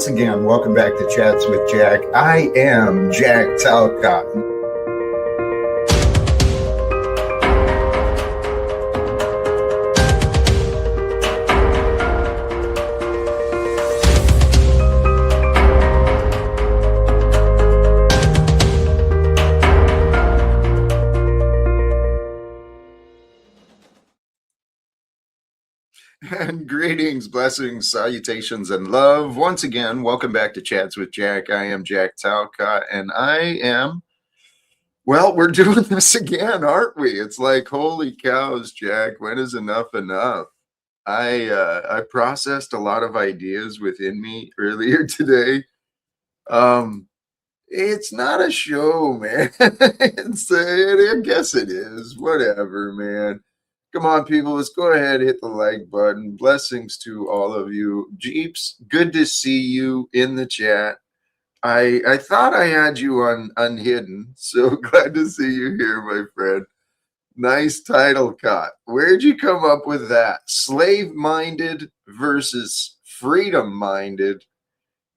once again, welcome back to Chats with Jack. I am Jack Talcott. And greetings, blessings, salutations, and love. Once again, welcome back to Chats with Jack. I am Jack Talcott, and we're doing this again, aren't we? It's like, holy cows, Jack, when is enough enough? I processed a lot of ideas within me earlier today. It's not a show, man. I guess it is. Whatever, man. Come on, people. Let's go ahead, hit the like button. Blessings to all of you. Jeeps, good to see you in the chat. I thought I had you on unhidden, so glad to see you here, my friend. Nice title, Talcott. Where'd you come up with that? Slave-minded versus freedom-minded.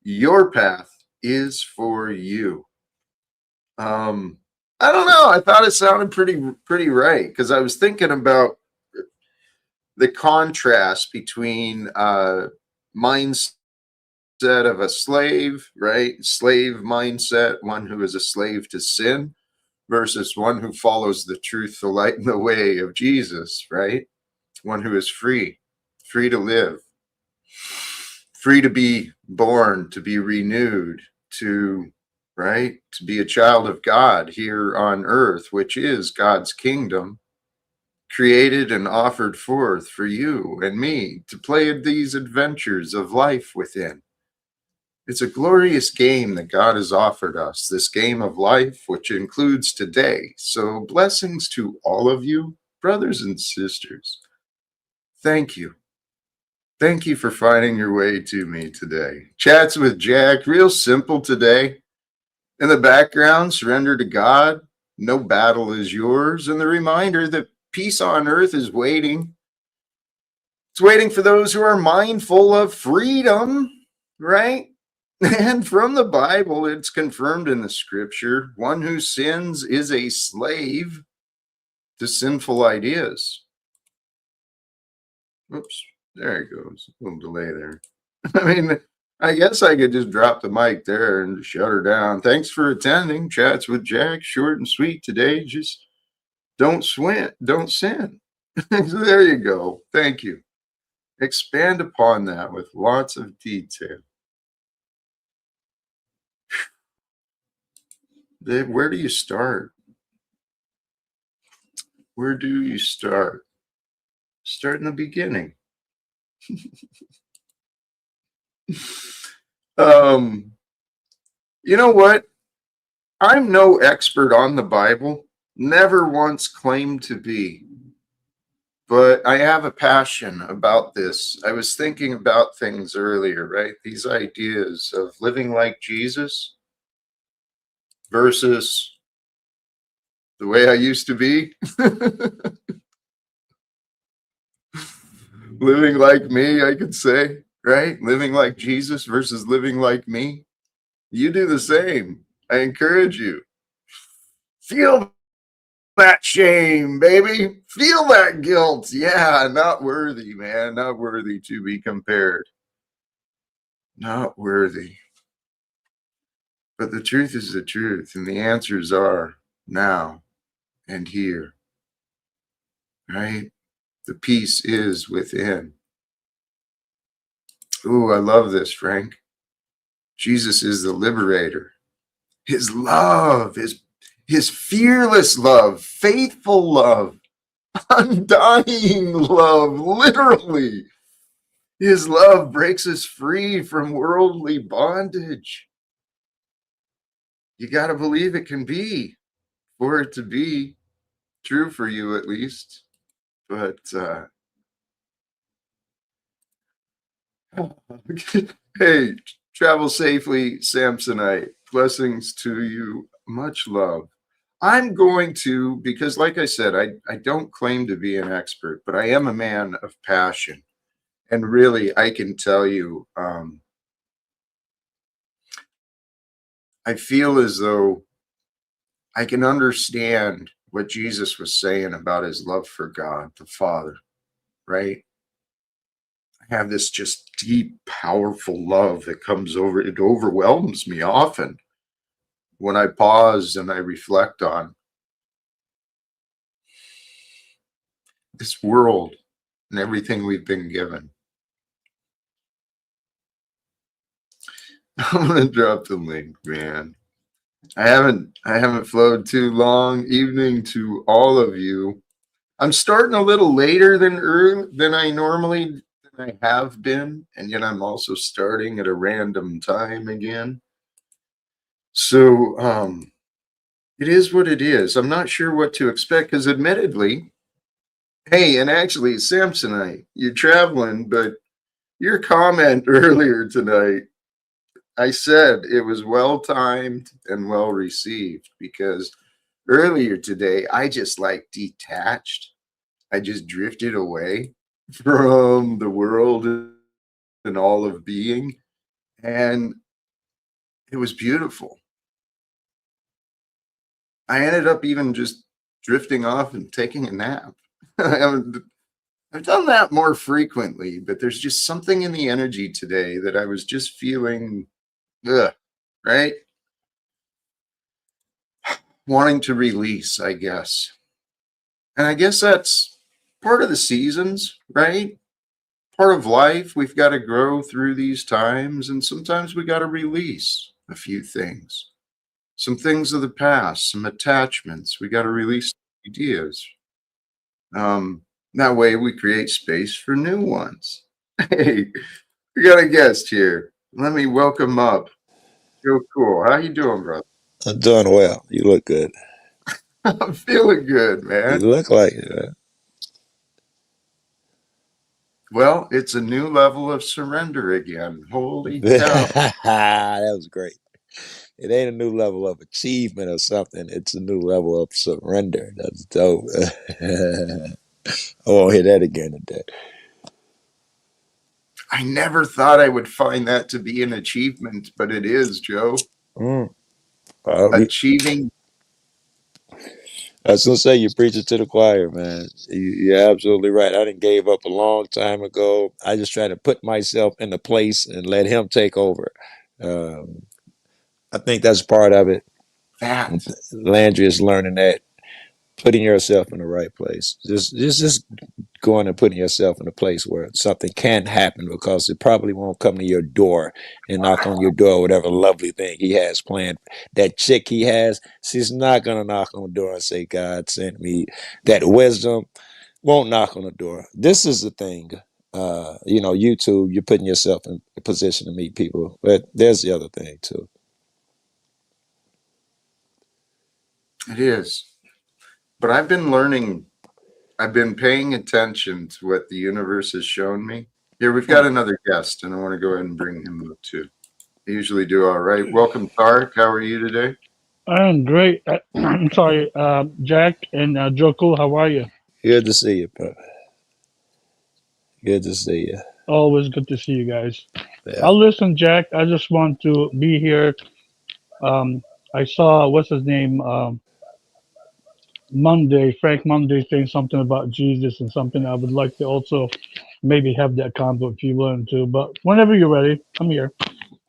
Your path is for you. I don't know. I thought it sounded pretty right, because I was thinking about the contrast between mindset of a slave, right? Slave mindset, one who is a slave to sin, versus one who follows the truth, the light, and the way of Jesus, right? One who is free to live, free to be born, to be renewed, to be a child of God here on earth, which is God's kingdom, created and offered forth for you and me to play these adventures of life within. It's a glorious game that God has offered us, this game of life, which includes today. So blessings to all of you, brothers and sisters. Thank you. Thank you for finding your way to me today. Chats with Jack, real simple today. In the background, surrender to God. No battle is yours. And the reminder that peace on earth is waiting. It's waiting for those who are mindful of freedom, right? And from the Bible, it's confirmed in the scripture, one who sins is a slave to sinful ideas. Oops, there it goes. A little delay there. I mean, I guess I could just drop the mic there and shut her down. Thanks for attending Chats with Jack. Short and sweet today. Just don't sin. There you go. Thank you. Expand upon that with lots of detail. Where do you start? Where do you start? Start in the beginning. You know what? I'm no expert on the Bible. Never once claimed to be. But I have a passion about this. I was thinking about things earlier, right? These ideas of living like Jesus versus the way I used to be. Living like me, I could say, right? Living like Jesus versus living like me. You do the same. I encourage you. Feel that shame, baby. Feel that guilt. Yeah, not worthy, man. Not worthy to be compared. Not worthy. But the truth is the truth, and the answers are now and here. Right? The peace is within. Ooh, I love this, Frank. Jesus is the liberator. His love, his fearless love, faithful love, undying love, literally. His love breaks us free from worldly bondage. You got to believe it can be, for it to be true for you at least. But hey, travel safely, Samsonite. Blessings to you. Much love. I'm going to, because like I said, I don't claim to be an expert, but I am a man of passion. And really, I can tell you, I feel as though I can understand what Jesus was saying about his love for God, the Father, right? I have this just deep, powerful love that comes over, it overwhelms me often when I pause and I reflect on this world and everything we've been given. I'm gonna drop the link, man. I haven't flowed too long. Evening to all of you. I'm starting a little later than I normally than I have been, and yet I'm also starting at a random time again. So it is what it is. I'm not sure what to expect because admittedly, hey, and actually Samsonite, you're traveling, but your comment earlier tonight, I said it was well timed and well received because earlier today I just like detached. I just drifted away from the world and all of being, and it was beautiful. I ended up even just drifting off and taking a nap. I haven't I've done that more frequently, but there's just something in the energy today that I was just feeling, ugh, right? Wanting to release, I guess. And I guess that's part of the seasons, right? Part of life. We've got to grow through these times, and sometimes we got to release a few things. Some things of the past, some attachments. We got to release ideas. That way we create space for new ones. Hey, we got a guest here. Let me welcome up. Joe Cool. How you doing, brother? I'm doing well. You look good. I'm feeling good, You man. look like it. Well, it's a new level of surrender again. Holy cow. That was great. It ain't a new level of achievement or something. It's a new level of surrender. That's dope. I won't hear that again today. I never thought I would find that to be an achievement, but it is, Joe. Mm. Achieving. I was gonna say you're preaching to the choir, man. You're absolutely right. I didn't gave up a long time ago. I just try to put myself in the place and let him take over. Um, I think that's part of it. That. Landry is learning that putting yourself in the right place. Just going and putting yourself in a place where something can happen because it probably won't come to your door and knock on your door, whatever lovely thing he has planned. That chick he has, she's not going to knock on the door and say, God sent me. That wisdom won't knock on the door. This is the thing. YouTube, you're putting yourself in a position to meet people. But there's the other thing, too. It is. But I've been paying attention to what the universe has shown me. Here, we've got another guest, and I want to go ahead and bring him up too. I usually do all right. Welcome, Tarek. How are you today? I'm great. I'm sorry, Jack and Joko. How are you? Good to see you, bro. Good to see you. Always good to see you guys. Yeah. I'll listen, Jack. I just want to be here. Um, I saw what's his name Monday, Frank Monday, saying something about Jesus and something. I would like to also maybe have that convo if you willing to. But whenever you're ready, I'm here.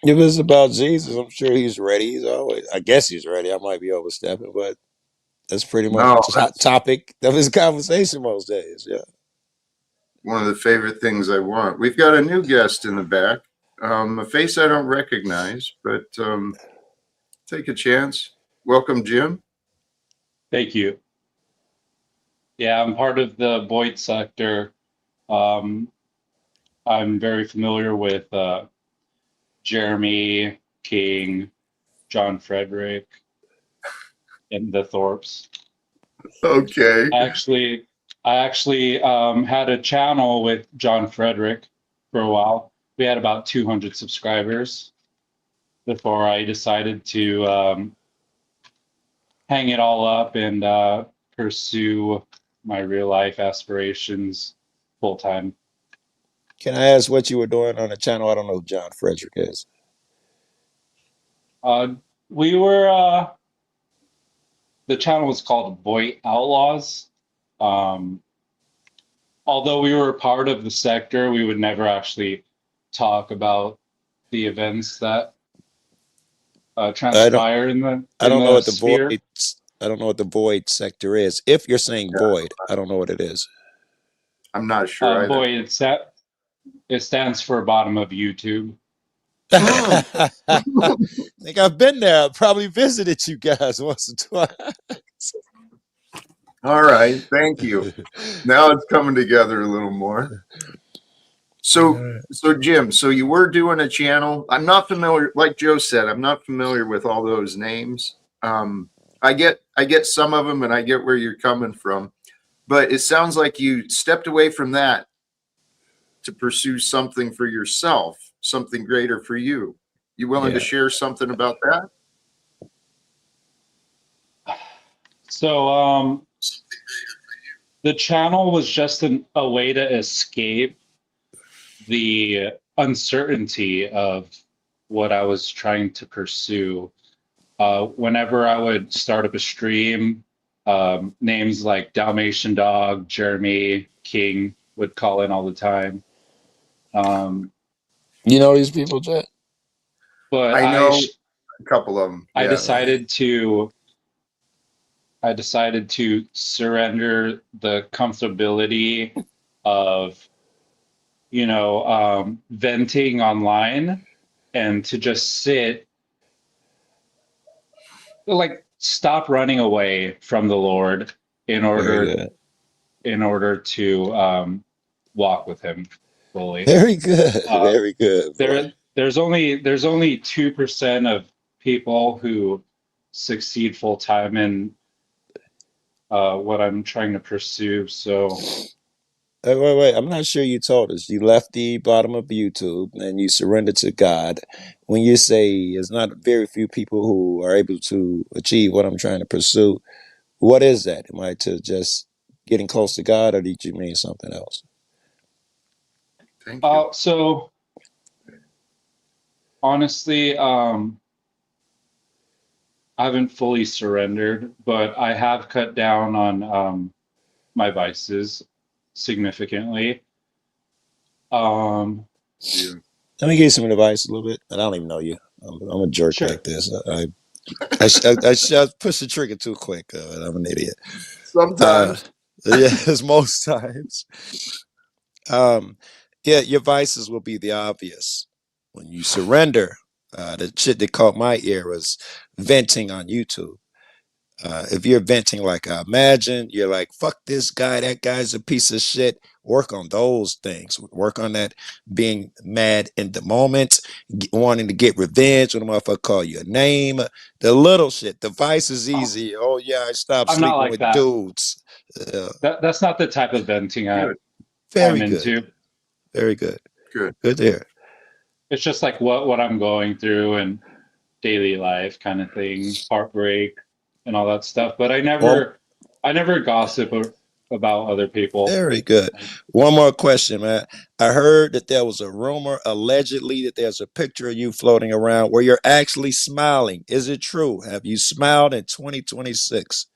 If it's about Jesus, I'm sure he's ready. He's always, I guess he's ready. I might be overstepping, but that's pretty much No, the that's topic of his conversation most days. Yeah. one of the favorite things I want. We've got a new guest in the back, a face I don't recognize, but take a chance. Welcome, Jim. Thank you. Yeah, I'm part of the Boyd sector. Um, I'm very familiar with Jeremy King, John Frederick, and the Thorpes. Okay. I actually, I actually had a channel with John Frederick for a while. We had about 200 subscribers before I decided to hang it all up and pursue my real life aspirations full time. Can I ask what you were doing on the channel? I don't know who John Frederick is. Uh, We were the channel was called Boy Outlaws. Um, although we were a part of the sector, we would never actually talk about the events that I don't. transpire I in don't know the what the sphere. void. I don't know what the void sector is. If you're saying Yeah, void, I don't know what it is. I'm not sure either. Boy, it stands for bottom of YouTube. Mm. Think I've been there. I probably visited you guys once or twice. All right, thank you. Now it's coming together a little more. So, Jim, so you were doing a channel. I'm not familiar, like Joe said, I'm not familiar with all those names. I get some of them, and I get where you're coming from. But it sounds like you stepped away from that to pursue something for yourself, something greater for you. You willing to Yeah. share something about that? So the channel was just a way to escape the uncertainty of what I was trying to pursue. Whenever I would start up a stream, names like Dalmatian Dog, Jeremy, King would call in all the time. You know these people, Jet? But I know a couple of them. I Yeah. decided to surrender the comfortability of venting online and to just sit, like, stop running away from the Lord in Very order good. to walk with him fully. Very good. Uh, Very good, boy. there's only 2% of people who succeed full time in what I'm trying to pursue. So Wait. I'm not sure you told us. You left the bottom of YouTube and you surrendered to God. When you say there's not very few people who are able to achieve what I'm trying to pursue, what is that? Am I to just getting close to God, or did you mean something else? Thank you. so honestly, I haven't fully surrendered, but I have cut down on my vices significantly. Yeah. Let me give you some advice a little bit. And I don't even know you. I'm a jerk Sure. like this. I should push the trigger too quick. I'm an idiot. Sometimes. Yes, most times. Um, yeah, your vices will be the obvious when you surrender. The shit that caught my ear was venting on YouTube. If you're venting like I imagine, you're like, fuck this guy, that guy's a piece of shit. Work on those things. Work on that being mad in the moment, wanting to get revenge when a motherfucker call you a name. The little shit. The vice is easy. Oh, yeah, I stopped I'm not sleeping like with that. dudes. That's not the type of venting Good. I'm Very good. into. Very good. Good. Good to hear. It's just like what I'm going through and daily life kind of thing, heartbreak and all that stuff. But Well, I never gossip about other people. very good. One more question, man. I heard that there was a rumor, allegedly, that there's a picture of you floating around where you're actually smiling. Is it true? Have you smiled in 2026?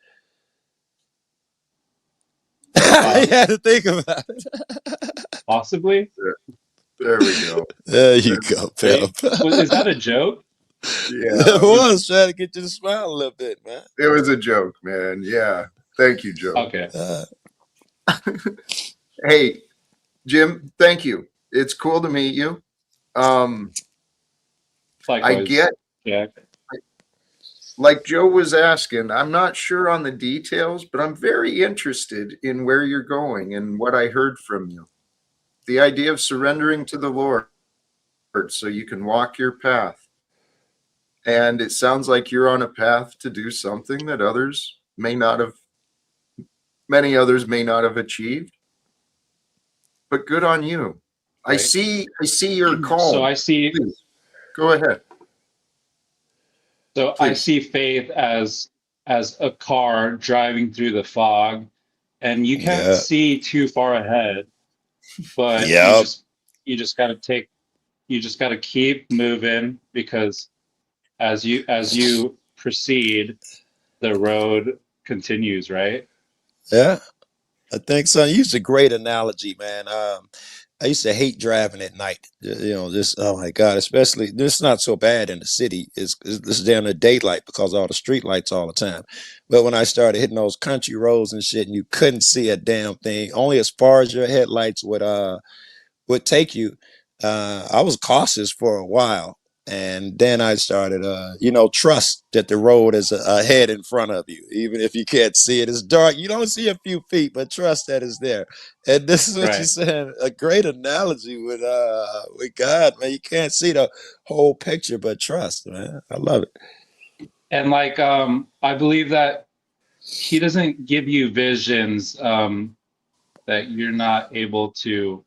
You Um, had to think about it. possibly. There we go. There you go, pimp. Is that a joke? Yeah, It was trying to get you to smile a little bit, man. it was a joke, man. Yeah. Thank you, Joe. Okay. Hey, Jim, thank you. It's cool to meet you. I Likewise, get, Jack. like Joe was asking, I'm not sure on the details, but I'm very interested in where you're going and what I heard from you. The idea of surrendering to the Lord so you can walk your path. And it sounds like you're on a path to do something that many others may not have achieved. But good on you. I Right. see your call. So I see. Please, go ahead. So I Please. see faith as a car driving through the fog, and you can't Yeah. see too far ahead, but Yep. you just got to keep moving because as you proceed, the road continues, right? Yeah, I think so. You used a great analogy, man. I used to hate driving at night. Just oh my god, especially this is not so bad in the city. It's down to daylight because of all the street lights all the time. But when I started hitting those country roads and shit, and you couldn't see a damn thing, only as far as your headlights would take you. I was cautious for a while, and then I started, trust that the road is ahead in front of you, even if you can't see it. It's dark; you don't see a few feet, but trust that it's there. And this is what you Right. said. A great analogy with God, man. You can't see the whole picture, but trust, man. I love it. And like I believe that he doesn't give you visions that you're not able to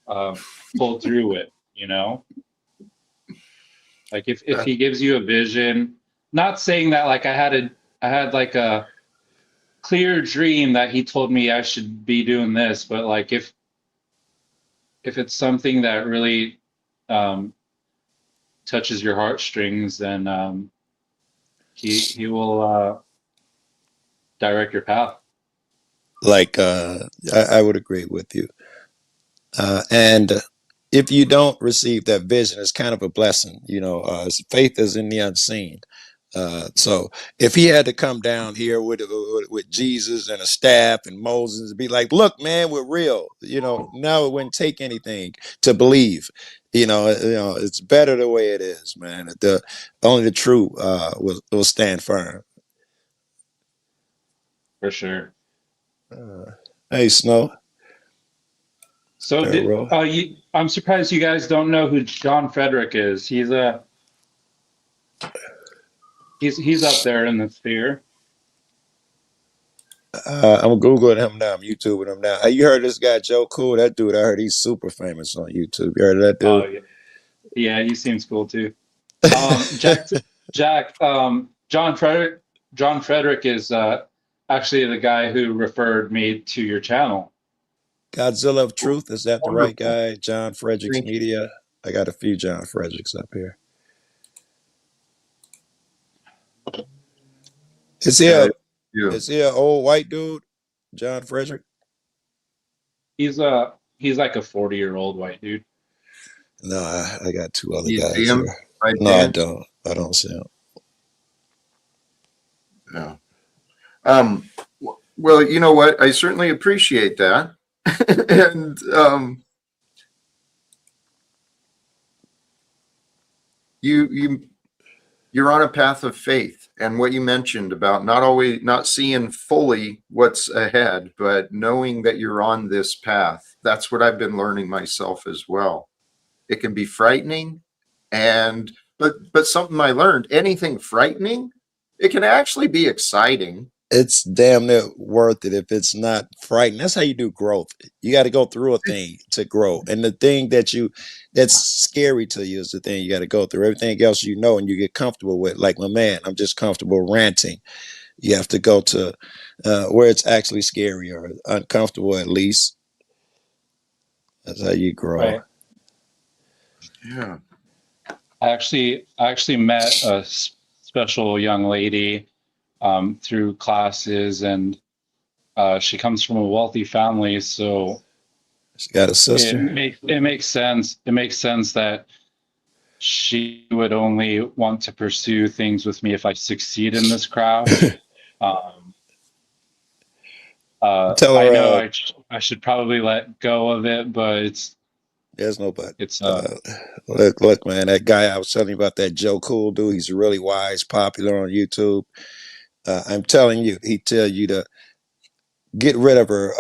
uh, pull through it, you know? Like if he gives you a vision, not saying that like I had like a clear dream that he told me I should be doing this, but like if it's something that really um, touches your heartstrings, then he will direct your path. Like I would agree with you. And if you don't receive that vision, it's kind of a blessing. Faith is in the unseen. So if he had to come down here with Jesus and a staff and Moses and be like, "Look, man, we're real," now it wouldn't take anything to believe. It's better the way it is, man. Only the true will stand firm. For sure. Uh, hey, Snow, So Ro. I'm surprised you guys don't know who John Frederick is. He's up there in the sphere. I'm googling him now. I'm YouTubing him now. Hey, you heard this guy Joe Cool? That dude, I heard he's super famous on YouTube. You heard of that Oh dude? yeah, yeah, he seems cool too. Jack, John Frederick is actually the guy who referred me to your channel. Godzilla of Truth, is that the right Wonderful. guy? John Fredericks Thank Media. I got a few John Fredericks up here. Is he a you. is he an old white dude? John Frederick? He's like a 40-year-old white dude. No, I got two other You see guys him here. by No, I chance? don't. I don't see him. No. Um, well, you know what? I certainly appreciate that. And you you're on a path of faith, and what you mentioned about not seeing fully what's ahead, but knowing that you're on this path. That's what I've been learning myself as well. It can be frightening, and but something I learned, anything frightening, it can actually be exciting. It's damn near worth it if it's not frightening. That's how you do growth. You got to go through a thing to grow. And the thing that's scary to you is the thing you got to go through. Everything else and you get comfortable with. Like my man, I'm just comfortable ranting. You have to go to where it's actually scary or uncomfortable at least. That's how you grow. Right. Yeah. I actually met a special young lady through classes, and she comes from a wealthy family, so She got a sister. it makes sense. It makes sense that she would only want to pursue things with me if I succeed in this craft. Um, Tell I know her I should probably let go of it, but there's no but. it's Look, man, that guy I was telling you about, that Joe Cool dude, he's really wise, popular on YouTube. I'm telling you, he tell you to get rid of her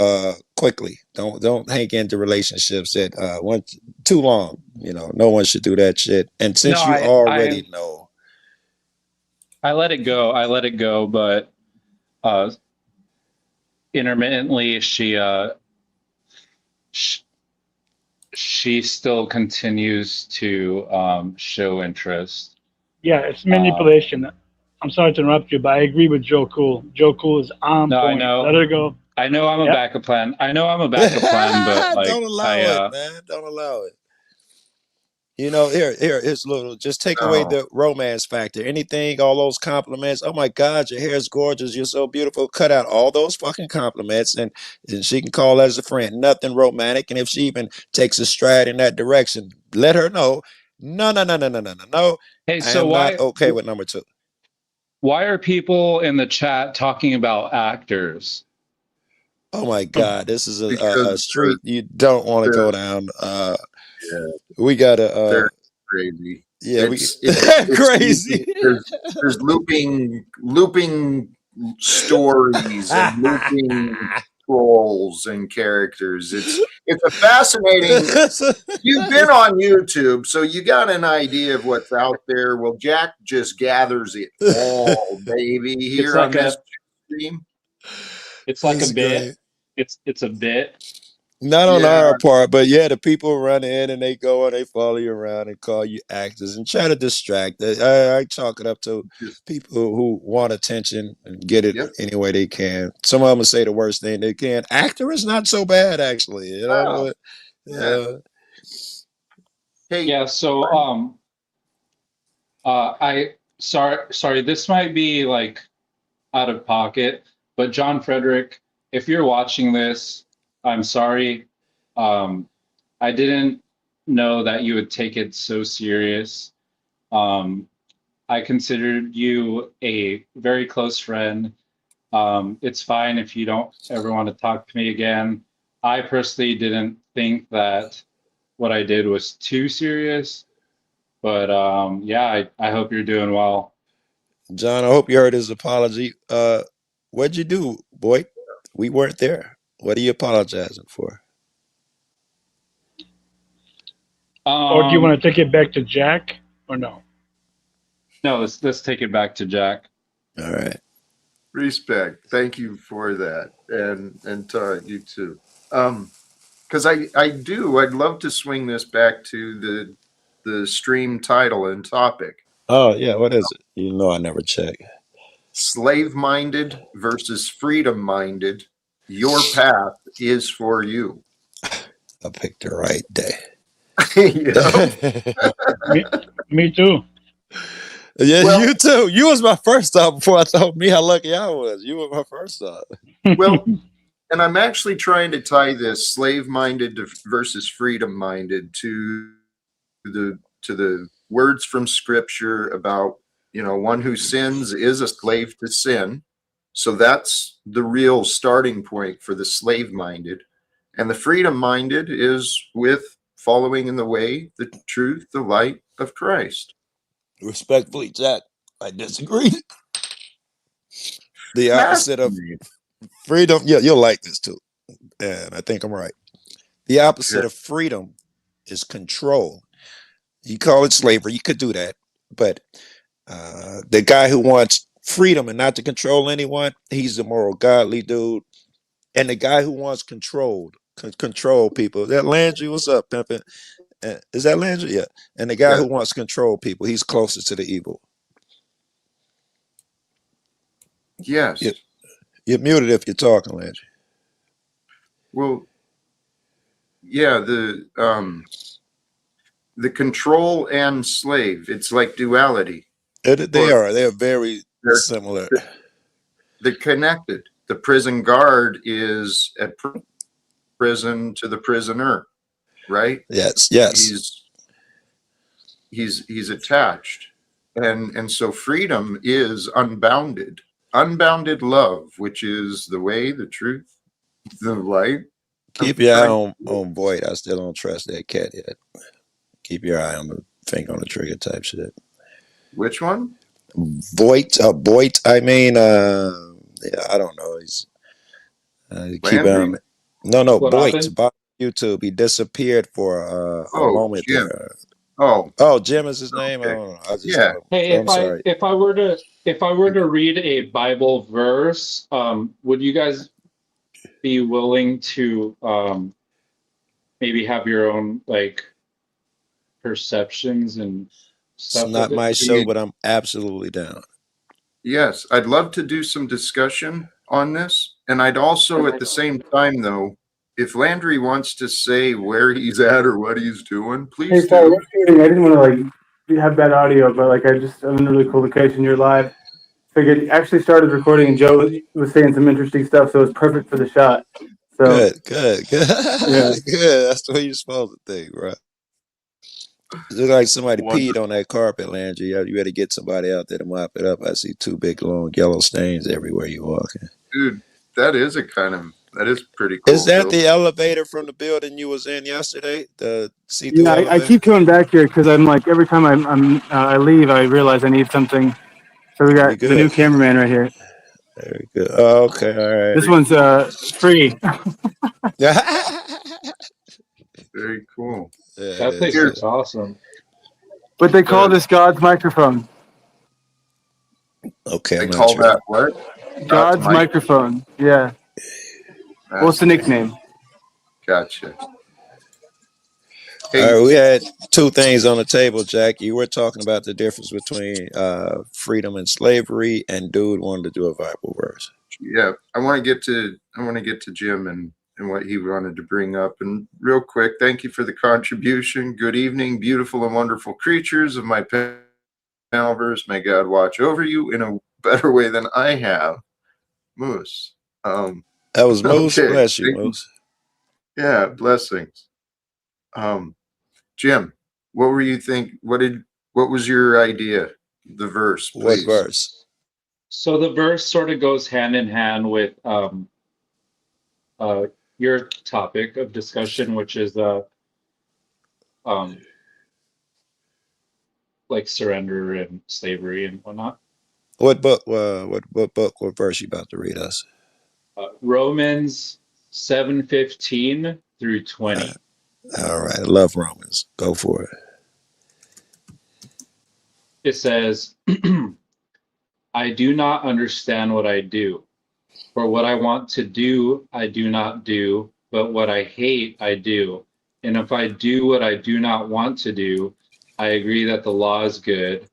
quickly. Don't hang into relationships that went too long. No one should do that shit. And no, since you already know, I let it go. I let it go, but uh, intermittently sh she still continues to show interest. Yeah, it's Um, manipulation. I'm sorry to interrupt you, but I agree with Joe Cool. Joe Cool is on no, point. Let her go. I know I'm a Yep. backup plan. I know I'm a backup plan, but don't like allow it, man. Don't allow it. You know, here's a little. Just take away No, the romance factor. Anything, all those compliments. Oh my God, your hair is gorgeous. You're so beautiful. Cut out all those fucking compliments, and she can call as a friend. Nothing romantic. And if she even takes a stride in that direction, let her know. No, no, no, no, no, no, no, no. Hey, I so am not okay with number two. why are people in the chat talking about actors? Oh my God, this is because a street you don't want to go they're down. yeah, We gotta they're crazy. yeah, we It's crazy. there's looping stories and looping trolls and characters. It's a fascinating. You've been on YouTube, so you got an idea of what's out there. Well, Jack just gathers it all, baby, It's here on like this a stream. it's like a That's bit. great. It's a bit. Not on Yeah, our part, but yeah, the people run in and they go and they follow you around and call you actors and try to distract. I chalk it up to just people who want attention and get it yep. any way they can. Some of them will say the worst thing they can. Actor is not so bad, actually. You Oh, know, yeah. Hey, Yeah, so I sorry, this might be like out of pocket, but John Frederick, if you're watching this, I'm sorry. Um, I didn't know that you would take it so serious. Um, I considered you a very close friend. It's fine if you don't ever want to talk to me again. I personally didn't think that what I did was too serious, but yeah, I hope you're doing well. John, I hope you heard his apology. What'd you do, boy? We weren't there. What are you apologizing for? Or do you Um, want to take it back to Jack or no? no, let's take it back to Jack. All right. respect. Thank you for that, and you too. Because I'd love to swing this back to the stream title and topic: Oh yeah, what is it? You know I never check. slave minded versus freedom minded. Your path is for you. I picked the right day. Yep. Me, me too. Yeah, Well, you too. You was my first thought before I thought me how lucky I was. You were my first thought. well, and I'm actually trying to tie this slave minded versus freedom minded to the words from scripture about, one who sins is a slave to sin. So that's the real starting point for the slave minded. And the freedom minded is with following in the way, the truth, the light of Christ. Respectfully, Jack, I disagree. The opposite of Fascinating. freedom. Yeah, you'll like this too. And I think I'm right. The Okay. opposite of freedom is control. You call it slavery, you could do that. But the guy who wants freedom and not to control anyone, he's a moral, godly dude. And the guy who wants control people. That Landry, what's up, pimpin'? Is that Landry? Yeah. And the guy Yes. who wants to control people, he's closest to the evil. You, Yes. you're muted if you're talking, Landry. Well, yeah, the control and slave, it's like duality. They Or are. They are very they're similar. they're connected. The prison guard is at prison to the prisoner, right? Yes, yes. He's he's attached. And so freedom is unbounded love, which is the way, the truth, the light. Keep I'm your eye trying. on Voight. I still don't trust that cat yet. Keep your eye on the finger on the trigger type shit. Which one? Voight. I mean, yeah, I don't know. He's keep Landry? no, What Voight. happened? YouTube. He disappeared for a Oh, moment Jim. there. Oh, Oh, Jim is his name. I okay. don't know. I just Yeah. know. Hey, I'm sorry. if I were to read a Bible verse, would you guys be willing to maybe have your own like perceptions and It's stuff not with it? my show, but I'm absolutely down. Yes, I'd love to do some discussion on this. And I'd also, at the same time, though, if Landry wants to say where he's at or what he's doing, Hey, please sorry, do. what's shooting? I didn't want to have bad audio, but I'm in a really cool location. You're live. Figured actually started recording, and Joe was saying some interesting stuff, so it's perfect for the shot. So Good, good, good, yeah, good. That's the way you're supposed to think, right? It look like somebody peed Wonderful. on that carpet, Landry. You better get somebody out there to mop it up. I see two big, long yellow stains everywhere you walk. Dude, that is pretty Is cool, that Phil. the elevator from the building you was in yesterday? The see-through yeah. I elevator? keep coming back here because I'm like every time I leave, I realize I need something. So we Very got the new good. cameraman right here. Very good. Oh, okay, all right. This one's free, Yeah, Very cool. it That place is. Here, looks awesome. but they call the this God's microphone. Okay, they I'm not call sure. that what? God's God's mic. microphone. Yeah. Well, it's That's the cool. nickname. Gotcha. All Hey, right, we had two things on the table, Jack. You were talking about the difference between freedom and slavery, and dude wanted to do a Bible verse. yeah, I want to get to Jim and what he wanted to bring up. And real quick, thank you for the contribution. Good evening, beautiful and wonderful creatures of my panelverse. May God watch over you in a better way than I have. Moose. That was Moose. Okay. Bless you, Moose. Yeah, blessings. Um, Jim, what were you think? What was your idea? The verse, What please. verse? So the verse sort of goes hand in hand with your topic of discussion, which is um, like surrender and slavery and whatnot. What book? What book? What verse you about to read us? Romans 7:15 through 20. All right, I love Romans. Go for it. It says, I do not understand what I do. For what I want to do, I do not do, but what I hate, I do. And if I do what I do not want to do, I agree that the law is good.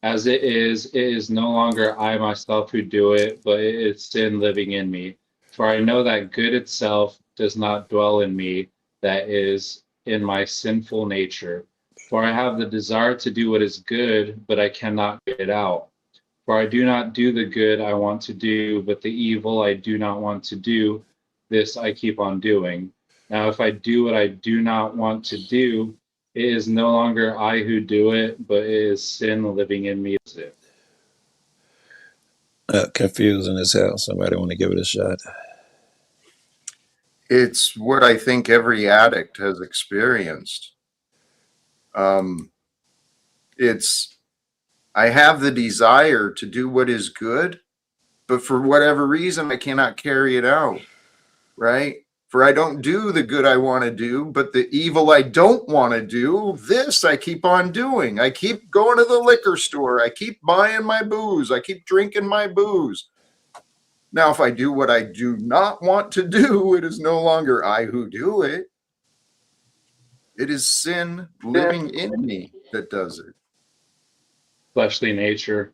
As it is no longer I myself who do it, but it is sin living in me. For I know that good itself does not dwell in me, that is, in my sinful nature. For I have the desire to do what is good, but I cannot get it out. For I do not do the good I want to do, but the evil I do not want to do, this I keep on doing. Now, if I do what I do not want to do, it is no longer I who do it, but it is sin living in me. Confusing as hell. Somebody want to give it a shot? It's what I think every addict has experienced. Um, it's I have the desire to do what is good, but for whatever reason, I cannot carry it out. Right? For I don't do the good I want to do, but the evil I don't want to do, this I keep on doing. I keep going to the liquor store. I keep buying my booze. I keep drinking my booze. Now, if I do what I do not want to do, it is no longer I who do it. It is sin living in me that does it. Fleshly nature.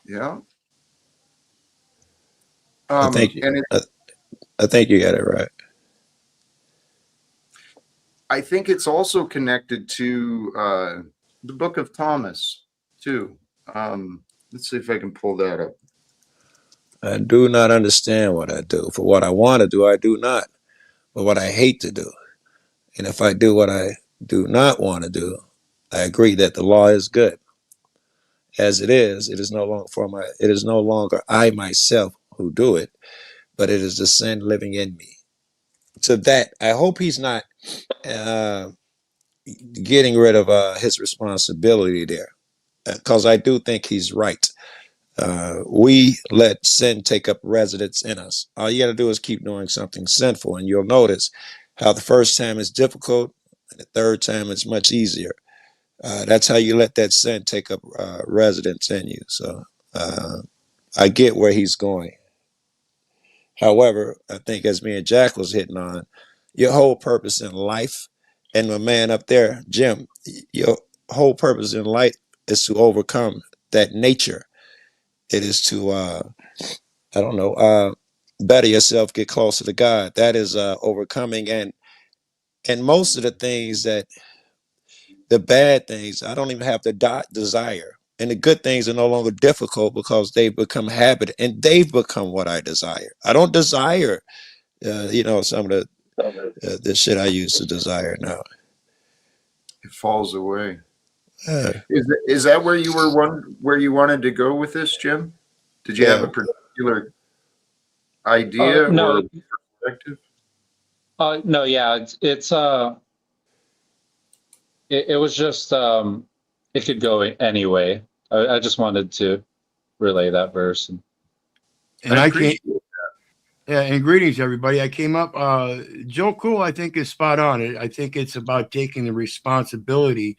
Yeah. I think And I think you got it right. I think it's also connected to the book of Thomas, too. Let's see if I can pull that up. I do not understand what I do. For what I want to do, I do not. But what I hate to do, and if I do what I do not want to do, I agree that the law is good. As it is no longer it is no longer I myself who do it, but it is the sin living in me. To that, I hope he's not uh, getting rid of his responsibility there, because I do think he's right. We let sin take up residence in us. All you got to do is keep doing something sinful, and you'll notice how the first time is difficult, and the third time it's much easier. That's how you let that sin take up residence in you. So I get where he's going. However, I think as me and Jack was hitting on, your whole purpose in life, and my man up there, Jim, your whole purpose in life is to overcome that nature. It is to, I don't know, better yourself, get closer to God. That is overcoming. And most of the things that the bad things, I don't even have the desire. And the good things are no longer difficult because they've become habit and they've become what I desire. I don't desire, some of the shit I used to desire now. It falls away. Uh, Is that where you where you wanted to go with this, Jim? Did you have yeah. a particular idea or No, perspective? no, yeah, it was just it could go anyway. I just wanted to relay that verse. And I I can't. appreciate. Yeah, and greetings, everybody. I came up. Joe Cool, I think, is spot on. I think it's about taking the responsibility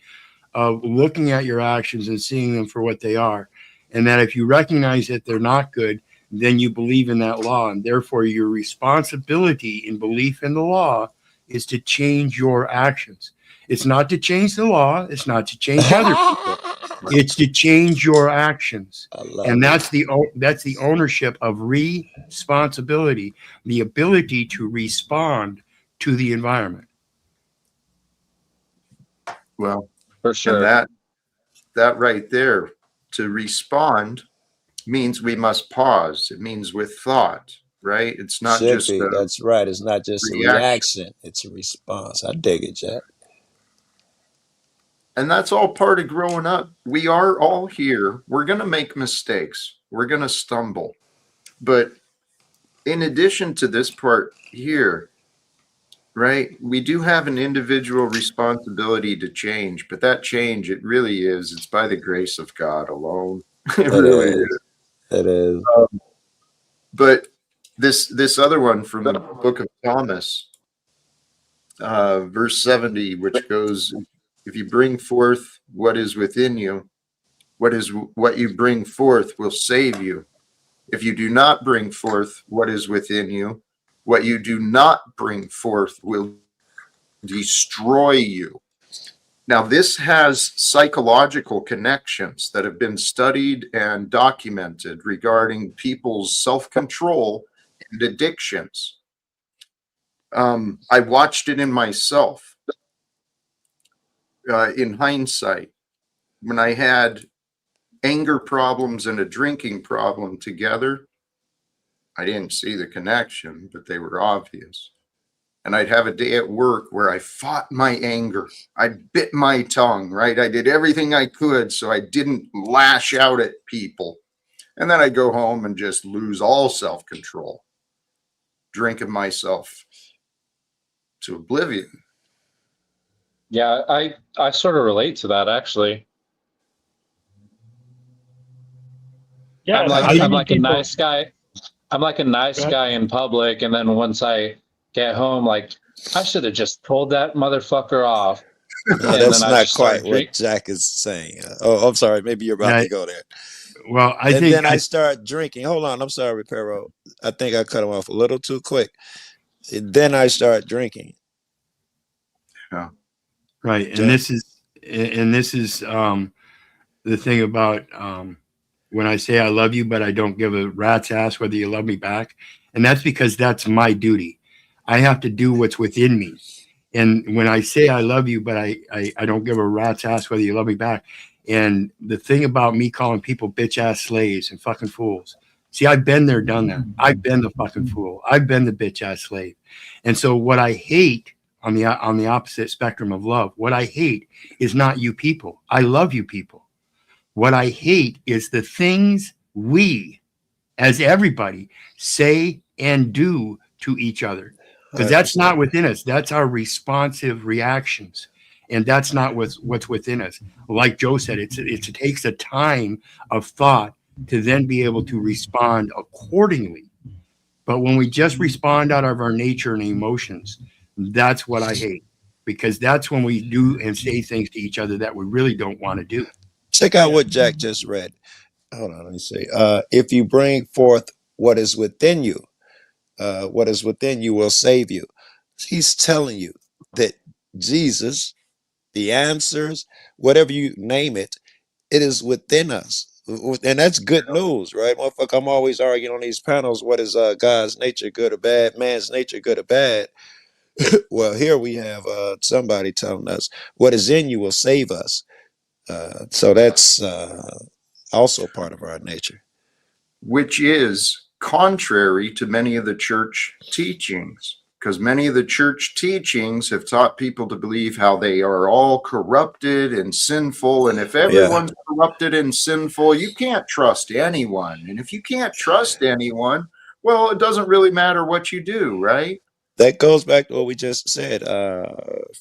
of looking at your actions and seeing them for what they are. And that if you recognize that they're not good, then you believe in that law. And therefore, your responsibility in belief in the law is to change your actions. It's not to change the law. It's not to change other people. It's to change your actions. I love And it. that's the ownership of responsibility, the ability to respond to the environment. Well, For and sure. that right there, to respond means we must pause. It means with thought, right? It's not Should just be. a That's right. It's not just a reaction. reaction, it's a response. I dig it, Jack. And that's all part of growing up. We are all here. We're going to make mistakes. We're going to stumble. But in addition to this part here, right, we do have an individual responsibility to change. But that change, it really is, it's by the grace of God alone. It It really is. is. It is. But this other one from the book of Thomas, verse 70, which goes, if you bring forth what is within you, what you bring forth will save you. If you do not bring forth what is within you, what you do not bring forth will destroy you. Now, this has psychological connections that have been studied and documented regarding people's self-control and addictions. I watched it in myself. In hindsight, when I had anger problems and a drinking problem together, I didn't see the connection, but they were obvious. And I'd have a day at work where I fought my anger. I bit my tongue, right? I did everything I could so I didn't lash out at people. And then I'd go home and just lose all self-control, drinking myself to oblivion. Yeah, I sort of relate to that actually. Yeah, I'm many like a people. nice guy. I'm like a nice guy in public, and then once I get home, like I should have just told that motherfucker off, No, and that's then I not just quite start what drinking. Jack is saying. Oh, I'm sorry. Maybe you're about Yeah. to go there. Well, I And think then I start drinking. Hold on. I'm sorry, Pero. I think I cut him off a little too quick. And then I start drinking. Yeah. right, and Jack. this is the thing about when I say I love you, but I don't give a rat's ass whether you love me back, and that's because that's my duty. I have to do what's within me. And when I say I love you, but I don't give a rat's ass whether you love me back. And the thing about me calling people bitch ass slaves and fucking fools. See, I've been there, done that. I've been the fucking fool. I've been the bitch ass slave. And so what I hate on the opposite spectrum of love, what I hate is not you people. I love you people. What I hate is the things we, as everybody, say and do to each other. Because that's 100%. not within us. That's our responsive reactions. And that's not what's within us. Like Joe said, it takes a time of thought to then be able to respond accordingly. But when we just respond out of our nature and emotions, that's what I hate. Because that's when we do and say things to each other that we really don't want to do. Check out what Jack just read. Hold on. Let me see. If you bring forth what is within you, what is within you will save you. He's telling you that Jesus, the answers, whatever you name it, it is within us. and that's good news, right? Motherfucker, I'm always arguing on these panels, what is God's nature, good or bad, man's nature, good or bad. Well, here we have somebody telling us what is in you will save us. So that's also part of our nature. Which is contrary to many of the church teachings, because many of the church teachings have taught people to believe how they are all corrupted and sinful. And if everyone's corrupted and sinful, you can't trust anyone. And if you can't trust anyone, well, it doesn't really matter what you do, right? That goes back to what we just said,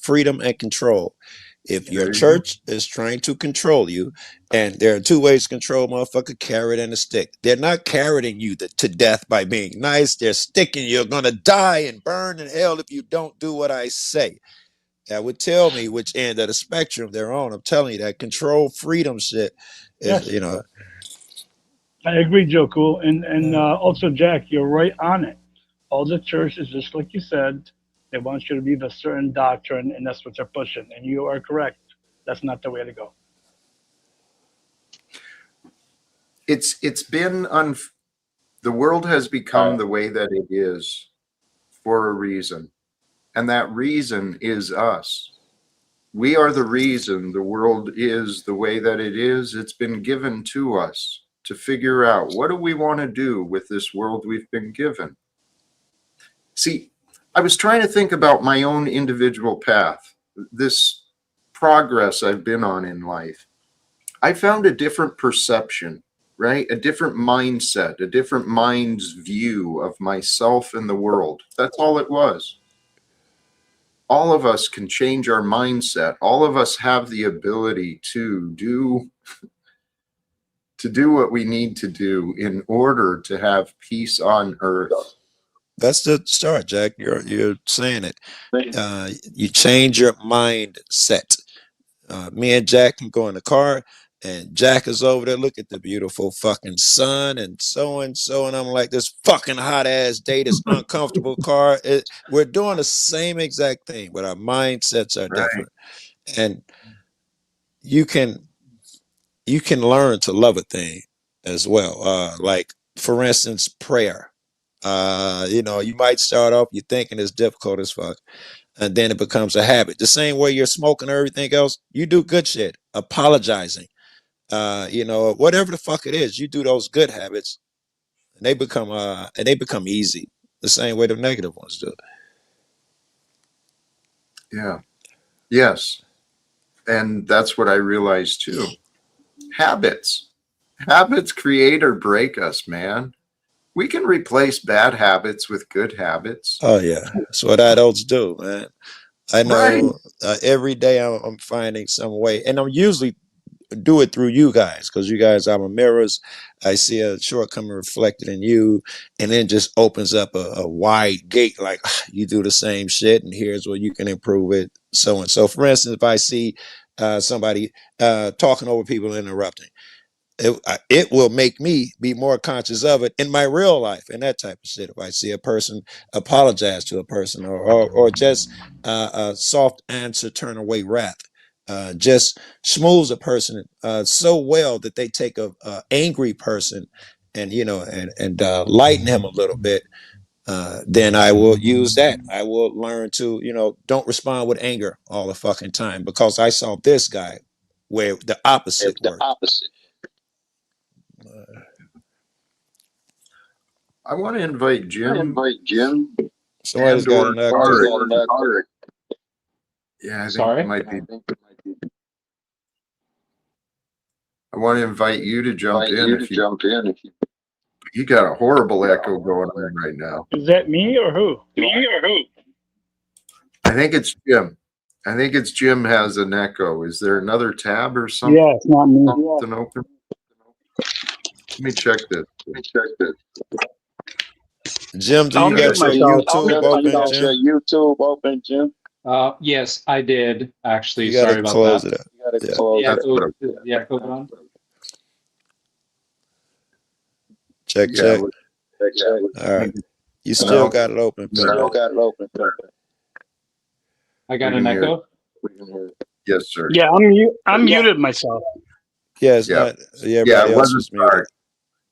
freedom and control. If your church is trying to control you, and there are two ways to control motherfucker, carrot and a stick. They're not carroting you to death by being nice. They're sticking you're going to die and burn in hell if you don't do what I say. That would tell me which end of the spectrum they're on. I'm telling you, that control freedom shit is, Yes. I agree, Joe Cool. And also, Jack, you're right on it. All the churches, just like you said, they want you to believe a certain doctrine, and that's what they're pushing. And you are correct. That's not the way to go. It's been the world has become the way that it is for a reason, and that reason is us. We are the reason the world is the way that it is. It's been given to us to figure out, what do we want to do with this world we've been given? See, I was trying to think about my own individual path, this progress I've been on in life. I found a different perception, right? A different mindset, a different mind's view of myself and the world. That's all it was. All of us can change our mindset. All of us have the ability to do what we need to do in order to have peace on earth. That's the start, Jack. You're saying it. You change your mindset. Me and Jack can go in the car, and Jack is over there. Look at the beautiful fucking sun, and so. And I'm like, this fucking hot ass day, this uncomfortable car. We're doing the same exact thing, but our mindsets are different. And you can learn to love a thing as well. Like, for instance, prayer. You might start off, you're thinking it's difficult as fuck, and then it becomes a habit. The same way you're smoking or everything else, you do good shit, apologizing, whatever the fuck it is, you do those good habits, and they become easy. The same way the negative ones do. Yeah. Yes. And that's what I realized too. Habits create or break us, man. We can replace bad habits with good habits. Oh yeah, that's what adults do, man. I know. Every day I'm finding some way, and I'm usually do it through you guys, because you guys are my mirrors. I see a shortcoming reflected in you, and then just opens up a wide gate, like, you do the same shit, and here's where you can improve it, so and so. For instance, if I see somebody talking over people, interrupting, it will make me be more conscious of it in my real life and that type of shit. If I see a person apologize to a person, or just a soft answer, turn away wrath, just smooths a person so well that they take a angry person and lighten him a little bit. Then I will use that. I will learn to don't respond with anger all the fucking time, because I saw this guy where the opposite worked. I want to invite Jim. Somebody's got an echo. Yeah, I think Sorry? it might be. I want to invite you to jump in. You got a horrible echo going on right now. Is that me or who? I think it's Jim. Jim has an echo. Is there another tab or something? Yeah, it's not me. Something open? Let me check this. Jim, do you got your YouTube open, Jim? Yes, I did actually. You gotta Sorry about close that. it up. The echo on. Check. All right. You still got it open. I got an echo. Yes, sir. Yeah, I'm muted myself. Yeah, it's Yeah. not. Yeah, Everybody it else wasn't was muted. Tarek.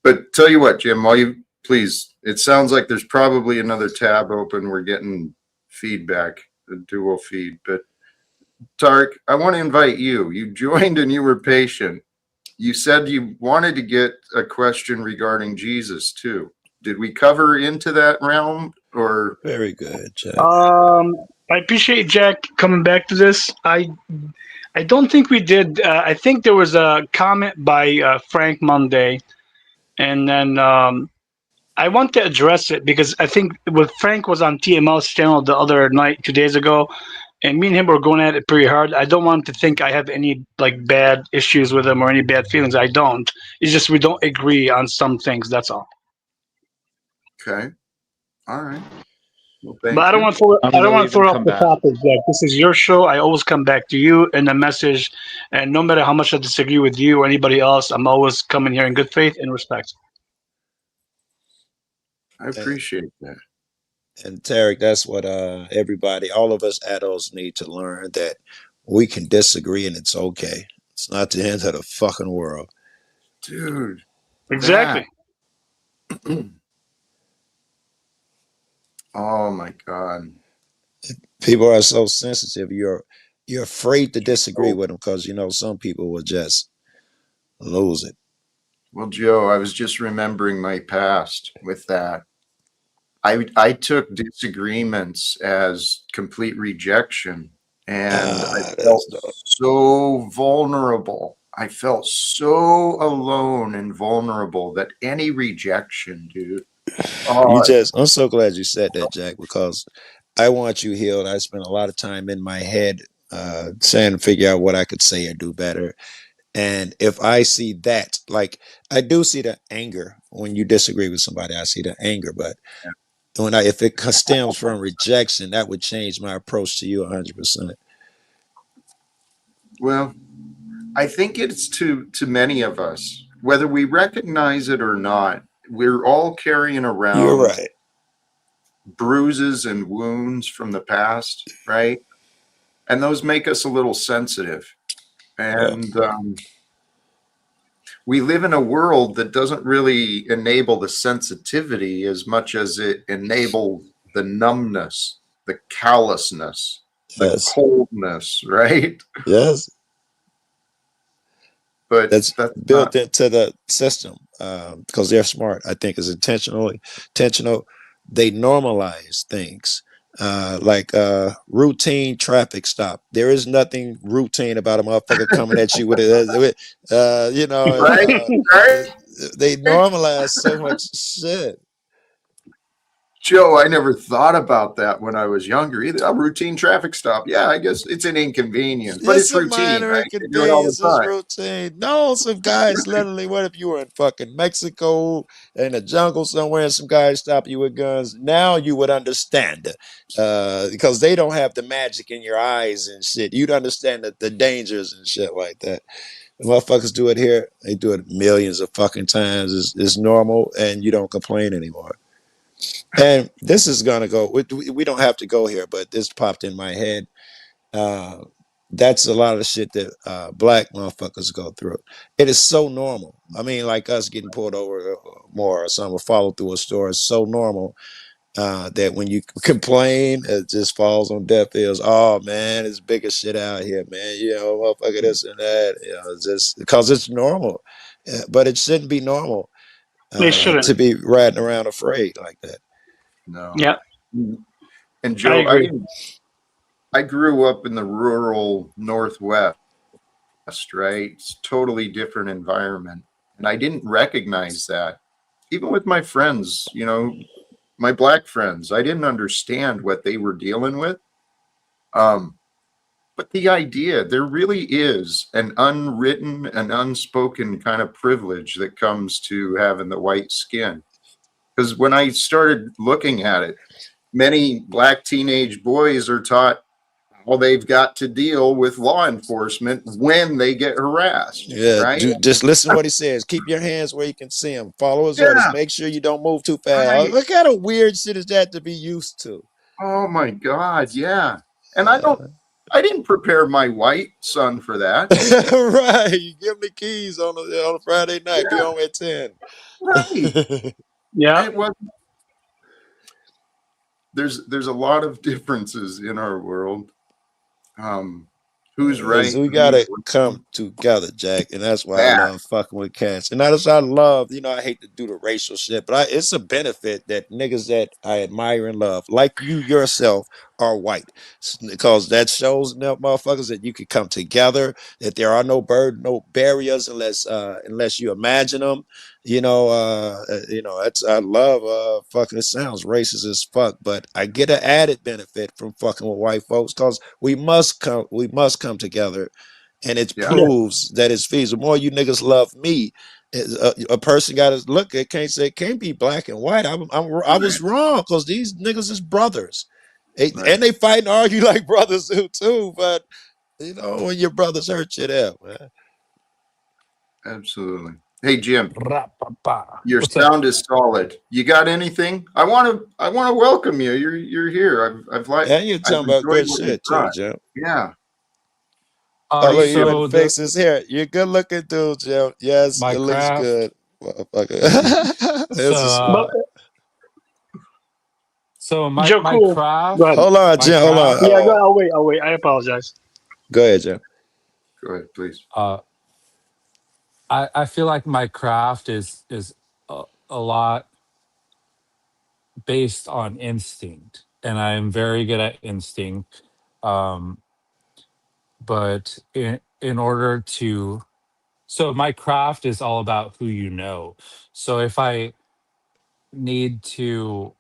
But tell you what, Jim, while you please, it sounds like there's probably another tab open. We're getting feedback, a dual feed. But Tarek, I want to invite you. You joined and you were patient. You said you wanted to get a question regarding Jesus too. Did we cover into that realm or Very good, Jack. I appreciate Jack coming back to this. I don't think we did. I think there was a comment by Frank Monday, and then I want to address it because I think with Frank was on TML's channel the other night, 2 days ago, and me and him were going at it pretty hard. I don't want to think I have any like bad issues with him or any bad feelings. I don't. It's just we don't agree on some things. That's all. okay? All right. Well, But I thank don't you. want to throw. I'm I don't gonna want to leave and throw off come the back. topic, Jack. This is your show. I always come back to you and the message. And no matter how much I disagree with you or anybody else, I'm always coming here in good faith and respect. I appreciate that. And Tarek, that's what everybody, all of us adults need to learn, that we can disagree and it's okay. It's not the end of the fucking world. Dude, that. Exactly. Oh my God. People are so sensitive. You're afraid to disagree Oh, with them because some people will just lose it. well, Joe, I was just remembering my past with that. I took disagreements as complete rejection, and I felt That's the, so vulnerable. I felt so alone and vulnerable that any rejection, dude. you Oh, just. I'm so glad you said that, Jack, because I want you healed. I spent a lot of time in my head trying to figure out what I could say or do better. And if I see that, like I do see the anger when you disagree with somebody, I see the anger. But if it stems from rejection, that would change my approach to you 100%. well, I think it's to many of us, whether we recognize it or not. We're all carrying You're around right. bruises and wounds from the past, right? And those make us a little sensitive. Yeah. And we live in a world that doesn't really enable the sensitivity as much as it enables the numbness, the callousness, the Yes. coldness, right? Yes. But That's that's built not. into the system because they're smart. I think is intentional. They normalize things like routine traffic stop. There is nothing routine about a motherfucker coming at you with it. Right, right. They normalize so much shit. Joe, I never thought about that when I was younger either. A routine traffic stop. Yeah, I guess it's an inconvenience, but It's it's a routine, minor right? They do it all inconvenience. the It's time. routine. No, some guys literally. What if you were in fucking Mexico in the jungle somewhere, and some guys stop you with guns? Now you would understand, because they don't have the magic in your eyes and shit. You'd understand the dangers and shit like that. The motherfuckers do it here. They do it millions of fucking times. It's normal, and you don't complain anymore. And this is gonna go. We don't have to go here, but this popped in my head. uh, that's a lot of the shit that black motherfuckers go through. It is so normal. I mean, like us getting pulled over more or something, or follow through a store is so normal that when you complain, it just falls on deaf ears. Oh man, it's bigger shit out here, man. Motherfucker, this and that. It's just because it's normal, but it shouldn't be normal They shouldn't. to be riding around afraid like that. No. Yeah, And I Joe, agree. I grew up in the rural Northwest, right? It's a totally different environment. And I didn't recognize that. Even with my friends, my black friends, I didn't understand what they were dealing with. Um, but the idea, there really is an unwritten and unspoken kind of privilege that comes to having the white skin. Because when I started looking at it, many black teenage boys are taught how they've got to deal with law enforcement when they get harassed, Yeah, right? just listen to what he says. Keep your hands where you can see him. Follow his orders. Yeah, Make sure you don't move too fast. right. What kind of weird shit is that to be used to? Oh my God, yeah. And I don't Uh, I didn't prepare my white son for that. Right. You give him the keys on a Friday night. Be Yeah, home at 10. right. Yeah. It was. There's a lot of differences in our world. Who's right? We Who's gotta come wrong? together, Jack, and that's why I That love fucking with cats. And that's why I love, I hate to do the racial shit, but it's a benefit that niggas that I admire and love, like you yourself, are white, because that shows them motherfuckers that you can come together, that there are no barriers unless you imagine them. That's I love fucking. It sounds racist as fuck, but I get an added benefit from fucking with white folks because we must come together, and it yeah, Yeah. proves that it's feasible. The more you niggas love me, a person got to look. It can't say it can't be black and white. I was right, wrong because these niggas is brothers, right. and they fight and argue like brothers do too. But when your brothers hurt you, there, man. Absolutely. Hey Jim, Ra-pa-pa. your What's up? sound is solid. You got anything? I want to welcome you. You're here. And you're I've talking about enjoyed good what you shit too, brought. Jim. Yeah, Oh, look, you good. even So fix his hair. You're good looking dude, Jim. Yes, my it looks craft. good. Motherfucker. Thank you. That's So a But smile. my Joe, my cool. Go ahead. craft Hold on, my Jim. Hold on. craft. Yeah, go. I'll wait. I'll wait. I apologize. Go ahead, Jim. Go ahead, please. Uh, I feel like my craft is a lot based on instinct, and I am very good at instinct. Um, but in order to so my craft is all about who you know. So if I need to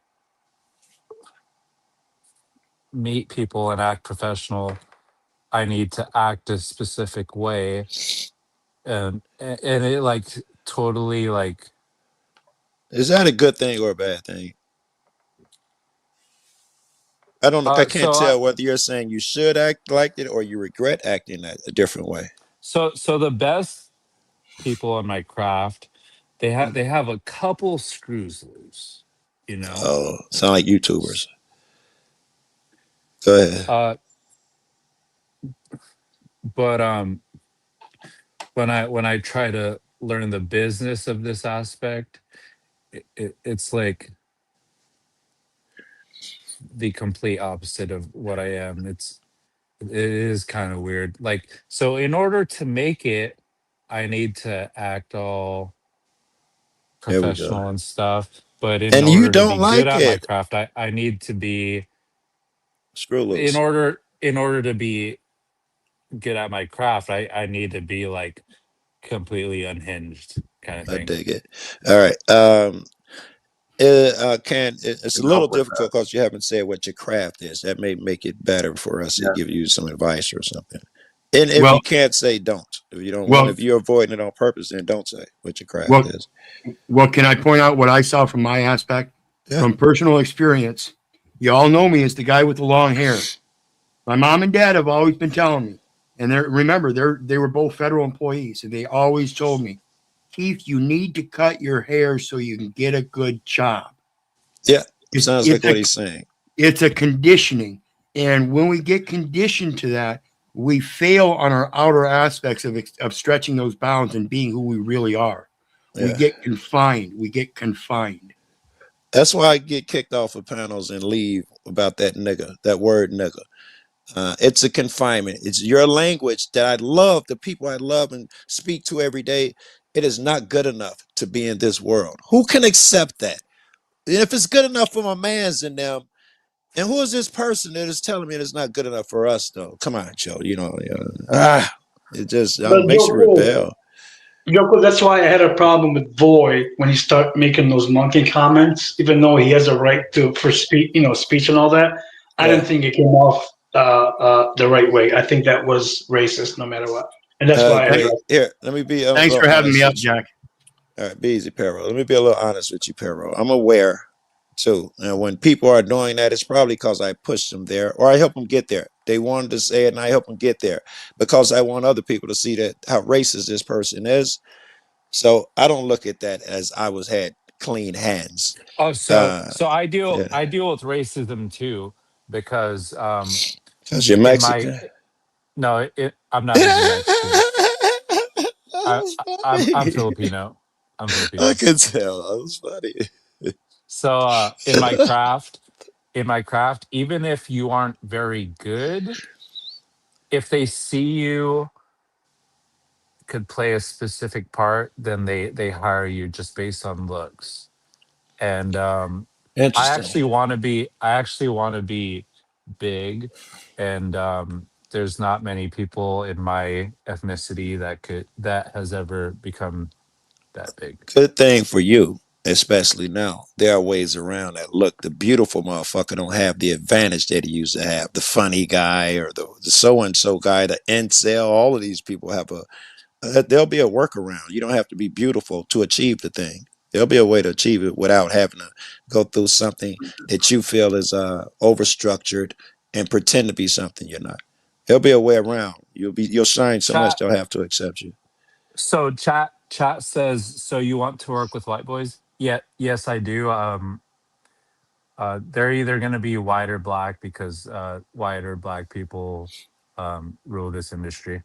meet people and act professional, I need to act a specific way, and it like totally like Is that a good thing or a bad thing? I don't know. I can't so I tell whether you're saying you should act like it or you regret acting that a different way. so the best people in my craft, they have a couple screws loose, you know. Oh, sound like YouTubers. Go ahead. Uh, but when I try to learn the business of this aspect, it's like the complete opposite of what I am. It is kind of weird. Like, so in order to make it, I need to act all There we go. professional and stuff. But in And you order to be don't good like at my it. craft, I need to be Screw in loose. order to be good at my craft, I need to be like completely unhinged kind of I thing. dig it. All right. It's a Can little help with that. difficult because you haven't said what your craft is. That may make it better for us to Yeah. give you some advice or something. And if Well, you can't say, don't. If you don't want, well, if you're avoiding it on purpose, then don't say what your craft well, is. well. Can I point out what I saw from my aspect, Yeah. from personal experience? You all know me as the guy with the long hair. My mom and dad have always been telling me, and they were both federal employees, and they always told me, Keith, you need to cut your hair so you can get a good job. Yeah. It's Sounds like it's what a he's saying. it's a conditioning, and when we get conditioned to that, we fail on our outer aspects of stretching those bounds and being who we really are. We Yeah. get confined. We get confined. That's why I get kicked off of panels and leave about that nigga, that word nigga. It's a confinement. It's your language that I love, the people I love and speak to every day. It is not good enough to be in this world. Who can accept that? And if it's good enough for my mans in them, and who is this person that is telling me it's not good enough for us, though? Come on, Joe. It just But makes you rebel. Joe, that's why I had a problem with Boy when he started making those monkey comments. Even though he has a right to for speech, speech and all that, I Yeah. didn't think it came off the right way. I think that was racist, no matter what, and that's I why I agree. addressed. Here, let me be a Thanks little for having me honest up, with you. Jack. All right, be easy, Perro. Let me be a little honest with you, Perro. I'm aware too. And when people are doing that, it's probably because I pushed them there or I help them get there. They wanted to say it and I help them get there because I want other people to see that how racist this person is. So I don't look at that as had clean hands. Oh, so Uh, so yeah, I deal with racism too because because you're in my Mexican. No, I'm not even Mexican. That I, was I'm funny. Filipino. I'm I Filipino. could tell. That was funny. So in my craft, even if you aren't very good, if they see you could play a specific part, then they hire you just based on looks. And Interesting. I actually want to be big, and there's not many people in my ethnicity that has ever become that big. Good thing for you, especially now. There are ways around that. Look, the beautiful motherfucker don't have the advantage that he used to have. The funny guy or the so and so guy, the incel. All of these people have there'll be a workaround. You don't have to be beautiful to achieve the thing. There'll be a way to achieve it without having to go through something that you feel is overstructured and pretend to be something you're not. There'll be a way around. You'll shine so much Chat. they'll have to accept you. So chat says, so you want to work with white boys? Yeah, yes, I do. They're either going to be white or black because white or black people rule this industry.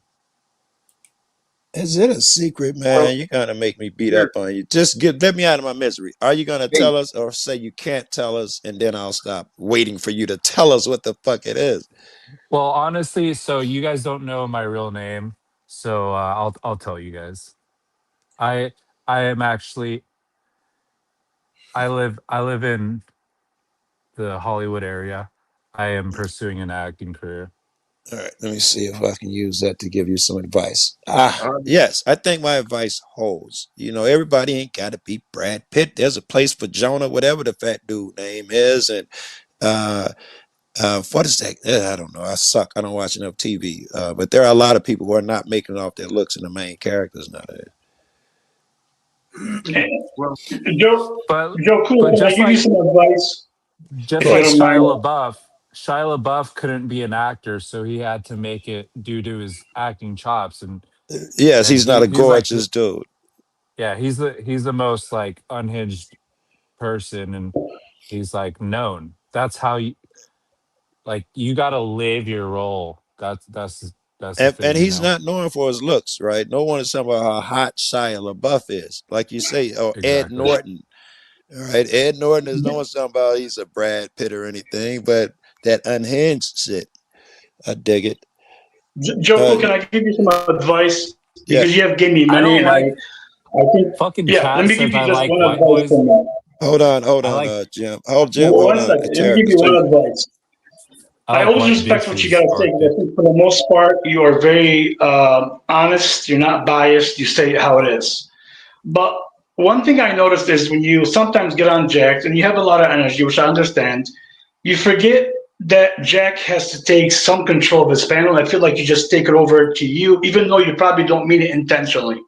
Is it a secret, Well, man? You're gonna make me beat here, up on you. Just let me out of my misery. Are you gonna hey, tell us or say you can't tell us and then I'll stop waiting for you to tell us what the fuck it is? Well, honestly, so you guys don't know my real name, so I'll tell you guys. I I am actually I live in the Hollywood area. I am pursuing an acting career. All right, let me see if I can use that to give you some advice. um, Yes, I think my advice holds. You know, everybody ain't gotta be Brad Pitt. There's a place for Jonah, whatever the fat dude name is, and uh what is that? I don't know. I suck. I don't watch enough TV. But there are a lot of people who are not making it off their looks in the main characters nowadays. well, Joe, But Joe, cool. but Can I give you some advice just if you like don't mind? Shia LaBeouf couldn't be an actor, so he had to make it due to his acting chops, Yes, and he's not a he's like gorgeous dude. yeah, he's the most like unhinged person, and he's like known. That's how you like you got to live your role. That's the And thing, you he's know. not known for his looks, right? No one is talking about how hot Shia LaBeouf is. Like you say, or Ed Exactly. Norton. All right. Ed Norton is no one's talking about he's a Brad Pitt or anything, but that unhinged shit. I dig it. Joe, Uh cool. Can I give you some advice? Because yeah. you have given me I many, don't and like I think, fucking yeah. Let chat me give says you I just like one white advice boys. from that. Hold I on, like Jim. Hold One on. second. The Let me chair, give the you one chair. advice. I I like always white respect what you got bitches, to say because I Arctic. think for the most part you are very honest. You're not biased. You say it how it is. But one thing I noticed is when you sometimes get on Jack and you have a lot of energy, which I understand, you forget that Jack has to take some control of his panel. I feel like you just take it over to you, even though you probably don't mean it intentionally.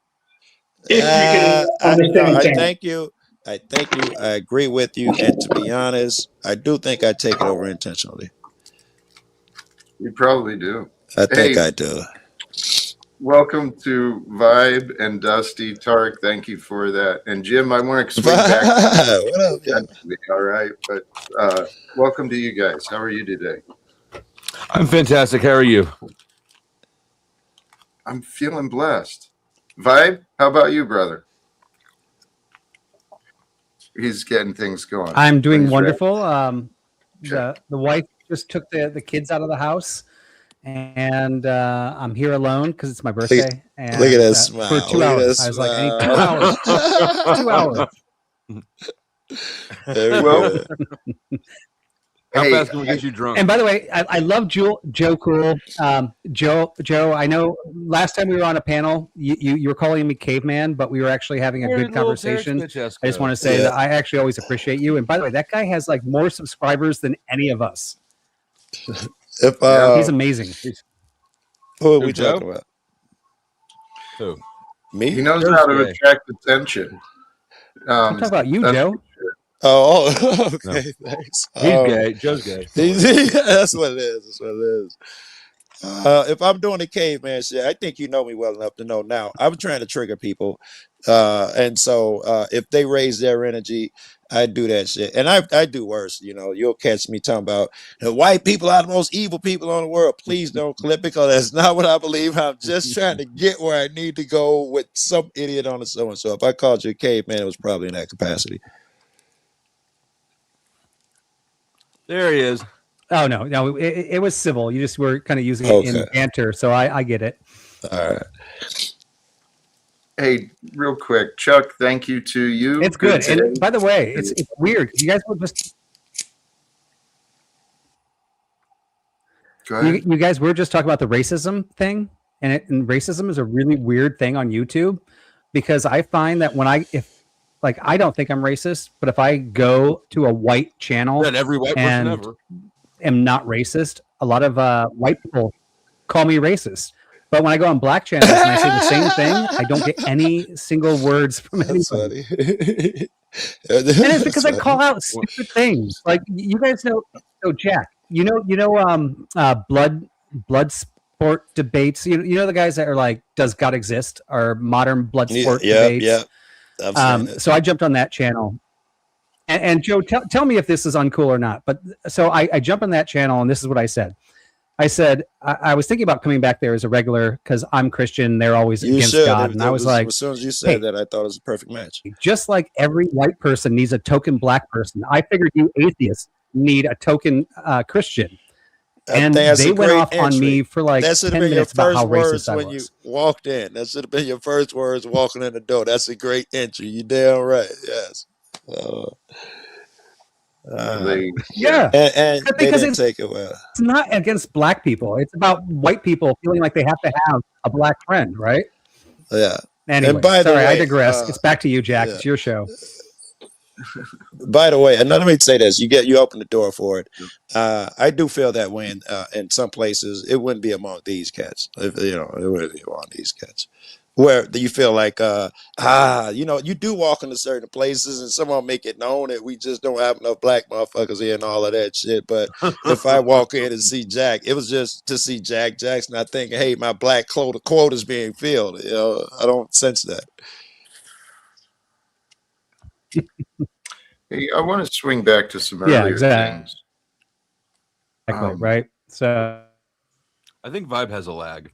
If you can No, understand what I'm I saying. thank you. I thank you. I agree with you. And to be honest, I do think I take it over intentionally. you probably do. I think Hey, I do. welcome to Vibe and Dusty Tark. Thank you for that. And Jim, I want to swing back What up, yeah? eventually, all right? But welcome to you guys. How are you today? I'm fantastic. How are you? I'm feeling blessed. Vibe, how about you, brother? He's getting things going I'm when doing he's ready. wonderful. Check. The wife just took the kids out of the house, and I'm here alone because it's my Look, birthday, look at and that for smile. two Look at that hours. I was like, I need 2 hours, smile. 2 hours. Very Well, good. How hey, fast can we get you drunk? And by the way, I love Joe Cool. Joe, I know last time we were on a panel, you were calling me caveman, but we were actually having a Where good did little Derek's conversation. bitch ass I just go? want to say Yeah. that I actually always appreciate you. And by the way, that guy has like more subscribers than any of us. If yeah. He's amazing. who are Who, we Joe? talking about? Who? Me? He knows Joe's how to gay. attract attention. I'm talking about you, That's Joe. Oh, No. okay. Thanks. He's gay. Joe's gay. Yeah, that's what it is. That's what it is. If I'm doing the caveman shit, I think you know me well enough to know now. I'm trying to trigger people, and so if they raise their energy, I do that shit, and I do worse. You know, you'll catch me talking about white people are the most evil people on the world. Please don't clip it because that's not what I believe. I'm just trying to get where I need to go with some idiot on the so and so. If I called you a caveman, it was probably in that capacity. There he is. Oh no, it was civil. You just were kind of using it Okay. in banter, so I get it. All right. Hey, real quick, Chuck, thank you to you. It's good. day. And by the way, it's weird. You guys were just Go ahead. you guys were just talking about the racism thing, and racism is a really weird thing on YouTube because I find that when I don't think I'm racist, but if I go to a white channel That every white person and ever. am not racist, a lot of white people call me racist. But when I go on black channels and I say the same thing, I don't get any single words from That's anybody. funny. And it's because I call out stupid things. Like you guys know, so Jack, blood sport debates. You know the guys that are like, does God exist? Or modern blood sport debates. Yeah. I've seen it. So I jumped on that channel. And Joe, tell me if this is uncool or not. But so I jump on that channel, and this is what I said. I was thinking about coming back there as a regular because I'm Christian. They're always against God. And I was like, as soon as you said hey, that, I thought it was a perfect match. just like every white person needs a token black person, I figured you atheists need a token Christian. And they went off on me for like 10 minutes about how racist I was. When you walked in. That should have been your first words walking in the door. That's a great entry. You damn right. Yes. Yeah. And they didn't take it well. It's not against black people. It's about white people feeling like they have to have a black friend, right? Yeah. Anyway, and by sorry, the way, I digress. It's back to you, Jack. Yeah. It's your show. By the way, and let me say this: you open the door for it. I do feel that way in some places. It wouldn't be among these cats. It wouldn't be among these cats. Where you feel like, you do walk into certain places, and some of them make it known that we just don't have enough black motherfuckers here and all of that shit. But if I walk in and see Jack, it was just to see Jack Jackson. I think, hey, my black quota's being filled. I don't sense that. Hey, I want to swing back to some earlier things. Exactly, right? So I think Vibe has a lag.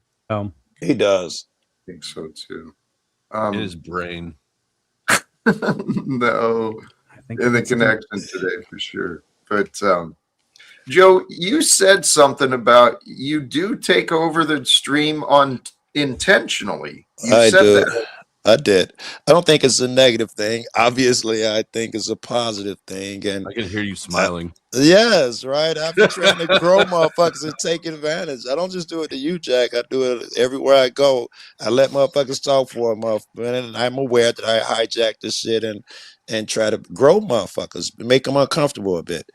He does. I think so too. In his brain. No, in the connection today for sure. But Joe, you said something about you do take over the stream intentionally. You said that. I did. I don't think it's a negative thing. Obviously, I think it's a positive thing. And I can hear you smiling. Yes, right. I've been trying to grow motherfuckers and take advantage. I don't just do it to you, Jack. I do it everywhere I go. I let motherfuckers talk for a month, and I'm aware that I hijack this shit and try to grow motherfuckers, make them uncomfortable a bit.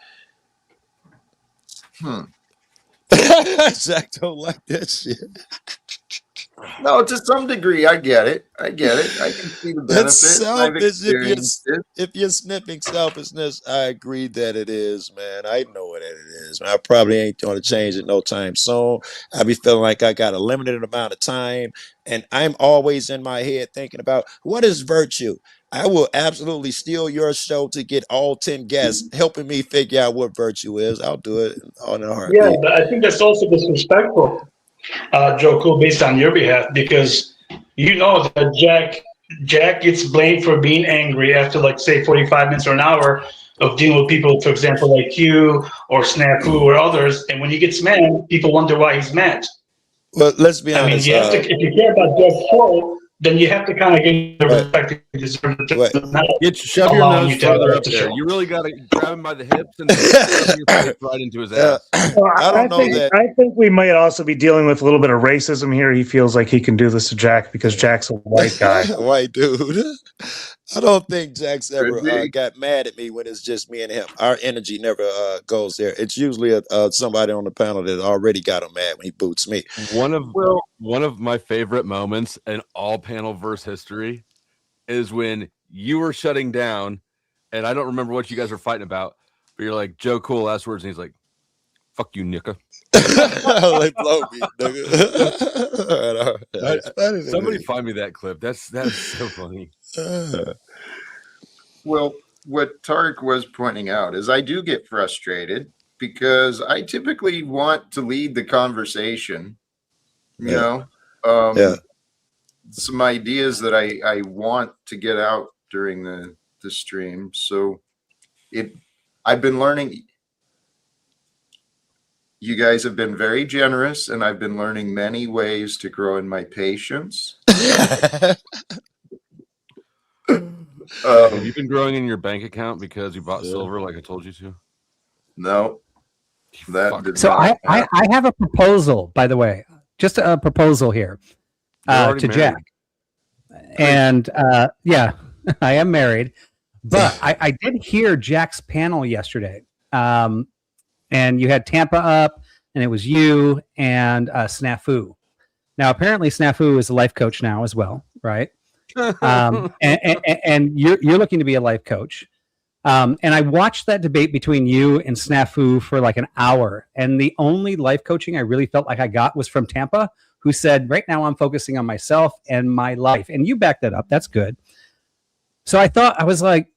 Jack don't like that shit. No, to some degree, I get it. I can see the benefit. Selfish. If you're sniffing selfishness, I agree that it is, man. I know what it is. I probably ain't going to change it no time soon. I be feeling like I got a limited amount of time, and I'm always in my head thinking about what is virtue. I will absolutely steal your show to get all 10 guests helping me figure out what virtue is. I'll do it on a heartbeat. Yeah, but I think that's also disrespectful, Joe Cool, based on your behalf, because you know that Jack gets blamed for being angry after, like, say, 45 minutes or an hour of dealing with people, for example, like you or Snafu or others. And when he gets mad, people wonder why he's mad. Well, let's be honest. I mean, you have to, if you care about Jack's show, then you have to kind of give the respect you deserve. Shove your nose further up there. You really got to grab him by the hips and shove your face right into his ass. I think we might also be dealing with a little bit of racism here. He feels like he can do this to Jack because Jack's a white guy. White dude. I don't think Jack's ever got mad at me when it's just me and him. Our energy never goes there. It's usually somebody on the panel that already got him mad when he boots me. One of my favorite moments in all panel verse history is when you were shutting down, and I don't remember what you guys were fighting about, but you're like, Joe Cool last words, and he's like, Fuck you, Nika. Like blow me, nigga. It's funny to Somebody me. find me that clip. That's so funny. Well, what Tarek was pointing out is I do get frustrated because I typically want to lead the conversation. You know, Yeah. some ideas that I want to get out during the stream. So I've been learning. You guys have been very generous, and I've been learning many ways to grow in my patience. Have you been growing in your bank account because you bought Yeah. silver like I told you to? No, that Fuck. did So not I happen. have a proposal, by the way, just a proposal here You're already to married. Jack. And yeah, I am married, but I did hear Jack's panel yesterday. And you had Tampa up, and it was you and Snafu. Now, apparently, Snafu is a life coach now as well, right? And you're looking to be a life coach. And I watched that debate between you and Snafu for like an hour. And the only life coaching I really felt like I got was from Tampa, who said, right now I'm focusing on myself and my life. And you backed that up. That's good. So I was like,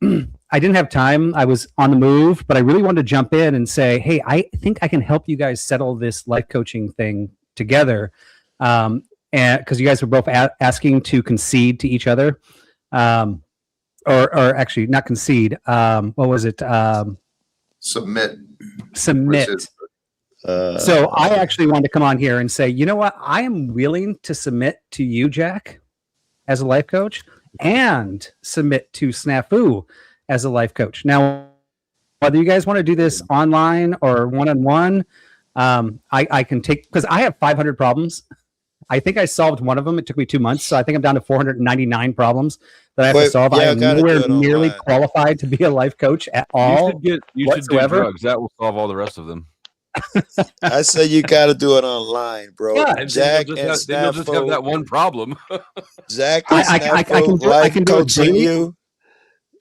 I didn't have time. I was on the move, but I really wanted to jump in and say, hey, I think I can help you guys settle this life coaching thing together. And because you guys were both asking to concede to each other. Or actually not concede. What was it? Submit. Submit. So I actually wanted to come on here and say, you know what? I am willing to submit to you, Jack, as a life coach, and submit to Snafu as a life coach. Now, whether you guys want to do this online or one-on-one, I can take, because I have 500 problems. I think I solved one of them. It took me 2 months. So I think I'm down to 499 problems that I have to solve. I am nowhere nearly qualified to be a life coach at all. You should do drugs. That will solve all the rest of them. I say you got to do it online, bro. Yeah, Jack then and you'll just have that one problem. Jack and I can do a daily,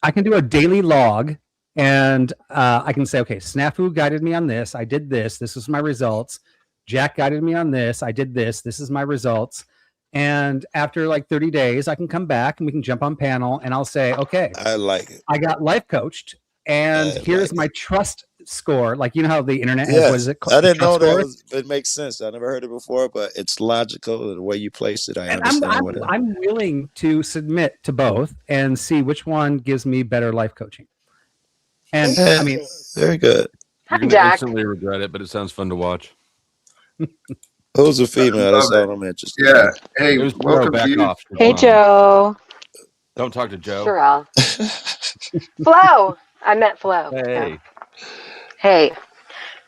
I can do a daily log, and I can say, okay, Snafu guided me on this. I did this. This is my results. Jack guided me on this. I did this. This is my results. And after like 30 days, I can come back and we can jump on panel, and I'll say, okay, I like it. I got life coached, and here's my trust score. Like, you know how the internet has, what is it called? I didn't know that. It makes sense. I never heard it before, but it's logical. The way you place it, I understand. I'm willing to submit to both and see which one gives me better life coaching. And I mean, very good. You're going to instantly regret it, but it sounds fun to watch. Who's a female? That's all I'm interested in. Yeah. Hey, welcome back off. Hey, Joe. Don't talk to Joe. Sure. Flo. I met Flo. Hey. Yeah. Hey.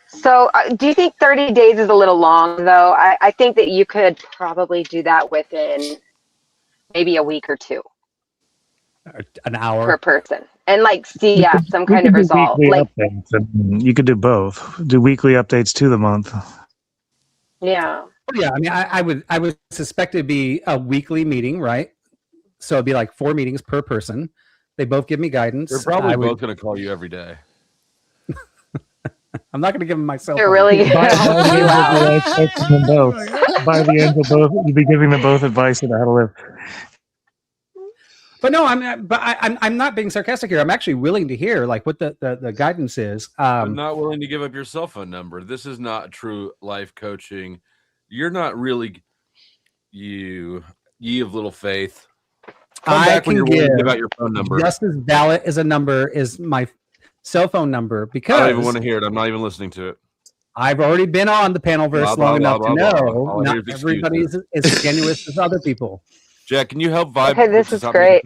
So do you think 30 days is a little long, though? I think that you could probably do that within maybe a week or two. An hour per person, and like see some kind of result. Like you could do both. Do weekly updates to the month. Yeah. Yeah. I mean, I would suspect it'd be a weekly meeting, right? So it'd be like 4 meetings per person. They both give me guidance. They're probably both going to call you every day. I'm not going to give them myself. They're really By the end of both, you'll be giving them both advice on how to live. But no, I'm not being sarcastic here. I'm actually willing to hear like what the guidance is. I'm not willing to give up your cell phone number. This is not true life coaching. You're not really ye of little faith. I can give out your phone number. Just as valid as a number is my cell phone number, because I don't even want to hear it. I'm not even listening to it. I've already been on the Panelverse long enough to know not everybody's as genuine as other people. Jack, can you help Vibe? Okay, this is great.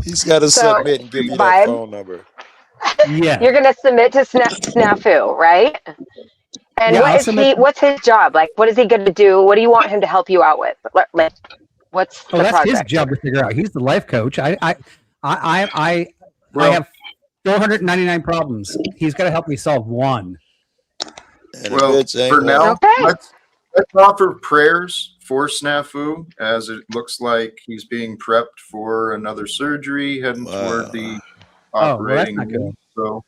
He's got to submit and give you that phone number. Yeah, you're gonna submit to Snafu, right? And yeah, what's his job? Like, what is he going to do? What do you want him to help you out with? Like, what's the that's project? his job to figure out. He's the life coach. I have 499 problems. He's got to help me solve one. Well, for now, let's offer prayers for Snafu, as it looks like he's being prepped for another surgery, heading toward the operating room. So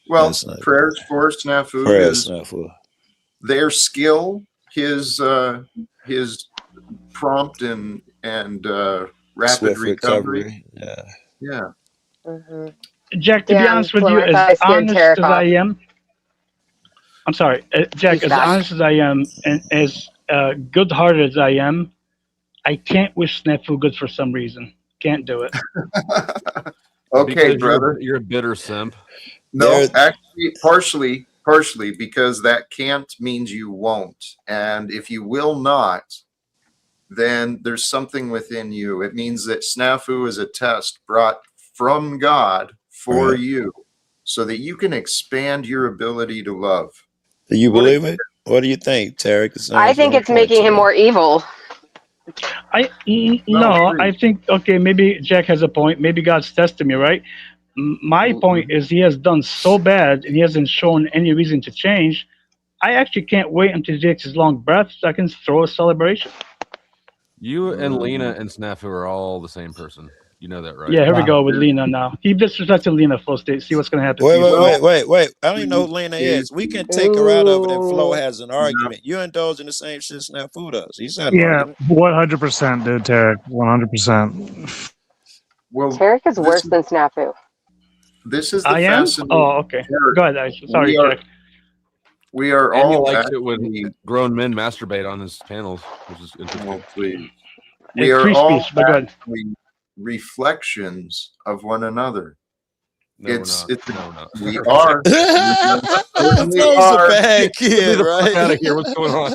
Well, That's not prayers for Snafu prayers, is Snafu. their skill, his prompt and rapid Swift recovery. recovery. Yeah. Yeah. Hmm. Jack, to be Damn, honest with Flo, you, I as thought I scared honest Tarek as I off. am, I'm sorry, Jack, He's as back. honest as I am and as good-hearted as I am, I can't wish Snafu good for some reason. Can't do it. Okay, Because brother. you're a bitter simp. No, There, actually, partially, because that can't means you won't. And if you will not, then there's something within you. It means that Snafu is a test brought from God for right. you so that you can expand your ability to love. Do you What a- believe it? What do you think, Tarek? It I seems think on it's point making to him me. more evil. No, No, I please. think okay, maybe Jack has a point. Maybe God's testing me, right? My point is he has done so bad and he hasn't shown any reason to change. I actually can't wait until he takes his long breath so I can throw a celebration. You and Lena and Snafu are all the same person. You know that, right? Yeah, here we Wow. go with Lena now. He disrespected Lena, Flow State. See what's going to happen to Wait, you, wait, Flo. wait, wait, wait. I don't even know who Lena is. We can take her out of it and Flo Ooh. has an argument. You indulge in the same shit Snafu does. He's had an Yeah, argument. 100%, dude, Tarek. 100%. Well, Tarek is this worse than Snafu. is the I am? fascinating Oh, okay. part. Go ahead, Aisha. Sorry, We are Jack. we are And he all likes it when actually grown men masturbate on his panels, which is interesting. well, please. We It's are free all speech, but go ahead. actually reflections of one another. No, we're It's not. it's No, we're not. we are. We certainly Flo's a are. bad Get me kid, the fuck out right? of here. What's going on?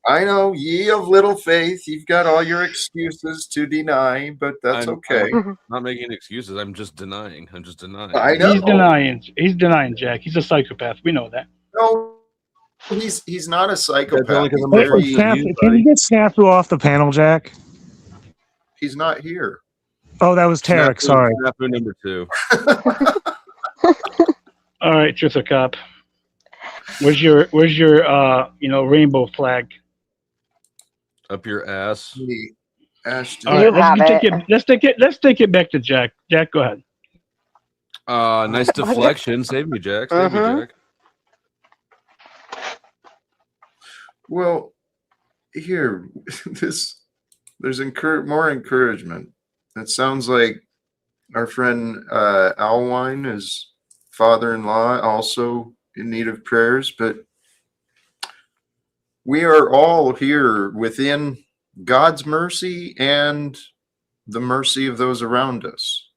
I know, ye of little faith, you've got all your excuses to deny, but that's I'm okay. not making excuses. I'm just denying. I'm just denying. I He's know. denying. He's denying, Jack. He's a psychopath. We know that. No, he's not a That's psychopath. only because He's I'm Hey, gonna work very for you, Can buddy. you get Snafu off the panel, Jack? he's not here. Oh, that was Tarek. Sorry. Snafu number 2. All right, Truth or Cop. Where's your rainbow flag? Up your ass. Hey, Ashton. All right, You have it. let's take it back to Jack. Jack, go ahead. Nice deflection. Save me, Jack. Save me, Mhm. Jack. Well, here, there's more encouragement. It sounds like our friend Alwine, his father-in-law, also in need of prayers, but we are all here within God's mercy and the mercy of those around us,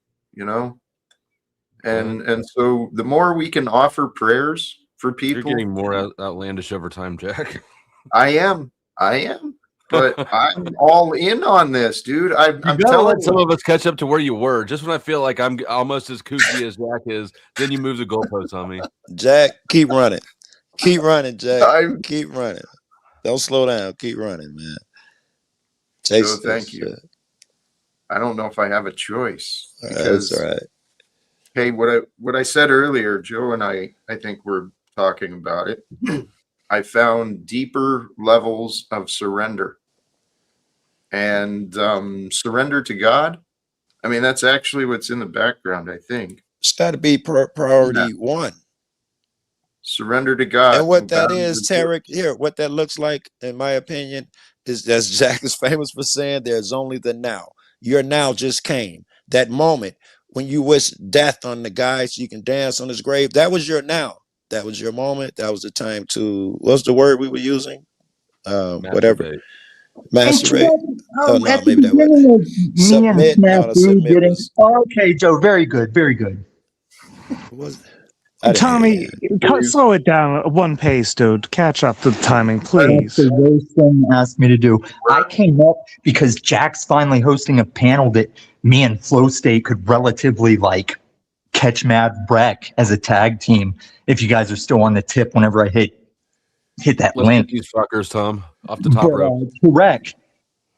and so the more we can offer prayers for You're people. getting more outlandish over time, Jack. I am, but I'm all in on this, dude. I'm You gotta telling let some you. of us catch up to where you were. Just when I feel like I'm almost as kooky as Jack is, then you move the goalposts on me. Jack, keep running. Keep running, Jack. I'm, Keep running. Don't slow down. Keep running, man. Joe, Chase thank this you. shit. I don't know if I have a choice That's because, all right. hey, what I said earlier, Joe and I think we're talking about it. I found deeper levels of surrender and surrender to God. I mean, that's actually what's in the background, I think. It's got to be priority one. Surrender to God. And what that is, Tarek, here, what that looks like, in my opinion, is, as Jack is famous for saying, there's only the now. Your now just came. That moment when you wish death on the guy so you can dance on his grave, that was your now. That was your moment. That was the time to, what's the word we were using? Whatever. Masturbate. Oh, no, At the maybe that was beginning of me and submit. No, the Snafu submit getting was, okay, Joe, very good, very good. was I didn't Tommy, hear slow it down at one pace, dude. Catch up to the timing, That's please. the worst thing you asked me to do. I came up because Jack's finally hosting a panel that me and Flow State could relatively catch Mad Breck as a tag team. If you guys are still on the tip, whenever I hit that Let's link, get these fuckers, Tom, off the top rope. correct.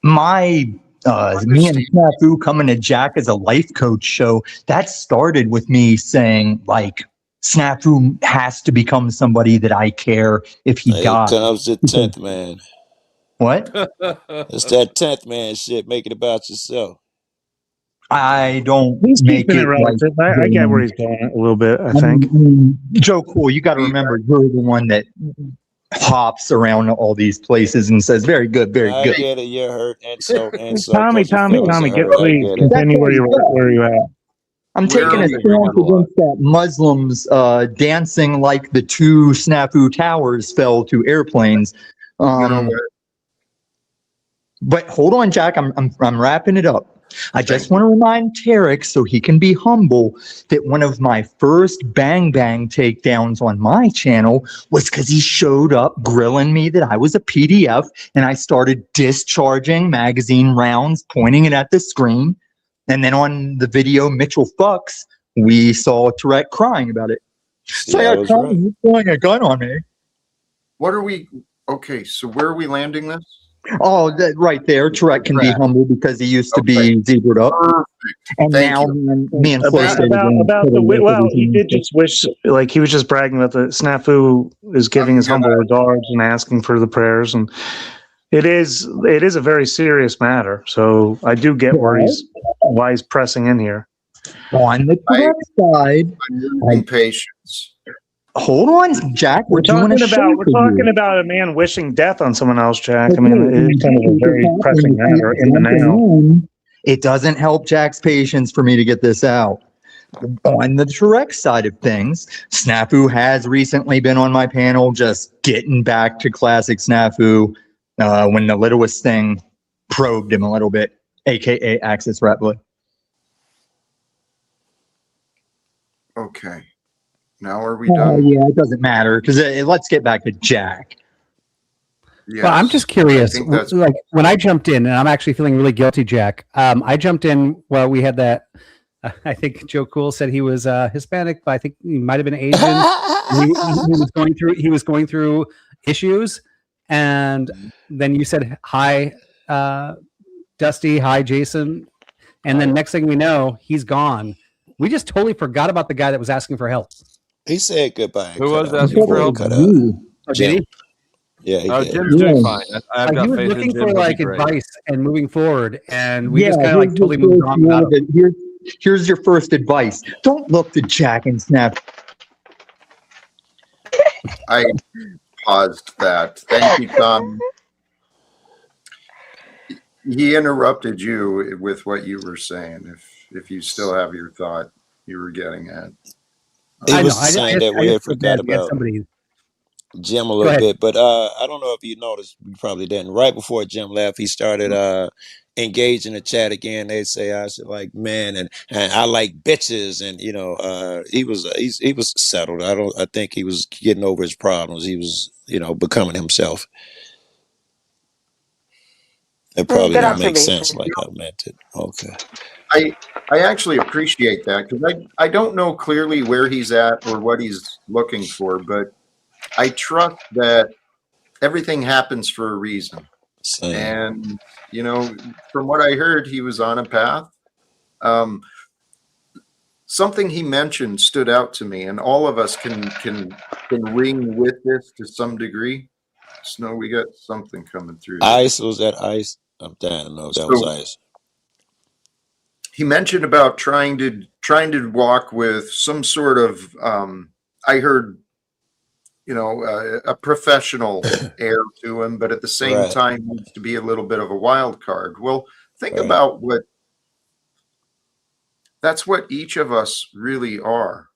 Me and Snafu coming to Jack as a life coach show, that started with me saying, Snafu has to become somebody that I care if he Here dies. comes the 10th man. What? It's that 10th man shit. Make it about yourself. I don't He's make keeping it it like relative. I get where he's going a little bit, I I think. mean, Joe Cool, you got to remember you're the one that hops around all these places and says, very good, very I good. get it. You're hurt, and so Tommy, because your feelings are get hurt. I please get it. That's continue all where you at. I'm Where taking are a we stance going a lot? against that Muslims dancing like the two snafu towers fell to airplanes. You know what? But hold on, Jack. I'm wrapping it up. I just Thank want to remind Tarek, so he can be humble, that one of my first bang bang takedowns on my channel was because he showed up grilling me that I was a PDF, and I started discharging magazine rounds, pointing it at the screen. And then on the video Mitchell Fucks, we saw Tarek crying about it. See, So I I was got right. you pulling a gun on me. What are we? Okay, so where are we landing this? Oh, right there. Tarek can be Correct. humble because he used to Okay. be zebraed up. Perfect. And Thank now you. me and Flo State are About the well, he did just wish, like he was just bragging about the snafu is giving his humble regards and asking for the prayers, and it is a very serious matter. So I do get why he's pressing in here. On the correct side, I'm losing patience. hold on, Jack. We're doing a show We're for talking you. about a man wishing death on someone else, Jack. I mean, it's kind of a very pressing matter in the now. It doesn't help Jack's patience for me to get this out. On the direct side of things, Snafu has recently been on my panel, just getting back to classic Snafu when the littlest thing probed him a little bit, aka Axis Ratblood. Okay. Now are we done? Yeah, it doesn't matter because let's get back to Jack. Yes. Well, I'm just curious. I think that's Like when I jumped in, and I'm actually feeling really guilty, Jack. I jumped in while we had that. I think Joe Cool said he was Hispanic, but I think he might have been Asian. he was going through issues, and then you said hi, Dusty. Hi, Jason. And then next thing we know, he's gone. We just totally forgot about the guy that was asking for help. He said goodbye. Who was asking for help? Cut out. Oh, did Jim. he? Yeah, he did. Jim's doing fine. I've He got was faith in looking Jim. for He'll like be great. advice and moving forward, and we just kind of like totally moved on without him. Here's your first advice. Don't look to Jack and Snap. I paused that. Thank you, Tom. He interrupted you with what you were saying. If you still have your thought you were getting at. He was saying that we had forgot about Jim a little bit, but I don't know if you noticed, you probably didn't. Right before Jim left, he started engaging the chat again. They say I should like men and I like bitches, and he was settled. I think he was getting over his problems. He was becoming himself. It probably Good didn't make observation. sense like I meant it. Okay. I actually appreciate that because I don't know clearly where he's at or what he's looking for, but I trust that everything happens for a reason. Same. And from what I heard, he was on a path. Something he mentioned stood out to me, and all of us can ring with this to some degree. Snow, we got something coming through. Ice, was that ice? I'm dying to know if that was ice. He mentioned about trying to walk with some sort of I heard a professional air to him, but at the same time needs to be a little bit of a wild card. Well, think about that's what each of us really are.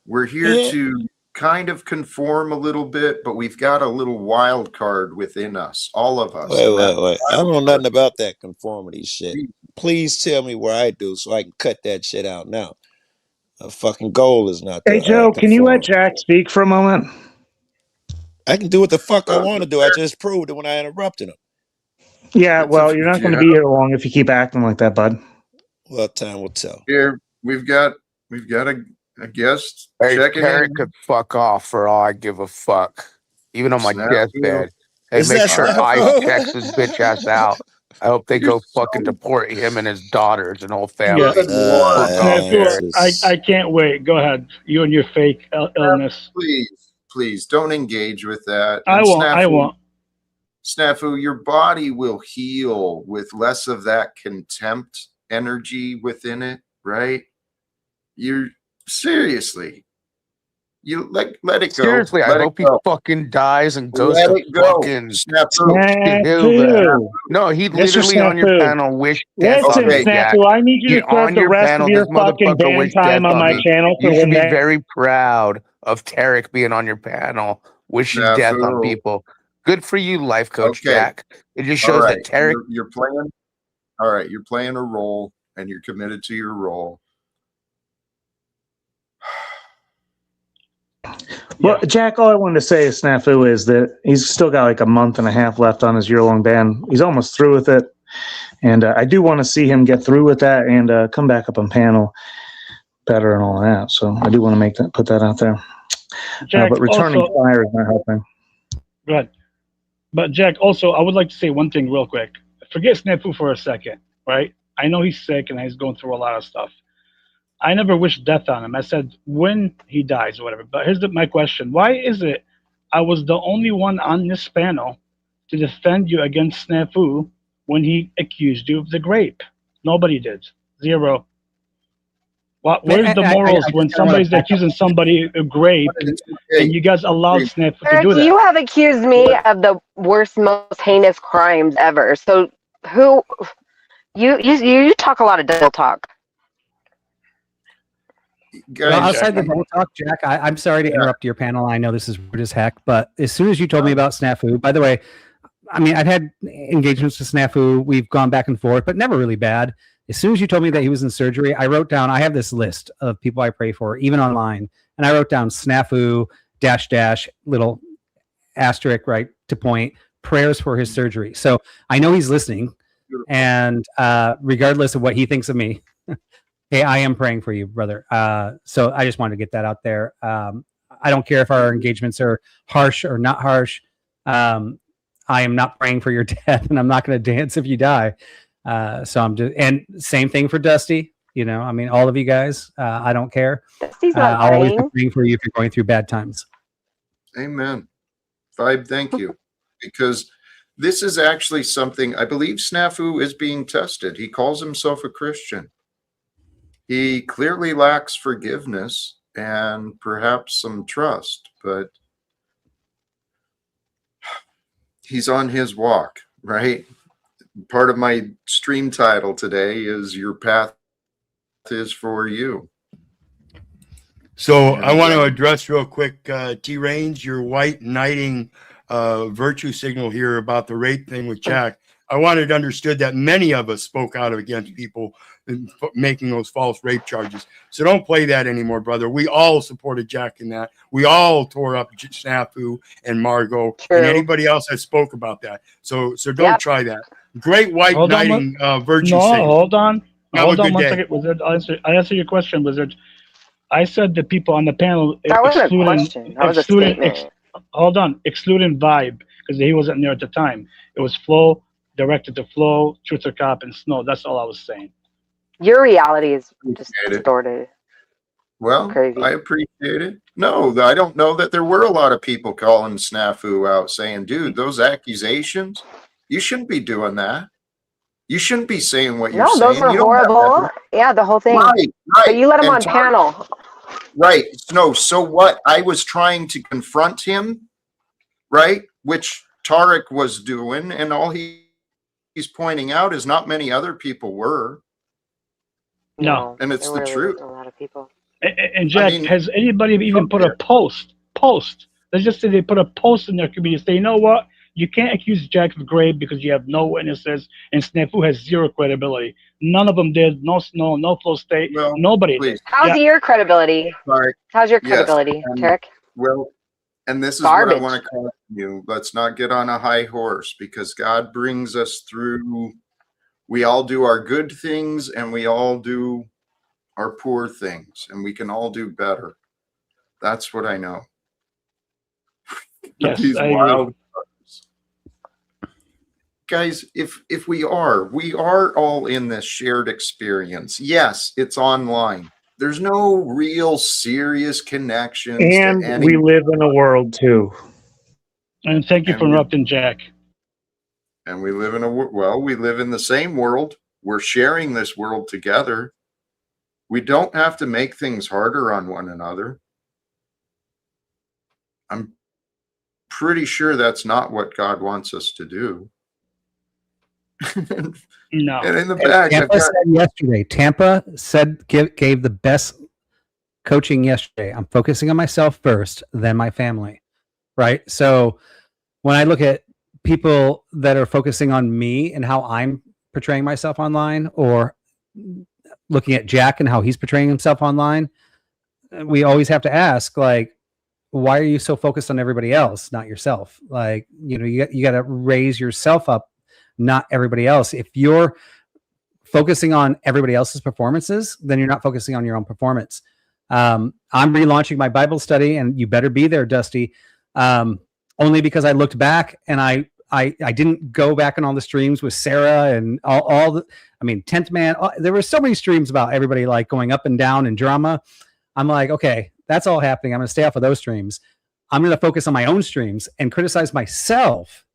We're here to kind of conform a little bit, but we've got a little wild card within us, all of us. Wait. I don't know nothing about that conformity shit. Please tell me where I do so I can cut that shit out now. A fucking goal is not Hey, Joe, can you let Jack speak for a moment? I can do what the fuck I want to do. I just proved it when I interrupted him. Yeah, well, you're not going to be here long if you keep acting like that, bud. Well, time will tell. Here, we've got a guest. Hey, Terry could fuck off for all I give a fuck. Even on my deathbed. Hey, make sure ICE checks his bitch ass out. I hope they go fucking deport him and his daughters and whole family. I can't wait. Go ahead. You and your fake illness. Please don't engage with that. I won't. Snafu, your body will heal with less of that contempt energy within it, right? You're seriously, you let it go. Seriously, I Let it hope he go. fucking dies and goes Let to it go. fucking Snafu. Snafu. No, he Mr. literally on your Snafu. panel wished death Listen, on me, Jack. Snafu, I need you He to start on the your rest of panel, your this fucking motherfucker ban wished time death on on my me. channel for You should when be that. very proud of Tarek being on your panel, wishing death on Snafu. people. Good for you, life coach Okay. Jack. It just All shows right. that Tarek. You're playing. All right. You're playing a role, and you're committed to your role. Well, Jack, all I wanted to say is Snafu is that he's still got like a month and a half left on his year-long ban. He's almost through with it. And I do want to see him get through with that and come back up on panel better and all that. So I do want to put that out there. Jack, but returning also, fire is not helping. good. But Jack, also, I would like to say one thing real quick. Forget Snafu for a second, right? I know he's sick and he's going through a lot of stuff. I never wished death on him. I said when he dies or whatever. But here's my question: why is it I was the only one on this panel to defend you against Snafu when he accused you of the grape? Nobody did. Zero. Where's the morals when somebody's accusing somebody of grape and you guys allowed Snafu to Eric, do that? you have accused me of the worst, most heinous crimes ever. So who you talk a lot of double talk. Well, outside the double talk, Jack, I'm sorry to interrupt your panel. I know this is rude as heck, but as soon as you told me about Snafu, by the way, I mean, I've had engagements with Snafu. We've gone back and forth, but never really bad. As soon as you told me that he was in surgery, I wrote down, I have this list of people I pray for, even online. And I wrote down Snafu, -- little asterisk, right, to point, prayers for his surgery. So I know he's listening. And regardless of what he thinks of me, hey, I am praying for you, brother. So I just wanted to get that out there. I don't care if our engagements are harsh or not harsh. I am not praying for your death, and I'm not going to dance if you die. So I'm just, and same thing for Dusty. You know, I mean, all of you guys, I don't care. Dusty's not I'll always be praying. praying for you if you're going through bad times. Amen. Vibe, thank you. Because this is actually something, I believe Snafu is being tested. He calls himself a Christian. He clearly lacks forgiveness and perhaps some trust, but he's on his walk, right? Part of my stream title today is Your Path is for You. So I want to address real quick, T-Range, your white knighting virtue signal here about the rape thing with Jack. I wanted understood that many of us spoke out against people making those false rape charges. So don't play that anymore, brother. We all supported Jack in that. We all tore up Snafu and Margot and anybody else that spoke about that. So don't try that. Great white knighting virtue signal. Hold on. Have a good One day. second, Wizard. I answer your question, Wizard. I said the people on the panel That wasn't a question. That was a statement. Hold on, excluding Vibe because he wasn't there at the time. It was Flo, directed to Flo, Truth or Cop, and Snow. That's all I was saying. Your reality is just distorted. Well, crazy. I appreciate it. No, I don't know that there were a lot of people calling Snafu out saying, dude, those accusations, you shouldn't be doing that. You shouldn't be saying what you're saying. No, those were horrible. Yeah, the whole thing. Right. But you let him on panel. Right. No, so what? I was trying to confront him, right? Which Tarek was doing, and all he's pointing out is not many other people were. No. And it's the truth. A lot of people. And Jack, has anybody even put a post? Let's just say they put a post in their community. Say, you know what? You can't accuse Jack of grave because you have no witnesses, and Snafu has zero credibility. None of them did. No Snow, no Flow State. Nobody did. How's your credibility? Sorry. How's your credibility, Tarek? Well, and this is what I want to call you. Let's not get on a high horse because God brings us through. We all do our good things and we all do our poor things, and we can all do better. That's what I know. Yes, These I wild agree. Guys, if we are all in this shared experience. Yes, it's online. There's no real serious connections. And we live in a world too. And thank you for interrupting, Jack. And we live in we live in the same world. We're sharing this world together. We don't have to make things harder on one another. I'm pretty sure that's not what God wants us to do. No. And in the back, Tampa said yesterday. Tampa said gave the best coaching yesterday. I'm focusing on myself first, then my family. Right. So when I look at people that are focusing on me and how I'm portraying myself online, or looking at Jack and how he's portraying himself online, we always have to ask, like, why are you so focused on everybody else, not yourself? Like, you got to raise yourself up, not everybody else. If you're focusing on everybody else's performances, then you're not focusing on your own performance. I'm relaunching my Bible study, and you better be there, Dusty. Only because I looked back and I didn't go back on all the streams with Sarah and all the, 10th Man. There were so many streams about everybody like going up and down and drama. I'm like, okay, that's all happening. I'm going to stay off of those streams. I'm going to focus on my own streams and criticize myself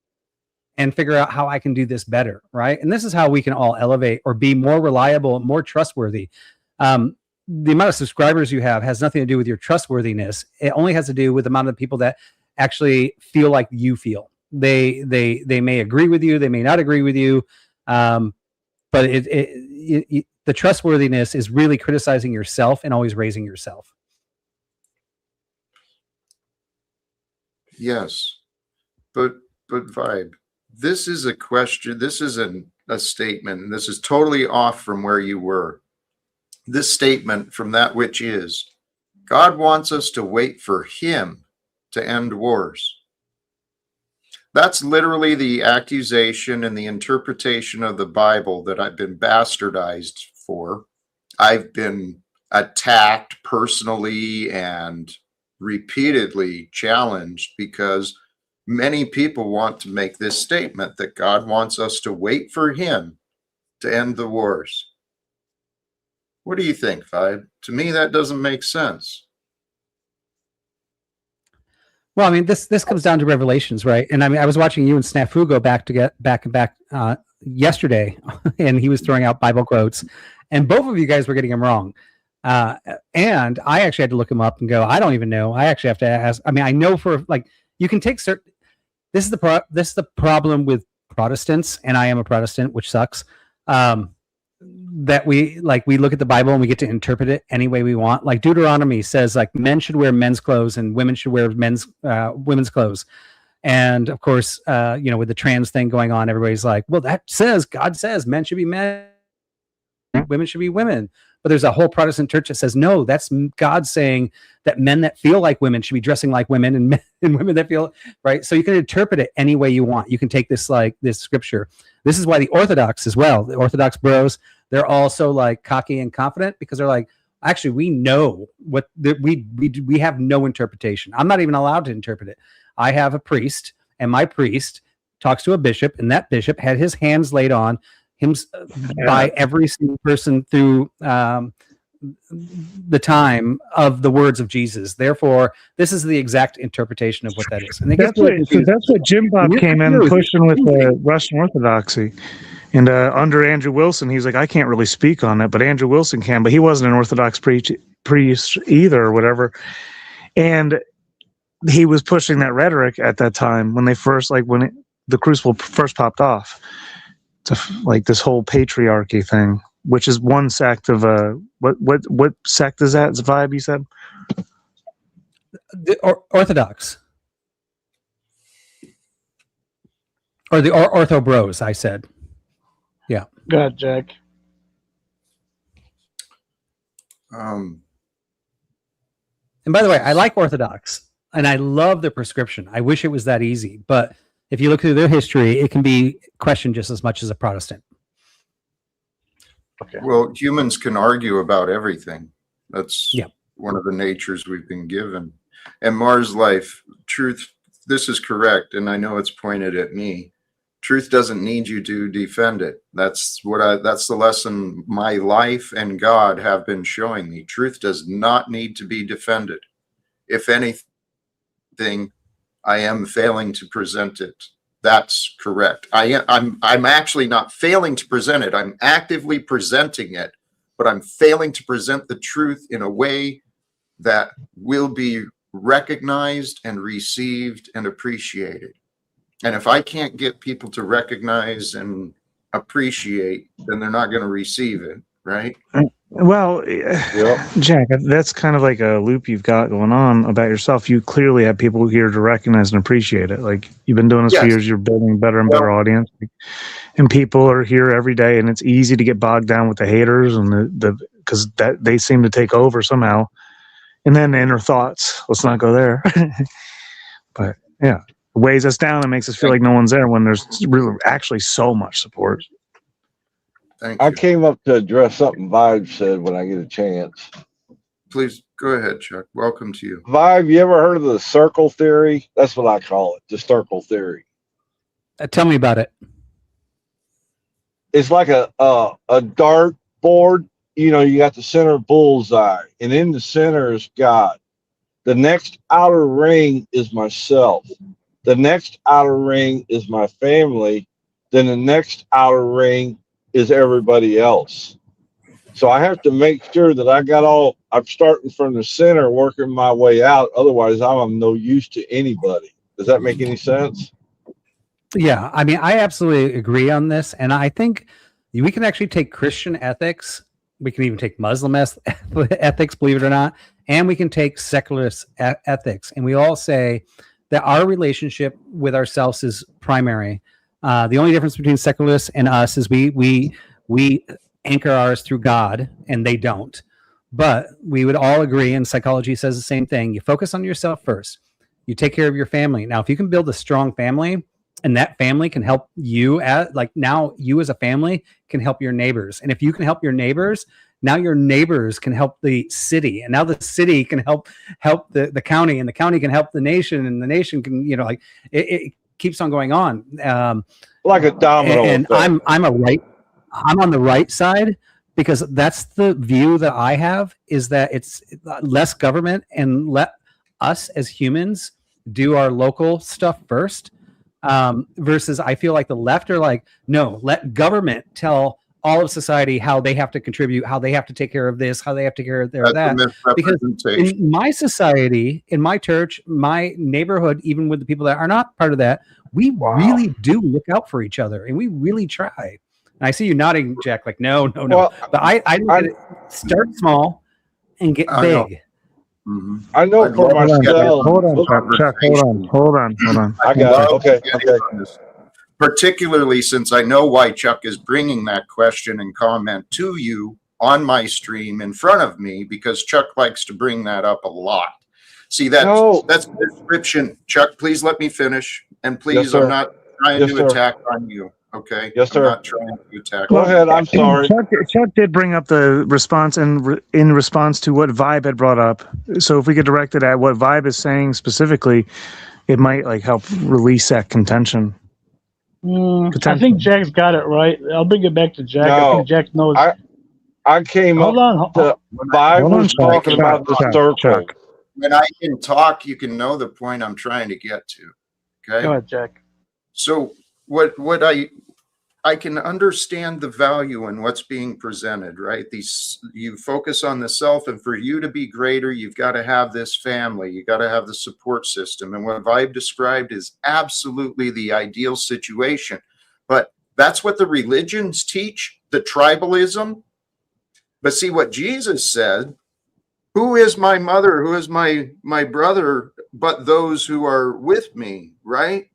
and figure out how I can do this better. Right. And this is how we can all elevate or be more reliable, more trustworthy. The amount of subscribers you have has nothing to do with your trustworthiness. It only has to do with the amount of people that actually feel like you feel. They may agree with you, they may not agree with you, but the trustworthiness is really criticizing yourself and always raising yourself. Yes, but Vibe, this is a question. This is a statement, and this is totally off from where you were. This statement from that which is, God wants us to wait for him to end wars. That's literally the accusation and the interpretation of the Bible that I've been bastardized for. I've been attacked personally and repeatedly challenged because many people want to make this statement that God wants us to wait for him to end the wars. What do you think, Vibe? To me, that doesn't make sense. Well, this comes down to Revelations, right? And I was watching you and Snafu go back to get back yesterday, and he was throwing out Bible quotes, and both of you guys were getting them wrong. And I actually had to look them up and go, I don't even know. I actually have to ask. I know for like you can take certain. This is the problem with Protestants, and I am a Protestant, which sucks. That we look at the Bible and we get to interpret it any way we want. Like Deuteronomy says, like men should wear men's clothes and women should wear women's clothes. And of course, with the trans thing going on, everybody's like, well, that says God says men should be men, women should be women. But there's a whole Protestant church that says, no, that's God saying that men that feel like women should be dressing like women, and women that feel right. So you can interpret it any way you want. You can take this scripture. This is why the Orthodox as well, the Orthodox bros, they're also like cocky and confident because they're like, actually, we know what we have no interpretation. I'm not even allowed to interpret it. I have a priest, and my priest talks to a bishop, and that bishop had his hands laid on him by every single person through the time of the words of Jesus. Therefore, this is the exact interpretation of what that is. And that's what Jim Bob came in pushing with the Russian Orthodoxy. And under Andrew Wilson, he's like, I can't really speak on it, but Andrew Wilson can. But he wasn't an Orthodox priest either or whatever. And he was pushing that rhetoric at that time when they first, the crucible first popped off. To like this whole patriarchy thing, which is one sect of what sect is that? It's a Vibe, you said? The Orthodox. Or the Ortho Bros, I said. Yeah. Go ahead, Jack. And by the way, I like Orthodox, and I love their prescription. I wish it was that easy, but if you look through their history, it can be questioned just as much as a Protestant. Okay. Well, humans can argue about everything. That's one of the natures we've been given. And Mars Life, truth, this is correct, and I know it's pointed at me. Truth doesn't need you to defend it. That's the lesson my life and God have been showing me. Truth does not need to be defended. If anything, I am failing to present it That's correct. I'm actually not failing to present it. I'm actively presenting it, but I'm failing to present the truth in a way that will be recognized and received and appreciated. And if I can't get people to recognize and appreciate, then they're not going to receive it, right? Well, Jack, that's kind of like a loop you've got going on about yourself. You clearly have people here to recognize and appreciate it. Like, you've been doing this for years. You're building a better and better audience, and people are here every day. And it's easy to get bogged down with the haters and because that they seem to take over somehow. And then the inner thoughts. Let's not go there. But yeah, it weighs us down and makes us feel like no one's there when there's really actually so much support. I came up to address something Vibe said when I get a chance. Please go ahead, Chuck. Welcome to you. Vibe, you ever heard of the circle theory? That's what I call it, the circle theory. Tell me about it. It's like a dart board. You know, you got the center bullseye, and in the center is God. The next outer ring is myself. The next outer ring is my family. Then the next outer ring is everybody else. So I have to make sure that I'm starting from the center, working my way out. Otherwise, I'm of no use to anybody. Does that make any sense? Yeah, I mean, I absolutely agree on this. And I think we can actually take Christian ethics. We can even take Muslim ethics, believe it or not. And we can take secularist ethics. And we all say that our relationship with ourselves is primary. The only difference between secularists and us is we anchor ours through God, and they don't. But we would all agree, and psychology says the same thing. You focus on yourself first. You take care of your family. Now, if you can build a strong family, and that family can help you, now you as a family can help your neighbors. And if you can help your neighbors, now your neighbors can help the city, and now the city can help the county, and the county can help the nation, and the nation can, it keeps on going on, like a domino. And I'm on the right side, because that's the view that I have, is that it's less government and let us as humans do our local stuff first, versus I feel like the left are like, no, let government tell all of society how they have to contribute, how they have to take care of this, how they have to take care of that. Because in my society, in my church, my neighborhood, even with the people that are not part of that, we really do look out for each other, and we really try. And I see you nodding, Jack, like, no. Well, but I start small and get big. I know for myself. Hold on, Chuck. Hold on. I got it. Okay. Particularly since I know why Chuck is bringing that question and comment to you on my stream in front of me, because Chuck likes to bring that up a lot. See, that's the description. Chuck, please let me finish. And please, I'm not trying to attack on you. Okay? Yes, sir. I'm not trying to attack. Go ahead. I'm sorry. Chuck did bring up the response in response to what Vibe had brought up. So if we could direct it at what Vibe is saying specifically, it might help release that contention. I think Jack's got it right. I'll bring it back to Jack. No, I think Jack knows. I came Hold up on. Vibe was talking about the circle. When I can talk, you can know the point I'm trying to get to. Okay. Go ahead, Jack. So what I can understand the value in what's being presented, right? You focus on the self, and for you to be greater, you've got to have this family, you got to have the support system. And what Vibe described is absolutely the ideal situation. But that's what the religions teach, the tribalism. But see what Jesus said, who is my mother, who is my brother, but those who are with me, right?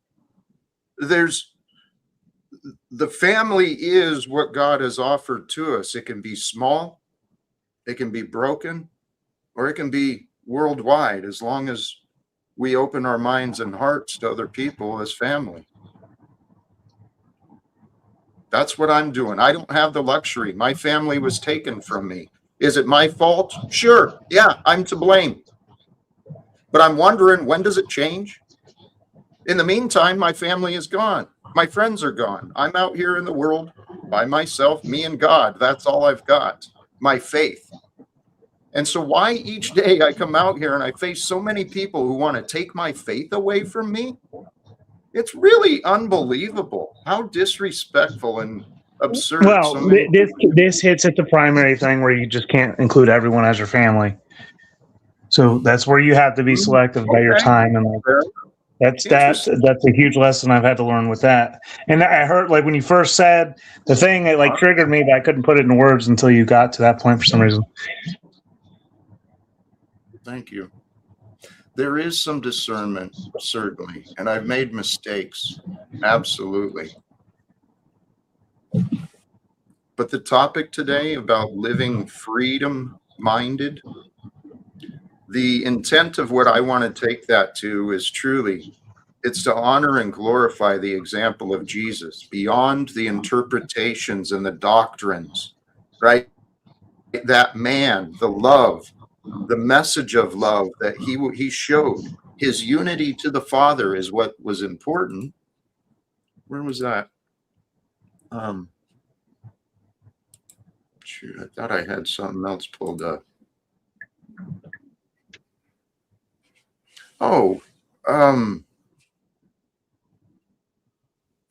The family is what God has offered to us. It can be small, it can be broken, or it can be worldwide, as long as we open our minds and hearts to other people as family. That's what I'm doing. I don't have the luxury. My family was taken from me. Is it my fault? Sure. Yeah, I'm to blame. But I'm wondering, when does it change? In the meantime, my family is gone. My friends are gone. I'm out here in the world by myself, me and God. That's all I've got, my faith. And so why each day I come out here and I face so many people who want to take my faith away from me? It's really unbelievable how disrespectful and absurd Well, so many. this hits at the primary thing where you just can't include everyone as your family. So that's where you have to be selective about your time, and that's a huge lesson I've had to learn with that. And I heard, like, when you first said the thing, it like triggered me, but I couldn't put it in words until you got to that point for some reason. Thank you. There is some discernment, certainly, and I've made mistakes, absolutely. But the topic today about living freedom-minded, the intent of what I want to take that to is truly, it's to honor and glorify the example of Jesus beyond the interpretations and the doctrines, right? That man, the love, the message of love that he showed, his unity to the Father is what was important. Where was that? Shoot, I thought I had something else pulled up. Oh,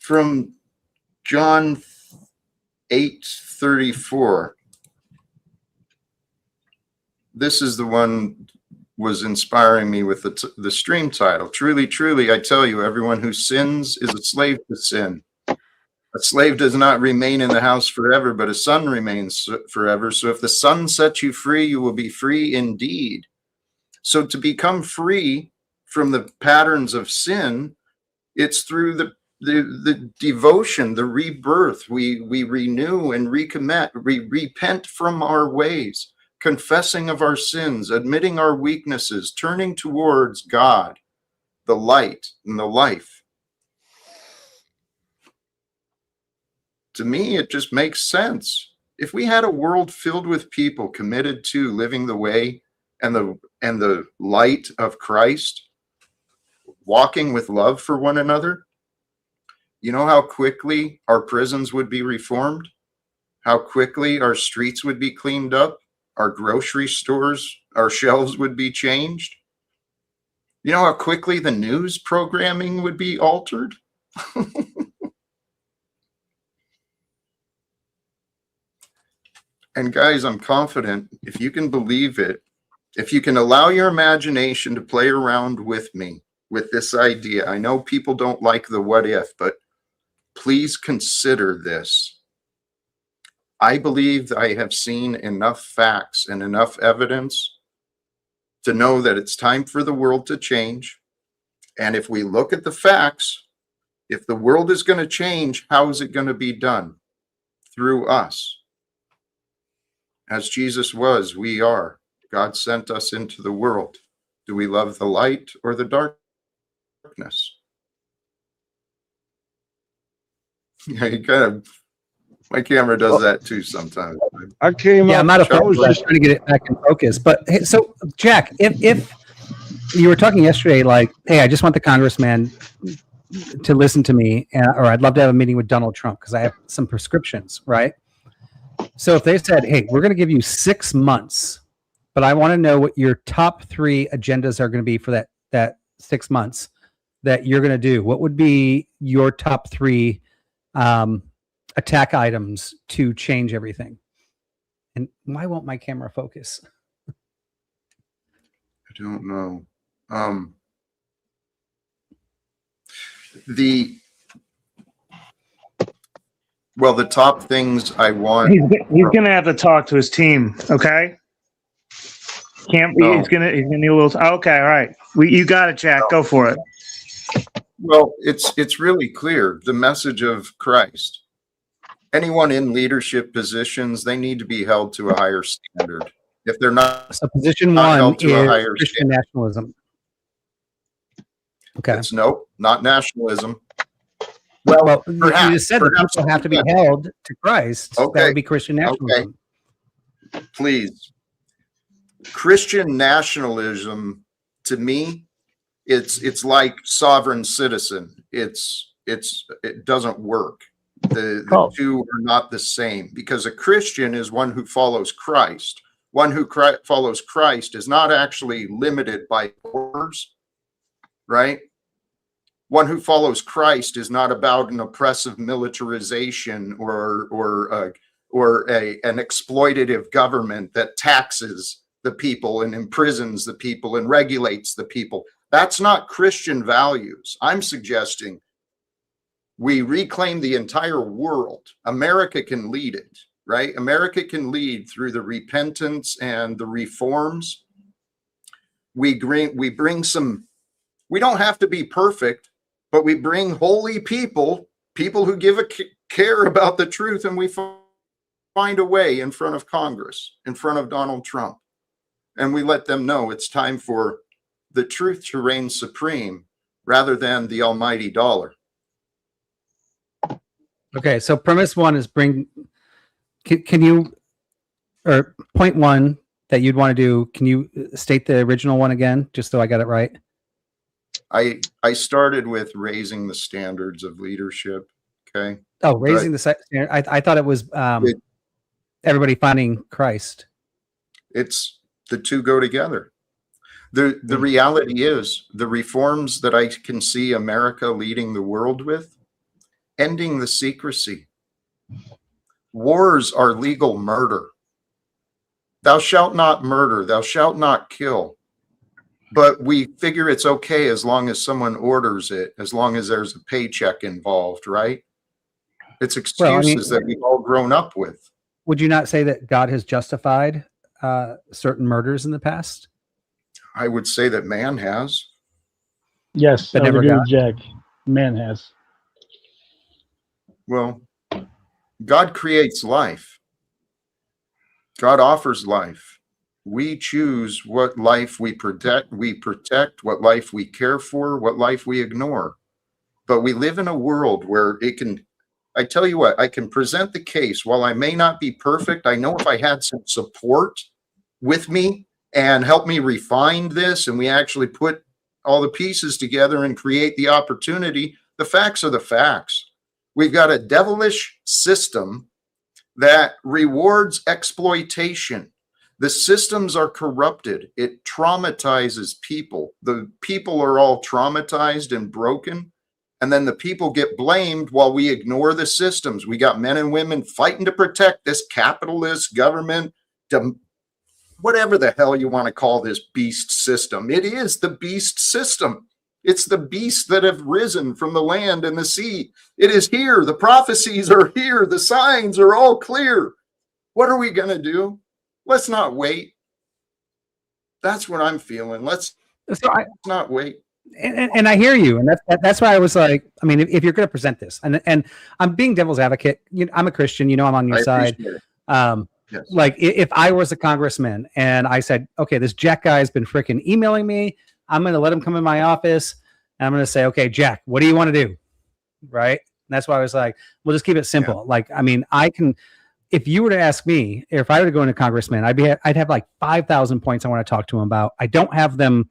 from John 8:34. This is the one was inspiring me with the stream title. Truly, truly, I tell you, everyone who sins is a slave to sin. A slave does not remain in the house forever, but a son remains forever. So if the son sets you free, you will be free indeed. So to become free from the patterns of sin, it's through the devotion, the rebirth. We renew and recommit, we repent from our ways, confessing of our sins, admitting our weaknesses, turning towards God, the light and the life. To me, it just makes sense. If we had a world filled with people committed to living the way and the light of Christ, walking with love for one another, you know how quickly our prisons would be reformed, how quickly our streets would be cleaned up, our grocery stores, our shelves would be changed. You know how quickly the news programming would be altered? And guys, I'm confident if you can believe it, if you can allow your imagination to play around with me, with this idea. I know people don't like the what if, but please consider this. I believe I have seen enough facts and enough evidence to know that it's time for the world to change. And if we look at the facts, if the world is going to change, how is it going to be done? Through us. As Jesus was, we are. God sent us into the world. Do we love the light or the darkness? Yeah, you kind of, my camera does that too sometimes. I came Yeah, up. I'm out of I focus. was I was just trying to get it back in focus. But hey, so, Jack, if you were talking yesterday, like, hey, I just want the congressman to listen to me, or I'd love to have a meeting with Donald Trump because I have some prescriptions, right? So if they said, hey, we're going to give you 6 months, but I want to know what your top 3 agendas are going to be for that 6 months that you're going to do, what would be your top 3 attack items to change everything? And why won't my camera focus? I don't know. The top things I want. He's going to have to talk to his team. Okay. Can't be. No. He's gonna need a little. Okay. All right. You got it, Jack. Go for it. Well, it's really clear. The message of Christ. Anyone in leadership positions, they need to be held to a higher standard. If they're not, so position not 1 to a is higher Christian standard. nationalism. Okay. It's nope, not nationalism. Well, perhaps, you just said that people have to be held to Christ. Okay. That would be Christian nationalism. Okay. Please. Christian nationalism, to me, it's like sovereign citizen. It doesn't work. The two are not the same, because a Christian is one who follows Christ. One who follows Christ is not actually limited by borders, right? One who follows Christ is not about an oppressive militarization or an exploitative government that taxes the people and imprisons the people and regulates the people. That's not Christian values. I'm suggesting we reclaim the entire world. America can lead it, right? America can lead through the repentance and the reforms. We bring some, we don't have to be perfect, but we bring holy people who give a care about the truth, and we find a way in front of Congress, in front of Donald Trump. And we let them know it's time for the truth to reign supreme rather than the almighty dollar. Okay, so premise one is can you, or point one that you'd want to do, can you state the original one again, just so I got it right? I started with raising the standards of leadership. Okay. Oh, raising the standard. I thought it was everybody finding Christ. It's the two go together. The reality is the reforms that I can see America leading the world with, ending the secrecy. Wars are legal murder. Thou shalt not murder, thou shalt not kill. But we figure it's okay as long as someone orders it, as long as there's a paycheck involved, right? It's excuses that we've all grown up with. Would you not say that God has justified certain murders in the past? I would say that man has. Yes, but I never agree got. with Jack. Man has. Well, God creates life. God offers life. We choose what life we protect, what life we care for, what life we ignore. But we live in a world where it can, I tell you what, I can present the case. While I may not be perfect, I know if I had some support with me and help me refine this, and we actually put all the pieces together and create the opportunity, the facts are the facts. We've got a devilish system that rewards exploitation. The systems are corrupted. It traumatizes people. The people are all traumatized and broken. And then the people get blamed while we ignore the systems. We got men and women fighting to protect this capitalist government, whatever the hell you want to call this beast system. It is the beast system. It's the beasts that have risen from the land and the sea. It is here. The prophecies are here. The signs are all clear. What are we going to do? Let's not wait. That's what I'm feeling. Let's not wait. And I hear you, and that's why I was like, I mean, if you're going to present this, and I'm being devil's advocate, I'm a Christian, I'm on your side. Yes. Like if I was a congressman and I said, okay, this Jack guy has been freaking emailing me, I'm going to let him come in my office, and I'm going to say, okay, Jack, what do you want to do? Right? And that's why I was like, we'll just keep it simple. Yeah. Like, I mean, if you were to ask me, if I were to go into congressman, I'd have like 5,000 points I want to talk to him about. I don't have them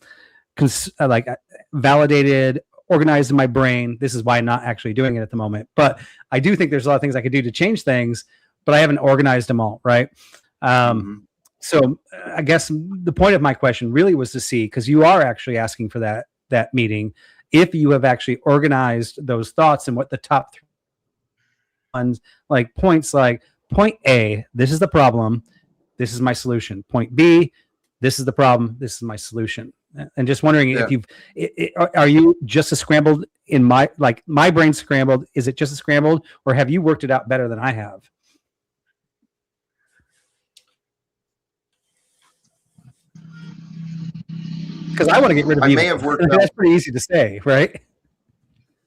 validated, organized in my brain. This is why I'm not actually doing it at the moment. But I do think there's a lot of things I could do to change things, but I haven't organized them all, right? So I guess the point of my question really was to see, because you are actually asking for that meeting, if you have actually organized those thoughts and what the top three ones, like points, like point A, this is the problem, this is my solution. Point B, this is the problem, this is my solution. And just wondering if are you just as scrambled in my brain's scrambled? Is it just as scrambled, or have you worked it out better than I have? Because I want to get rid of evil. May have worked out. That's pretty easy to say, right?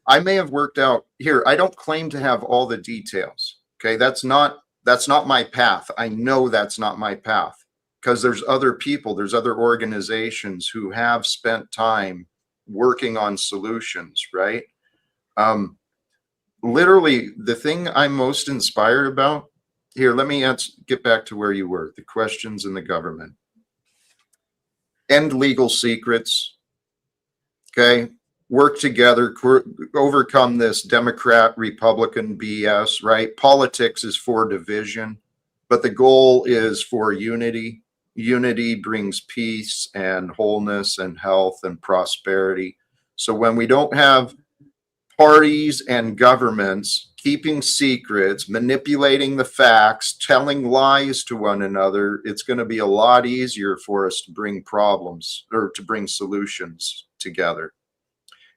I may have worked out here. I don't claim to have all the details. Okay, that's not my path. I know that's not my path. Because there's other people, there's other organizations who have spent time working on solutions, right? Literally, the thing I'm most inspired about, here, let me get back to where you were, the questions in the government. End legal secrets, okay? Work together, overcome this Democrat-Republican BS, right? Politics is for division, but the goal is for unity. Unity brings peace and wholeness and health and prosperity. So when we don't have parties and governments keeping secrets, manipulating the facts, telling lies to one another, it's going to be a lot easier for us to bring problems or to bring solutions together.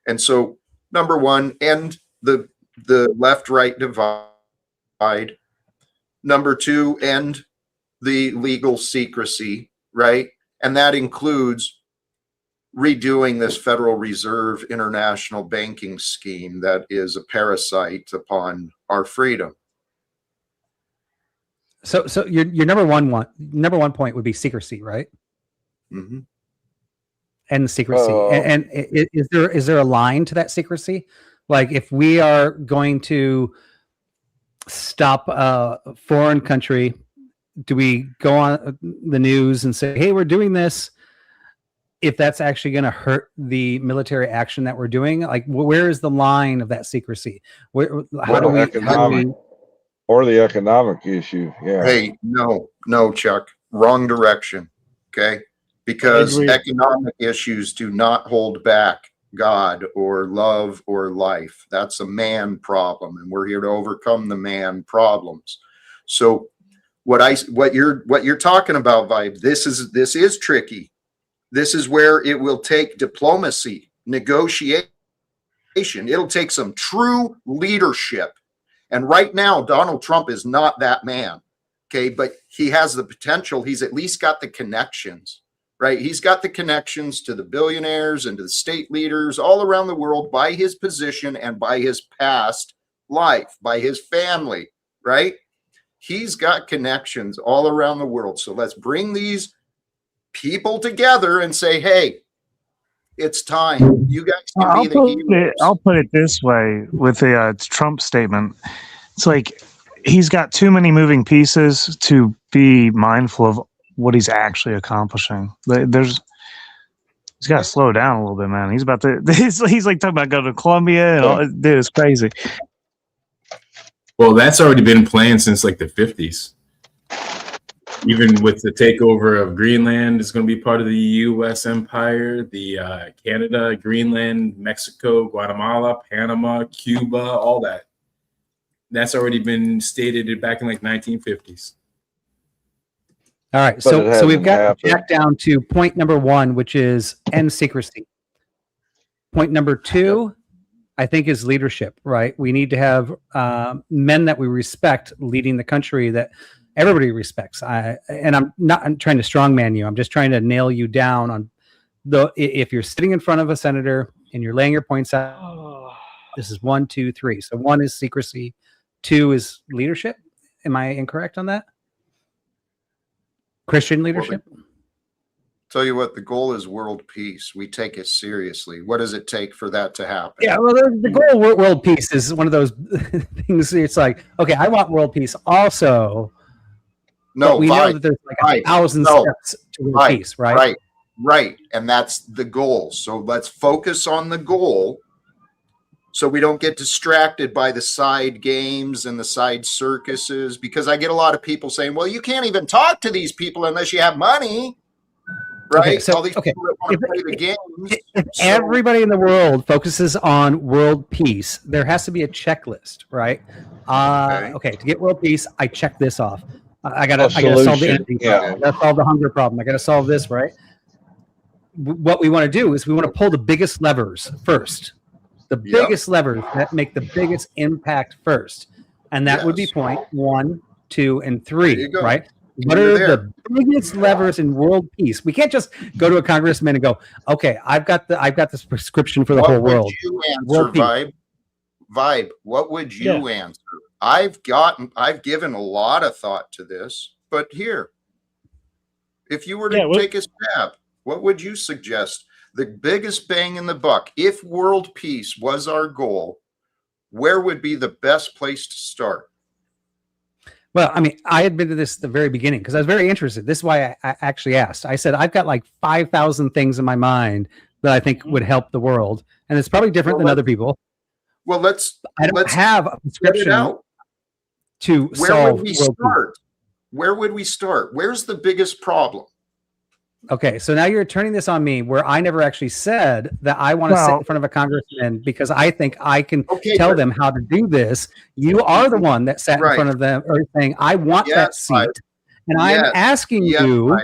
And so, number one, end the left-right divide. Number two, end the legal secrecy, right? And that includes redoing this Federal Reserve international banking scheme that is a parasite upon our freedom. So your number one point would be secrecy, right? Mm-hmm. And secrecy. And is there a line to that secrecy? Like if we are going to stop a foreign country, do we go on the news and say, hey, we're doing this, if that's actually going to hurt the military action that we're doing? Like, where is the line of that secrecy? How do we or the economic issue? Yeah. Hey, no, Chuck, wrong direction. Okay, because economic issues do not hold back God or love or life. That's a man problem, and we're here to overcome the man problems. So what you're talking about, Vibe, this is tricky. This is where it will take diplomacy, negotiation. It'll take some true leadership. And right now, Donald Trump is not that man. Okay, but he has the potential. He's at least got the connections, right? He's got the connections to the billionaires and to the state leaders all around the world by his position and by his past life, by his family, right? He's got connections all around the world. So let's bring these people together and say, hey, it's time. You guys can be the heroes. I'll put it this way with the Trump statement. It's like he's got too many moving pieces to be mindful of what he's actually accomplishing. He's got to slow down a little bit, man. He's about to. He's like talking about going to Colombia and all. Dude, it's crazy. Well, that's already been planned since like the 50s. Even with the takeover of Greenland, is going to be part of the U.S. empire. The Canada, Greenland, Mexico, Guatemala, Panama, Cuba, all that. That's already been stated back in like 1950s. All right, so we've got Jack down to point number one, which is end secrecy. Point number two, I think, is leadership. Right, we need to have men that we respect leading the country that everybody respects. I'm trying to strongman you. I'm just trying to nail you down on if you're sitting in front of a senator and you're laying your points out. This is 1, 2, 3. So 1 is secrecy, 2 is leadership. Am I incorrect on that? Christian leadership? Tell you what, the goal is world peace. We take it seriously. What does it take for that to happen? Yeah, well, the goal of world peace is one of those things. It's like, okay, I want world peace also. No, we know that there's like 1,000 steps to world peace, right? Right. And that's the goal. So let's focus on the goal so we don't get distracted by the side games and the side circuses, because I get a lot of people saying, well, you can't even talk to these people unless you have money, right? Okay, so, all these people that want to play the games. If everybody in the world focuses on world peace, there has to be a checklist, right? Okay, to get world peace, I check this off. I gotta solve the energy problem. I gotta solve the hunger problem. I gotta solve this, right? What we want to do is we want to pull the biggest levers first. The biggest levers that make the biggest impact first. And that would be point 1, 2, and 3, right? What are the biggest levers in world peace? We can't just go to a congressman and go, okay, I've got this prescription for the whole world. What would you answer, Vibe? What would you answer? I've given a lot of thought to this, but here, if you were to take a stab, what would you suggest? The biggest bang in the buck, if world peace was our goal, where would be the best place to start? Well, I mean, I admitted this at the very beginning because I was very interested. This is why I actually asked. I said, I've got like 5,000 things in my mind that I think would help the world. And it's probably different than other people. Well, I don't have a prescription to solve. Where would we start? Where would we start? Where's the biggest problem? Okay, so now you're turning this on me where I never actually said that I want to sit in front of a congressman because I think I can tell them how to do this. You are the one that sat in front of them or saying, I want that seat. And I'm asking you,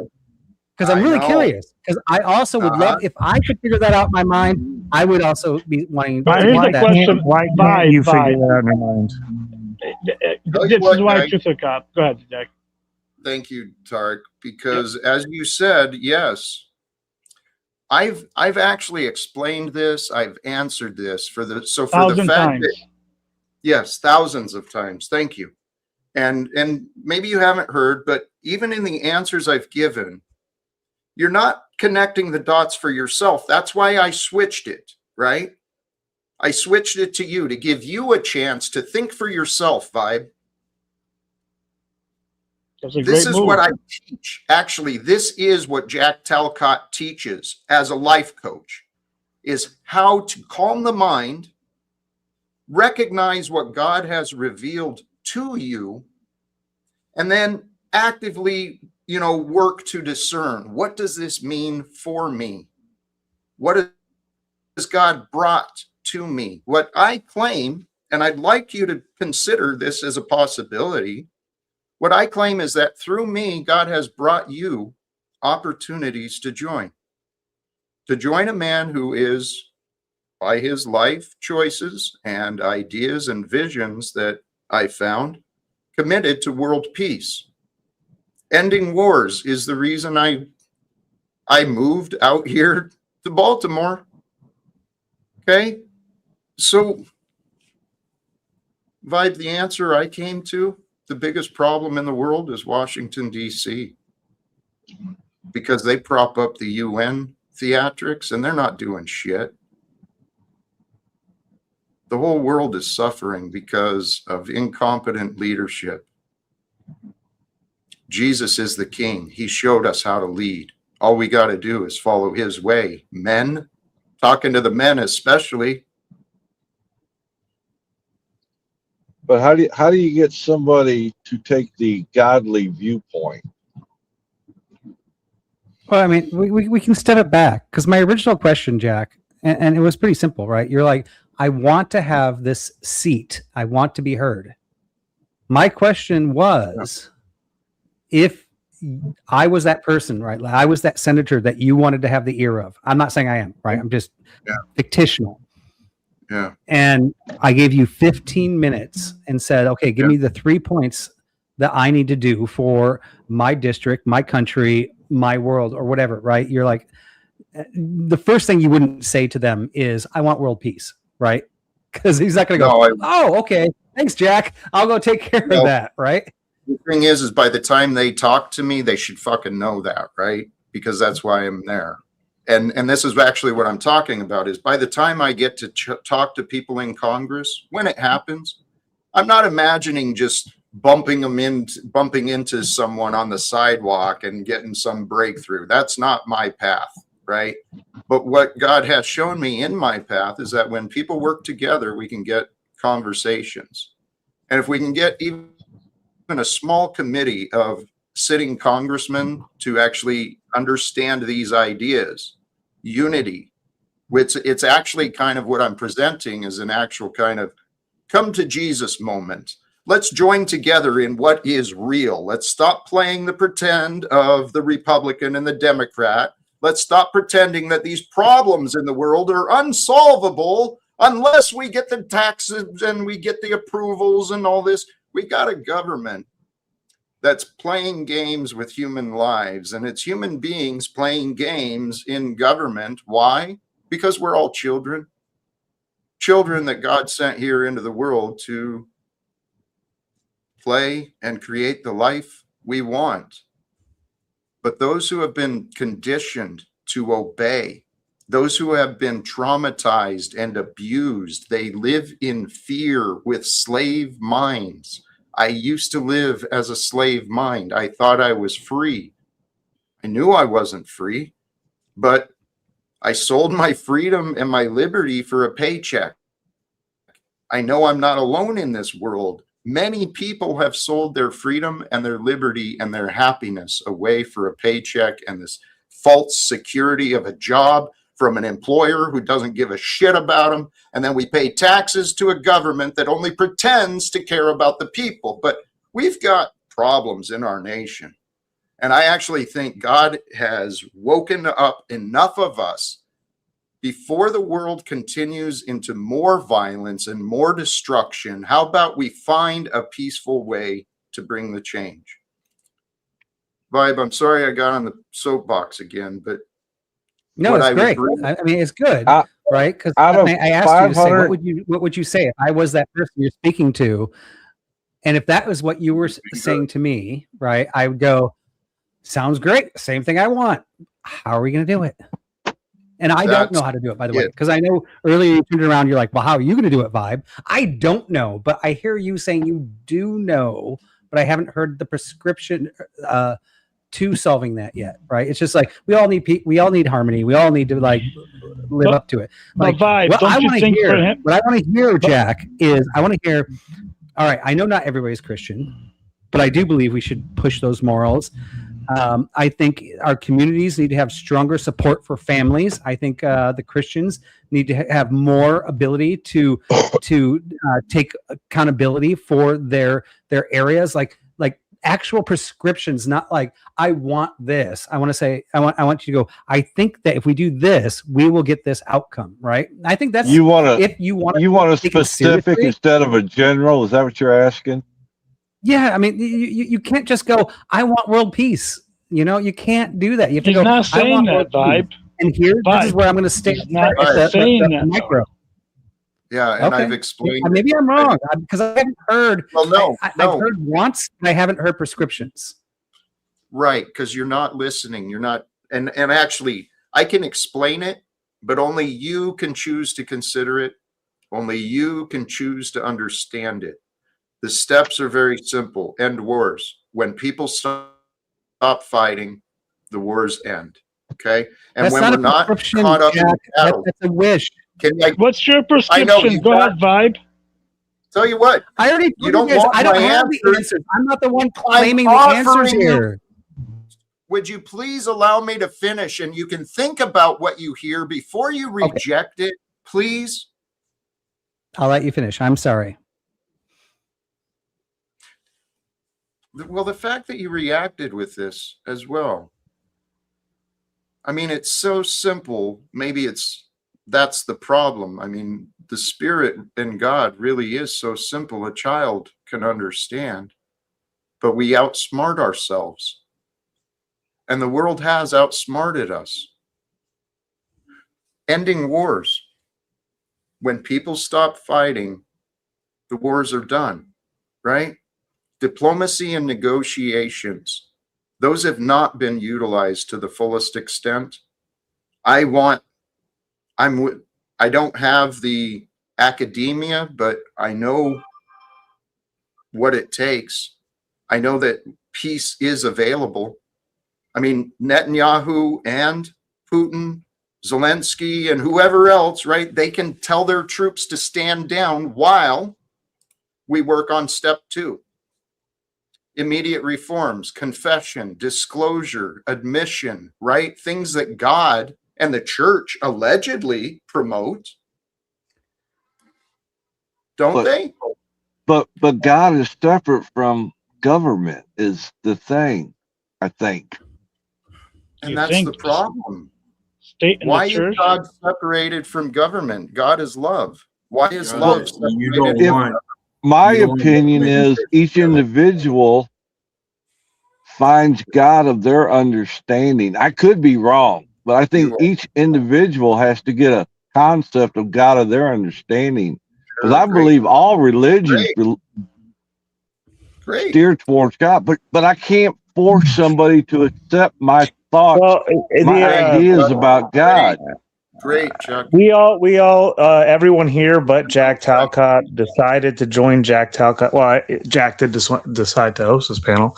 because I'm really curious, because I also would love, if I could figure that out in my mind, I would also be wanting But to here's get the that. question. Why can't you figure that out in your mind? This is why truth or cop. Go ahead, Jack. Thank you, Tark, because as you said, yes, I've actually explained this. I've answered this for the fact that yes, thousands of times. Thank you. And maybe you haven't heard, but even in the answers I've given, you're not connecting the dots for yourself. That's why I switched it, right? I switched it to you to give you a chance to think for yourself, Vibe. This is what I teach. Actually, this is what Jack Talcott teaches as a life coach, is how to calm the mind, recognize what God has revealed to you, and then actively, work to discern, what does this mean for me? What has God brought to me? What I claim, and I'd like you to consider this as a possibility, what I claim is that through me, God has brought you opportunities to join a man who is, by his life choices and ideas and visions that I found, committed to world peace. Ending wars is the reason I moved out here to Baltimore. Okay? So, Vibe, the answer I came to, the biggest problem in the world is Washington, D.C. Because they prop up the UN theatrics and they're not doing shit. The whole world is suffering because of incompetent leadership. Jesus is the king. He showed us how to lead. All we got to do is follow his way. Men, talking to the men especially. But how do you get somebody to take the godly viewpoint? Well, I mean, we can step it back because my original question, Jack, and it was pretty simple, right? You're like, I want to have this seat. I want to be heard. My question was, if I was that person, right? Like I was that senator that you wanted to have the ear of. I'm not saying I am, right? I'm just fictional. Yeah. And I gave you 15 minutes and said, okay, give me the 3 points that I need to do for my district, my country, my world, or whatever, right? You're like, the first thing you wouldn't say to them is, I want world peace, right? Because he's not going to go, oh, okay, thanks, Jack. I'll go take care of that, right? The thing is by the time they talk to me, they should fucking know that, right? Because that's why I'm there. And this is actually what I'm talking about, is by the time I get to talk to people in Congress, when it happens, I'm not imagining just bumping into someone on the sidewalk and getting some breakthrough. That's not my path, right? But what God has shown me in my path is that when people work together, we can get conversations. And if we can get even a small committee of sitting congressmen to actually understand these ideas, unity, which it's actually kind of what I'm presenting as an actual kind of come to Jesus moment. Let's join together in what is real. Let's stop playing the pretend of the Republican and the Democrat. Let's stop pretending that these problems in the world are unsolvable unless we get the taxes and we get the approvals and all this. We got a government that's playing games with human lives, and it's human beings playing games in government. Why? Because we're all children that God sent here into the world to play and create the life we want. But those who have been conditioned to obey, those who have been traumatized and abused, they live in fear with slave minds. I used to live as a slave mind. I thought I was free. I knew I wasn't free, but I sold my freedom and my liberty for a paycheck. I know I'm not alone in this world. Many people have sold their freedom and their liberty and their happiness away for a paycheck and false security of a job from an employer who doesn't give a shit about them. And then we pay taxes to a government that only pretends to care about the people. But we've got problems in our nation. And I actually think God has woken up enough of us before the world continues into more violence and more destruction. How about we find a peaceful way to bring the change? Vibe, I'm sorry I got on the soapbox again, but no, it's great. I mean, it's good, right? Because I asked you to say, what would you say if I was that person you're speaking to, and if that was what you were saying to me, right? I would go, sounds great, same thing I want. How are we going to do it? And I don't know how to do it, by the way, because I know earlier you turned around, you're like, well, how are you going to do it, Vibe? I don't know, but I hear you saying you do know, but I haven't heard the prescription to solving that yet, right? It's just like we all need harmony. We all need to like live up to it. Like Vibe, what I want to hear, Jack, is I want to hear. All right, I know not everybody's Christian, but I do believe we should push those morals. I think our communities need to have stronger support for families. I think the Christians need to have more ability to take accountability for their areas, like actual prescriptions, not like I want this. I want to say I want you to go. I think that if we do this, we will get this outcome, right? I think that's you want a specific instead of a general. Is that what you're asking? Yeah, I mean, you can't just go, I want world peace. You know, you can't do that. You have to He's go, not saying that, Vibe. And here, this is where I'm going to stay. He's not saying that, micro. Yeah, and I've explained. Maybe I'm wrong because I haven't heard. Well, no, I've heard wants, but I haven't heard prescriptions. Right, because you're not listening. You're not, and actually, I can explain it, but only you can choose to consider it. Only you can choose to understand it. The steps are very simple. End wars. When people stop fighting, the wars end. Okay, and that's when not we're not caught up in battle, that's a wish. What's your prescription? Go ahead, Vibe. Tell you what, I already. You don't want I don't my have answers. the answers. I'm not the one claiming the answers here. Would you please allow me to finish, and you can think about what you hear before you reject it, please? I'll let you finish. I'm sorry. Well, the fact that you reacted with this as well. I mean, it's so simple. Maybe that's the problem. I mean, the Spirit in God really is so simple. A child can understand, but we outsmart ourselves. And the world has outsmarted us. Ending wars. When people stop fighting, the wars are done, right? Diplomacy and negotiations, those have not been utilized to the fullest extent. I don't have the academia, but I know what it takes. I know that peace is available. I mean, Netanyahu and Putin, Zelensky, and whoever else, right? They can tell their troops to stand down while we work on step 2. Immediate reforms, confession, disclosure, admission, right? Things that God and the church allegedly promote. Don't they? But God is separate from government is the thing, I think. And that's the problem. State and Why the church? is God separated from government? God is love. Why is love separated? My opinion is each individual finds God of their understanding. I could be wrong, but I think each individual has to get a concept of God of their understanding. Because I believe all religions steer towards God, but I can't force somebody to accept my thoughts, my ideas about God. Great, Chuck. We all, everyone here but Jack Talcott decided to join Jack Talcott. Well, Jack did decide to host this panel.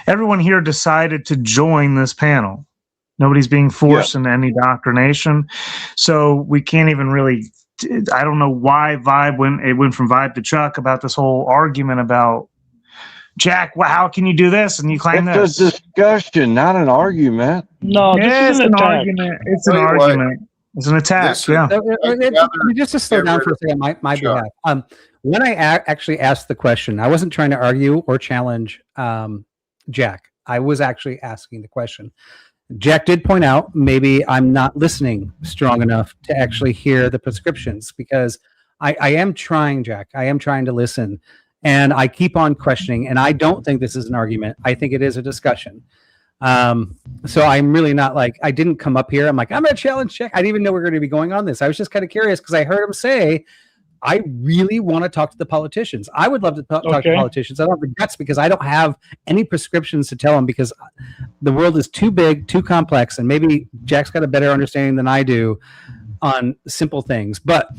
Everyone here decided to join this panel. Nobody's being forced into any doctrination. So we can't even really, I don't know why Vibe went from Vibe to Chuck about this whole argument about Jack, well, how can you do this? And you claim It's this. a discussion, not an argument. No, this Yeah, is it's an an attack. argument. It's an Tell you what, argument. It's an attack. this is- Yeah. Just to slow down for a second, my behalf. When I actually asked the question, I wasn't trying to argue or challenge Jack. I was actually asking the question. Jack did point out maybe I'm not listening strong enough to actually hear the prescriptions, because I am trying, Jack. I am trying to listen, and I keep on questioning. And I don't think this is an argument. I think it is a discussion. So I'm really not like, I didn't come up here. I'm like, I'm going to challenge Jack. I didn't even know we were going to be going on this. I was just kind of curious because I heard him say, I really want to talk to the politicians. I would love to talk to politicians. I don't have the guts because I don't have any prescriptions to tell them, because the world is too big, too complex, and maybe Jack's got a better understanding than I do on simple things. But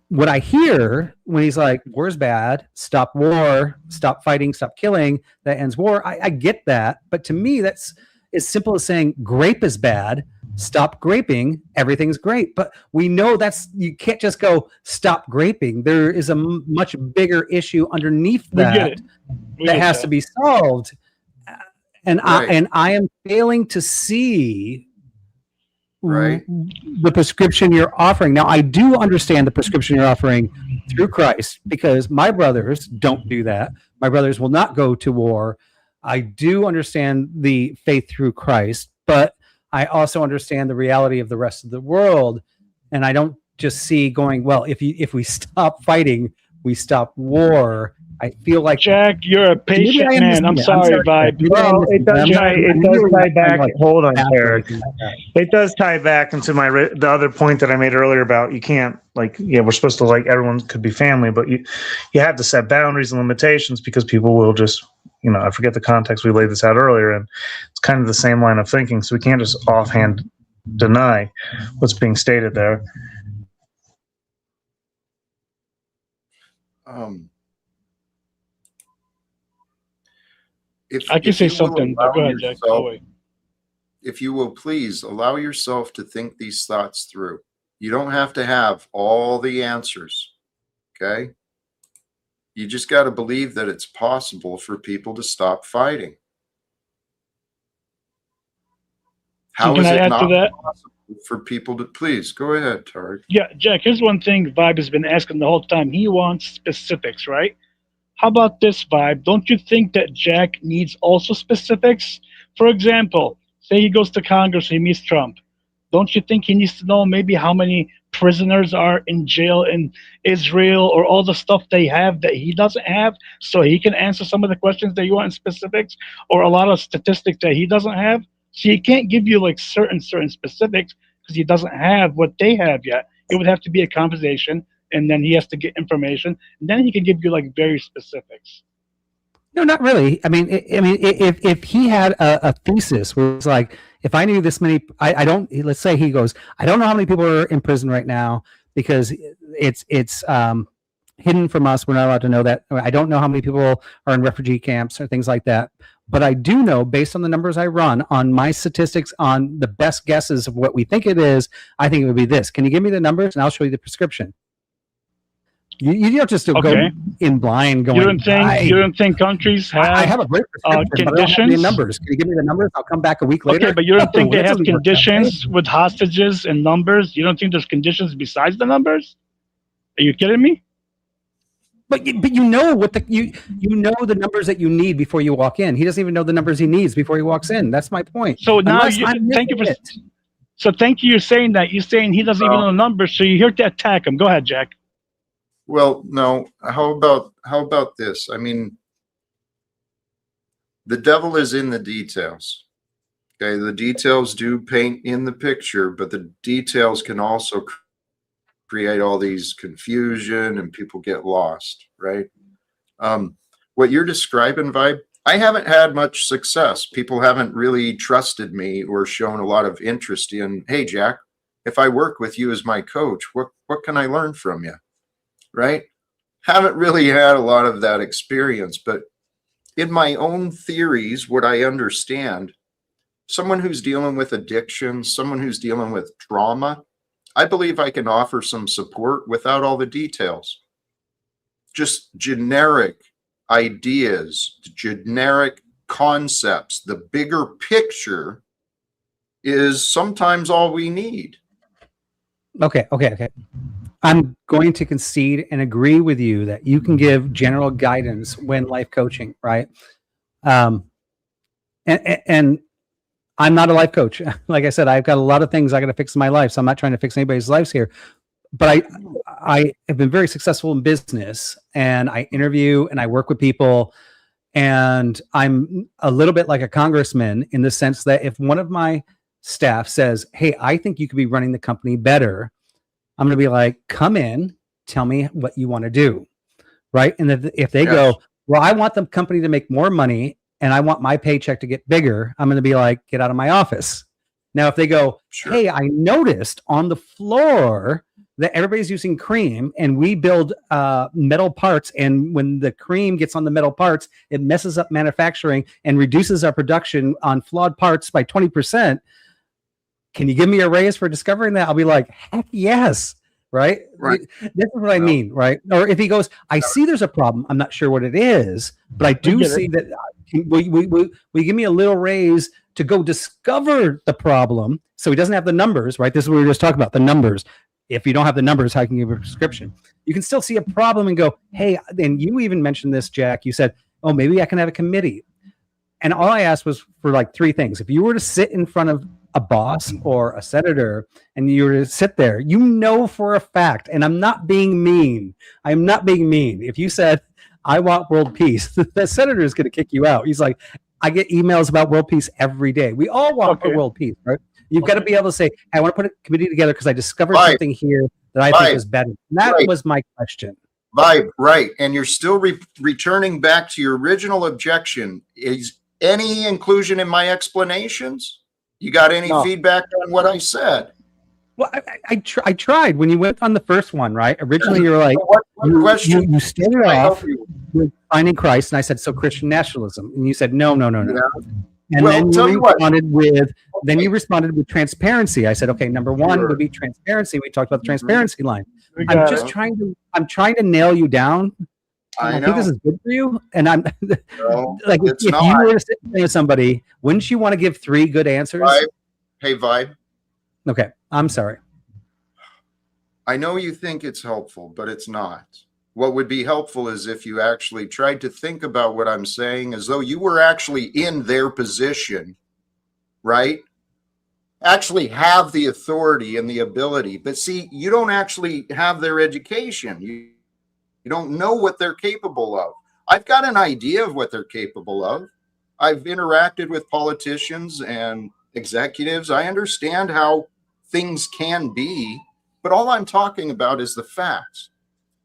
what I hear when he's like, war's bad, stop war, stop fighting, stop killing, that ends war, I get that. But to me, that's as simple as saying grape is bad, stop graping, everything's great. But we know you can't just go stop graping. There is a much bigger issue underneath that that has to be solved. And I am failing to see the prescription you're offering. Now, I do understand the prescription you're offering through Christ, because my brothers don't do that. My brothers will not go to war. I do understand the faith through Christ, but I also understand the reality of the rest of the world. And I don't just see going, well, if we stop fighting, we stop war. I feel like, Jack, you're a patient man. I'm sorry, Vibe. Well, it does tie back. Hold on, Eric. It does tie back into the other point that I made earlier about you can't, like, we're supposed to, like, everyone could be family, but you have to set boundaries and limitations, because people will just, I forget the context. We laid this out earlier, and it's kind of the same line of thinking. So we can't just offhand deny what's being stated there. I can say something. Go ahead, Jack. If you will please allow yourself to think these thoughts through. You don't have to have all the answers, okay? You just got to believe that it's possible for people to stop fighting. How is it not possible for people to... Please, go ahead, Tarek. Yeah, Jack, here's one thing Vibe has been asking the whole time. He wants specifics, right? How about this, Vibe? Don't you think that Jack needs also specifics? For example, say he goes to Congress, he meets Trump. Don't you think he needs to know maybe how many prisoners are in jail in Israel, or all the stuff they have that he doesn't have, so he can answer some of the questions that you want in specifics, or a lot of statistics that he doesn't have? So he can't give you like certain specifics because he doesn't have what they have yet. It would have to be a conversation, and then he has to get information, and then he can give you like very specifics. No, not really. I mean, if he had a thesis where it's like, if I knew this many, I don't. Let's say he goes, I don't know how many people are in prison right now because it's hidden from us. We're not allowed to know that. I don't know how many people are in refugee camps or things like that. But I do know, based on the numbers I run, on my statistics, on the best guesses of what we think it is, I think it would be this. Can you give me the numbers, and I'll show you the prescription? You don't just go in blind going. You don't think countries have? I have a great prescription, conditions. But I don't have any numbers. Can you give me the numbers? I'll come back a week later. Okay, but you don't think they have conditions with hostages and numbers? You don't think there's conditions besides the numbers? Are you kidding me? But you know what you know the numbers that you need before you walk in. He doesn't even know the numbers he needs before he walks in. That's my point. So now thank you for. So thank you. You're saying that. You're saying he doesn't even know the numbers. So you're here to attack him. Go ahead, Jack. Well, no. How about this? I mean, the devil is in the details. Okay, the details do paint in the picture, but the details can also create all these confusion and people get lost, right? What you're describing, Vibe, I haven't had much success. People haven't really trusted me or shown a lot of interest in, hey, Jack, if I work with you as my coach, what can I learn from you? Right? Haven't really had a lot of that experience, but in my own theories, what I understand, someone who's dealing with addiction, someone who's dealing with trauma, I believe I can offer some support without all the details. Just generic ideas, generic concepts, the bigger picture is sometimes all we need. Okay. I'm going to concede and agree with you that you can give general guidance when life coaching, right? And I'm not a life coach. Like I said, I've got a lot of things I got to fix in my life, so I'm not trying to fix anybody's lives here. But I have been very successful in business, and I interview and I work with people, and I'm a little bit like a congressman in the sense that if one of my staff says, "Hey, I think you could be running the company better," I'm going to be like, "Come in, tell me what you want to do," right? And if they go, "Well, I want the company to make more money and I want my paycheck to get bigger," I'm going to be like, "Get out of my office." Now, if they go, "Hey, I noticed on the floor that everybody's using cream and we build metal parts, and when the cream gets on the metal parts, it messes up manufacturing and reduces our production on flawed parts by 20%. Can you give me a raise for discovering that?" I'll be like, "Heck yes." Right? This is what I mean, right? Or if he goes, "I see there's a problem. I'm not sure what it is, but I do see that. Will you give me a little raise to go discover the problem?" So he doesn't have the numbers, right? This is what we were just talking about, the numbers. If you don't have the numbers, how can you give a prescription? You can still see a problem and go, "Hey," and you even mentioned this, Jack. You said, "Oh, maybe I can have a committee." And all I asked was for like 3 things. If you were to sit in front of a boss or a senator and you were to sit there, you know for a fact, and I'm not being mean. I'm not being mean. If you said, "I want world peace," the senator is going to kick you out. He's like, "I get emails about world peace every day." We all want world peace, right? You've got to be able to say, "I want to put a committee together because I discovered something here that I think is better." And that was my question. Vibe, right. And you're still returning back to your original objection. Is any inclusion in my explanations? You got any feedback on what I said? Well, I tried when you went on the first one, right? Originally, you were like, you started off with finding Christ, and I said, "So Christian nationalism," and you said, "No." And then you responded with transparency. I said, "Okay, number one would be transparency." We talked about the transparency line. I'm trying to nail you down. I think this is good for you, and I'm like, if you were to sit with somebody, wouldn't you want to give 3 good answers? Hey, Vibe. Okay, I'm sorry. I know you think it's helpful, but it's not. What would be helpful is if you actually tried to think about what I'm saying as though you were actually in their position, right? Actually have the authority and the ability. But see, you don't actually have their education. You don't know what they're capable of. I've got an idea of what they're capable of. I've interacted with politicians and executives. I understand how things can be, but all I'm talking about is the facts.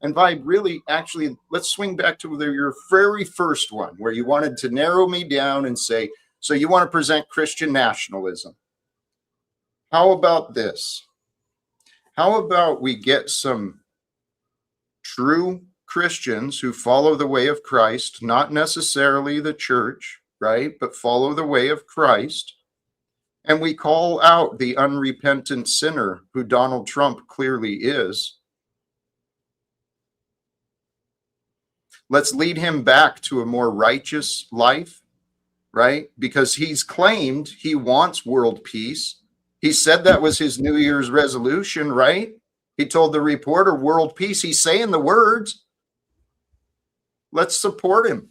And Vibe, really, actually, let's swing back to your very first one where you wanted to narrow me down and say, so you want to present Christian nationalism. How about this? How about we get some true Christians who follow the way of Christ, not necessarily the church, right? But follow the way of Christ. And we call out the unrepentant sinner who Donald Trump clearly is. Let's lead him back to a more righteous life, right? Because he's claimed he wants world peace. He said that was his New Year's resolution, right? He told the reporter, world peace. He's saying the words. Let's support him.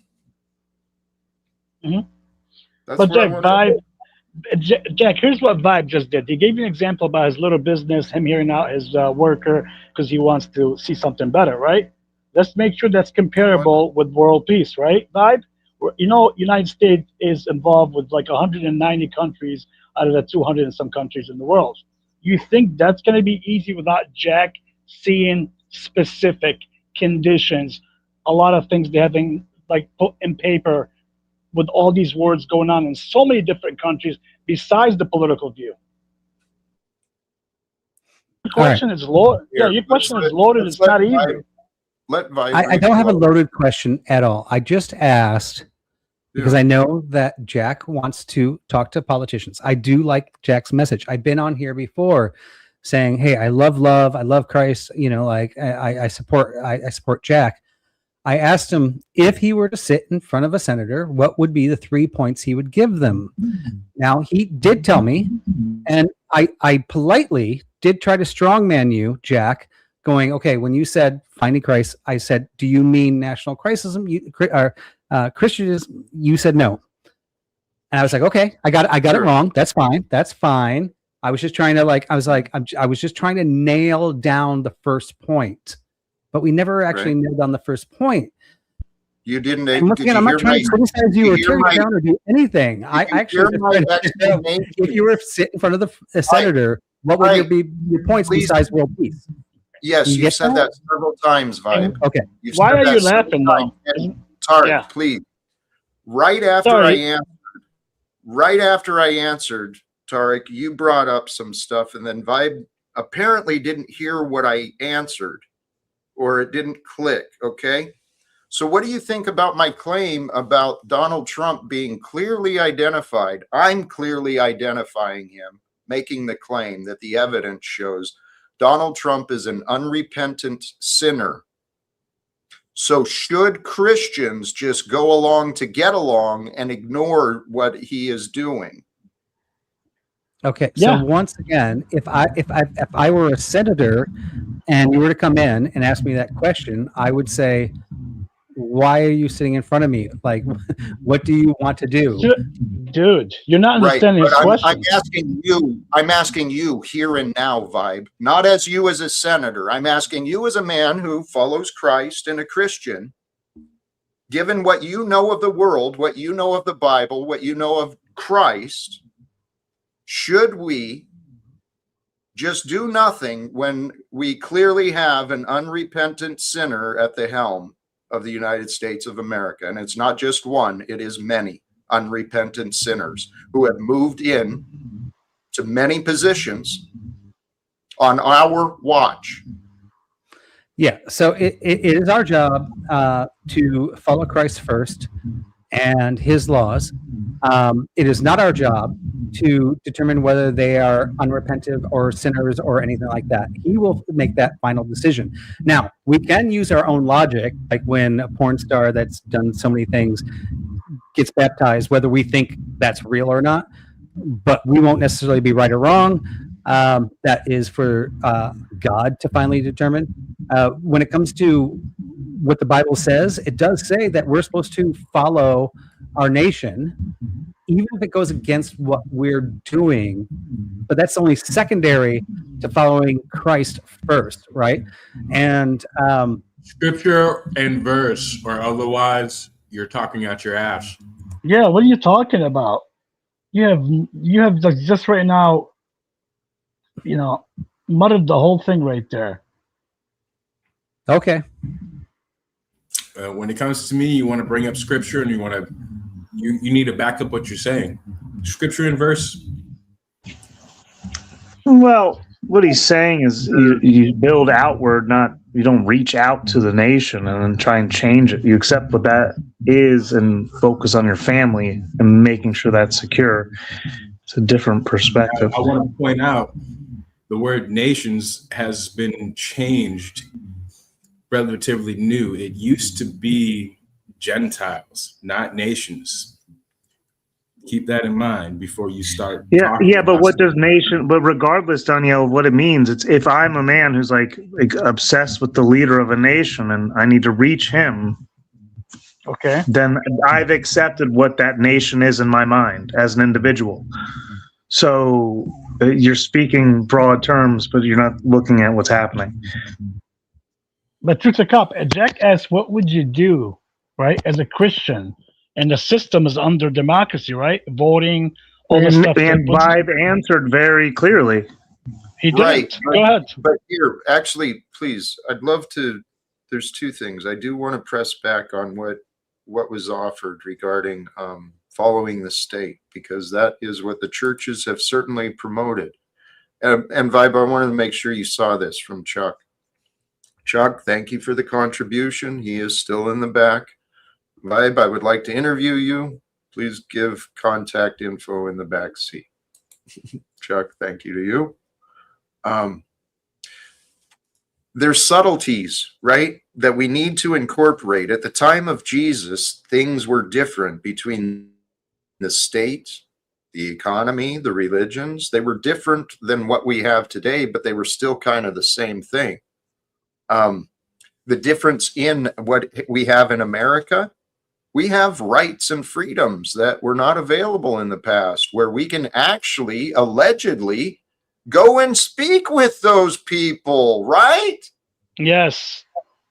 Mm-hmm. But Jack, here's what Vibe just did. He gave you an example about his little business, him hearing out his worker because he wants to see something better, right? Let's make sure that's comparable with world peace, right, Vibe? You know, United States is involved with like 190 countries out of the 200 and some countries in the world. You think that's going to be easy without Jack seeing specific conditions, a lot of things they having like put in paper with all these words going on in so many different countries besides the political view? Your question is loaded. Yeah, your question is loaded. It's not easy. I don't have a loaded question at all. I just asked because I know that Jack wants to talk to politicians. I do like Jack's message. I've been on here before saying, "Hey, I love love. I love Christ. You know, like I support Jack." I asked him if he were to sit in front of a senator, what would be the 3 points he would give them. Now, he did tell me, and I politely did try to strongman you, Jack, going, okay, when you said finding Christ, I said, do you mean national Christism, Christianism? You said no. And I was like, okay, I got it wrong. That's fine. That's fine. I was just trying to I was just trying to nail down the first point, but we never actually nailed down the first point. You didn't. And once again, I'm not trying to criticize you or tear you down or do anything. I actually if you were sitting in front of the senator, what would be your points besides world peace? Yes, you said that several times, Vibe. Okay. Why are you laughing now? Tarek, please. Right after I answered, Tarek, you brought up some stuff, and then Vibe apparently didn't hear what I answered, or it didn't click. Okay. So what do you think about my claim about Donald Trump being clearly identified? I'm clearly identifying him, making the claim that the evidence shows Donald Trump is an unrepentant sinner. So should Christians just go along to get along and ignore what he is doing? Okay. So once again, if I were a senator and you were to come in and ask me that question, I would say, why are you sitting in front of me? Like, what do you want to do? Dude, you're not understanding his question. I'm asking you here and now, Vibe, not as you as a senator. I'm asking you as a man who follows Christ and a Christian. Given what you know of the world, what you know of the Bible, what you know of Christ, should we just do nothing when we clearly have an unrepentant sinner at the helm of the United States of America? And it's not just one, it is many unrepentant sinners who have moved in to many positions on our watch. Yeah, so it is our job to follow Christ first and his laws. It is not our job to determine whether they are unrepentant or sinners or anything like that. He will make that final decision. Now, we can use our own logic, like when a porn star that's done so many things gets baptized, whether we think that's real or not, but we won't necessarily be right or wrong. That is for God to finally determine. When it comes to what the Bible says, it does say that we're supposed to follow our nation, even if it goes against what we're doing. But that's only secondary to following Christ first, right? And scripture and verse, or otherwise you're talking out your ass. Yeah, what are you talking about? You have like just right now, muttered the whole thing right there. Okay. When it comes to me, you want to bring up scripture and you need to back up what you're saying. Scripture and verse. Well, what he's saying is you build outward, you don't reach out to the nation and then try and change it. You accept what that is and focus on your family and making sure that's secure. It's a different perspective. I want to point out the word nations has been changed, relatively new. It used to be Gentiles, not nations. Keep that in mind before you start. Yeah, but what does nation? But regardless, Danielle, of what it means, it's if I'm a man who's like obsessed with the leader of a nation and I need to reach him, okay, then I've accepted what that nation is in my mind as an individual. So you're speaking broad terms, but you're not looking at what's happening. But Truth to Cop, Jack asked, "What would you do, right, as a Christian?" And the system is under democracy, right? Voting, all the stuff. And Vibe answered very clearly. He did. Right. Go ahead. But here, actually, please, I'd love to. There's two things. I do want to press back on what was offered regarding following the state, because that is what the churches have certainly promoted. And Vibe, I wanted to make sure you saw this from Chuck. Chuck, thank you for the contribution. He is still in the back. Vibe, I would like to interview you. Please give contact info in the back seat. Chuck, thank you to you. there's subtleties, right, that we need to incorporate. At the time of Jesus, things were different between the state, the economy, the religions. They were different than what we have today, but they were still kind of the same thing. The difference in what we have in America, we have rights and freedoms that were not available in the past, where we can actually allegedly go and speak with those people, right? Yes.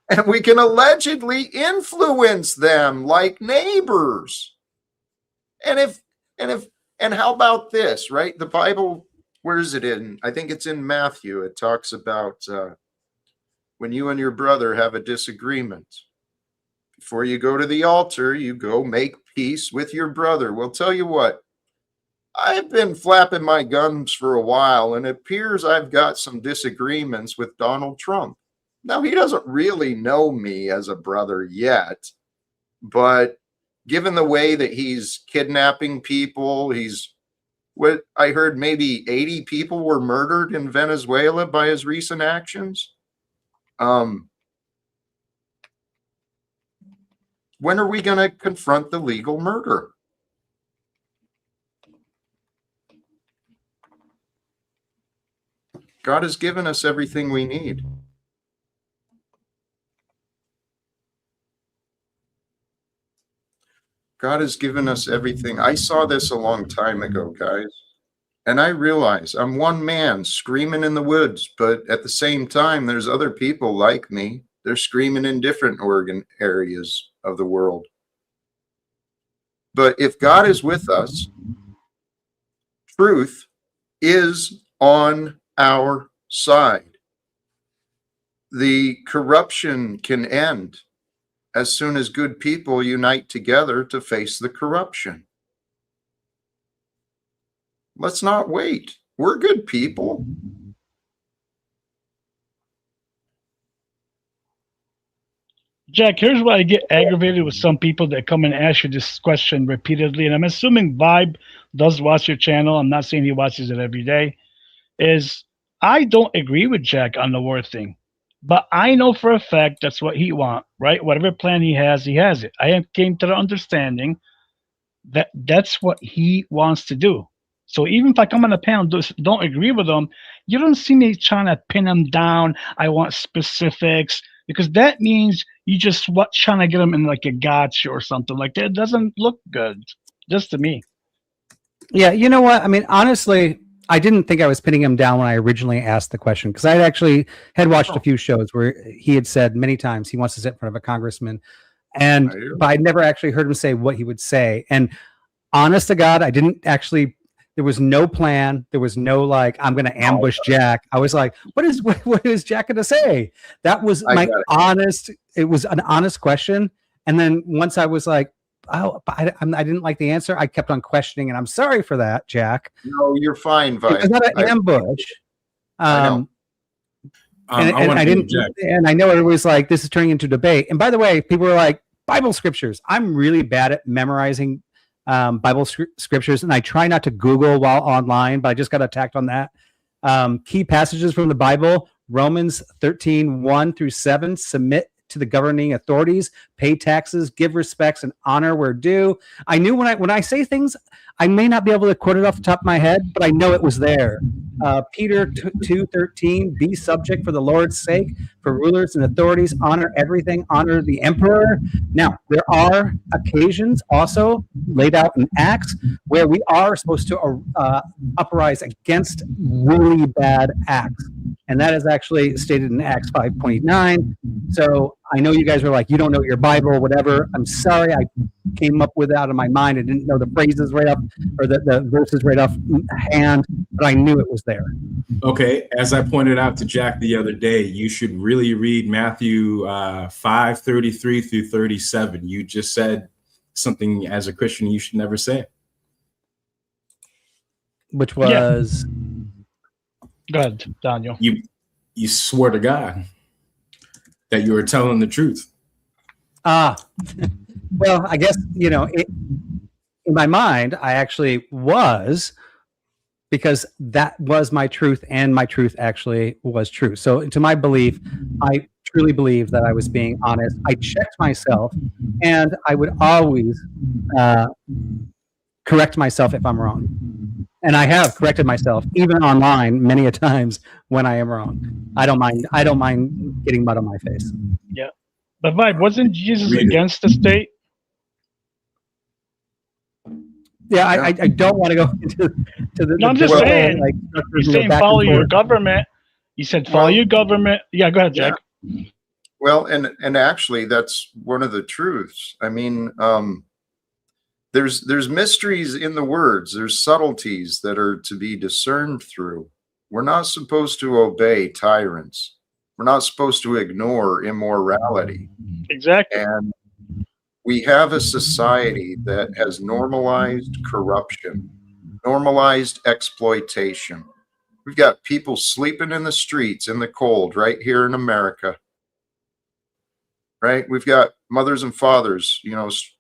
And we can allegedly influence them like neighbors. And how about this, right? The Bible, where is it in? I think it's in Matthew. It talks about when you and your brother have a disagreement. Before you go to the altar, you go make peace with your brother. Well, tell you what, I've been flapping my gums for a while, and it appears I've got some disagreements with Donald Trump. Now, he doesn't really know me as a brother yet, but given the way that he's kidnapping people, what I heard, maybe 80 people were murdered in Venezuela by his recent actions. When are we going to confront the legal murder? God has given us everything we need. God has given us everything. I saw this a long time ago, guys. And I realize I'm one man screaming in the woods, but at the same time, there's other people like me. They're screaming in different areas of the world. But if God is with us, truth is on our side. The corruption can end as soon as good people unite together to face the corruption. Let's not wait. We're good people. Jack, here's why I get aggravated with some people that come and ask you this question repeatedly. And I'm assuming Vibe does watch your channel. I'm not saying he watches it every day. Is I don't agree with Jack on the war thing. But I know for a fact that's what he wants, right? Whatever plan he has it. I came to the understanding that that's what he wants to do. So even if I come on a panel don't agree with him, you don't see me trying to pin him down. I want specifics, because that means you just trying to get him in like a gotcha or something like that. It doesn't look good, just to me. Yeah, you know what? I mean, honestly, I didn't think I was pinning him down when I originally asked the question, because I actually had watched a few shows where he had said many times he wants to sit in front of a congressman, but I never actually heard him say what he would say. And honest to God, I didn't actually. There was no plan. There was no like, I'm going to ambush Jack. I was like, what is Jack going to say? That was my honest. It was an honest question. And then once I was like, oh, I didn't like the answer, I kept on questioning, and I'm sorry for that, Jack. No, you're fine, Vibe. It was not an ambush. I know. And I know everybody's like, this is turning into debate. And by the way, people were like, Bible scriptures. I'm really bad at memorizing Bible scriptures, and I try not to Google while online, but I just got attacked on that. Key passages from the Bible: Romans 13:1-7. Submit to the governing authorities, pay taxes, give respects and honor where due. I knew when I say things, I may not be able to quote it off the top of my head, but I know it was there. Peter 2:13, be subject for the Lord's sake, for rulers and authorities, honor everything, honor the emperor. Now, there are occasions also laid out in Acts where we are supposed to uprise against really bad acts. And that is actually stated in Acts 5:29. So I know you guys were like, you don't know your Bible, whatever. I'm sorry, I came up with it out of my mind. I didn't know the phrases right off, or the verses right off hand, but I knew it was there. Okay, as I pointed out to Jack the other day, you should really read Matthew 5:33-37. You just said something as a Christian you should never say. Which was... Go ahead, Daniel. You swore to God that you were telling the truth. Well, I guess, in my mind, I actually was, because that was my truth, and my truth actually was true. So to my belief, I truly believe that I was being honest. I checked myself, and I would always correct myself if I'm wrong. And I have corrected myself even online many a times when I am wrong. I don't mind getting mud on my face. Yeah. But Vibe, wasn't Jesus against the state? Yeah, I don't want to go into the. No, I'm just saying. Like, you're saying follow your government. You said follow your government. Yeah, go ahead, Jack. Yeah. Well, and actually, that's one of the truths. I mean, there's mysteries in the words. There's subtleties that are to be discerned through. We're not supposed to obey tyrants. We're not supposed to ignore immorality. Exactly. And we have a society that has normalized corruption, normalized exploitation. We've got people sleeping in the streets in the cold right here in America. Right? We've got mothers and fathers,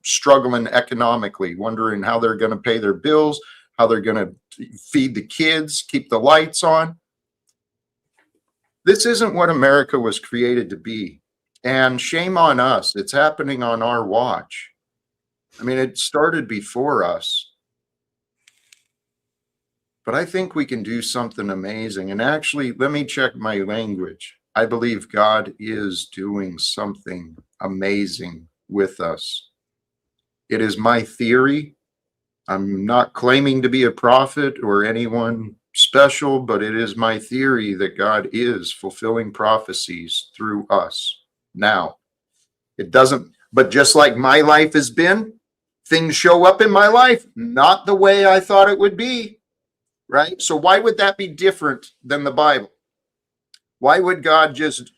struggling economically, wondering how they're going to pay their bills, how they're going to feed the kids, keep the lights on. This isn't what America was created to be. And shame on us. It's happening on our watch. I mean, it started before us. But I think we can do something amazing. And actually, let me check my language. I believe God is doing something amazing with us. It is my theory. I'm not claiming to be a prophet or anyone special, but it is my theory that God is fulfilling prophecies through us. Now, it doesn't, but just like my life has been, things show up in my life, not the way I thought it would be, right? So why would that be different than the Bible? Why would God just,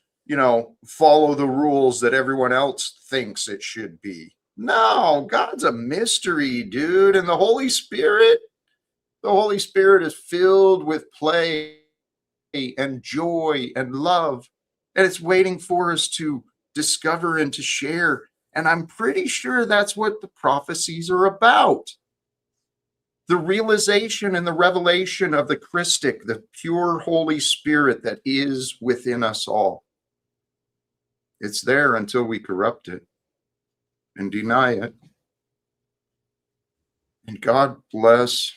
follow the rules that everyone else thinks it should be? No, God's a mystery, dude. And the Holy Spirit is filled with play and joy and love. And it's waiting for us to discover and to share. And I'm pretty sure that's what the prophecies are about. The realization and the revelation of the Christic, the pure Holy Spirit that is within us all. It's there until we corrupt it and deny it. And God bless.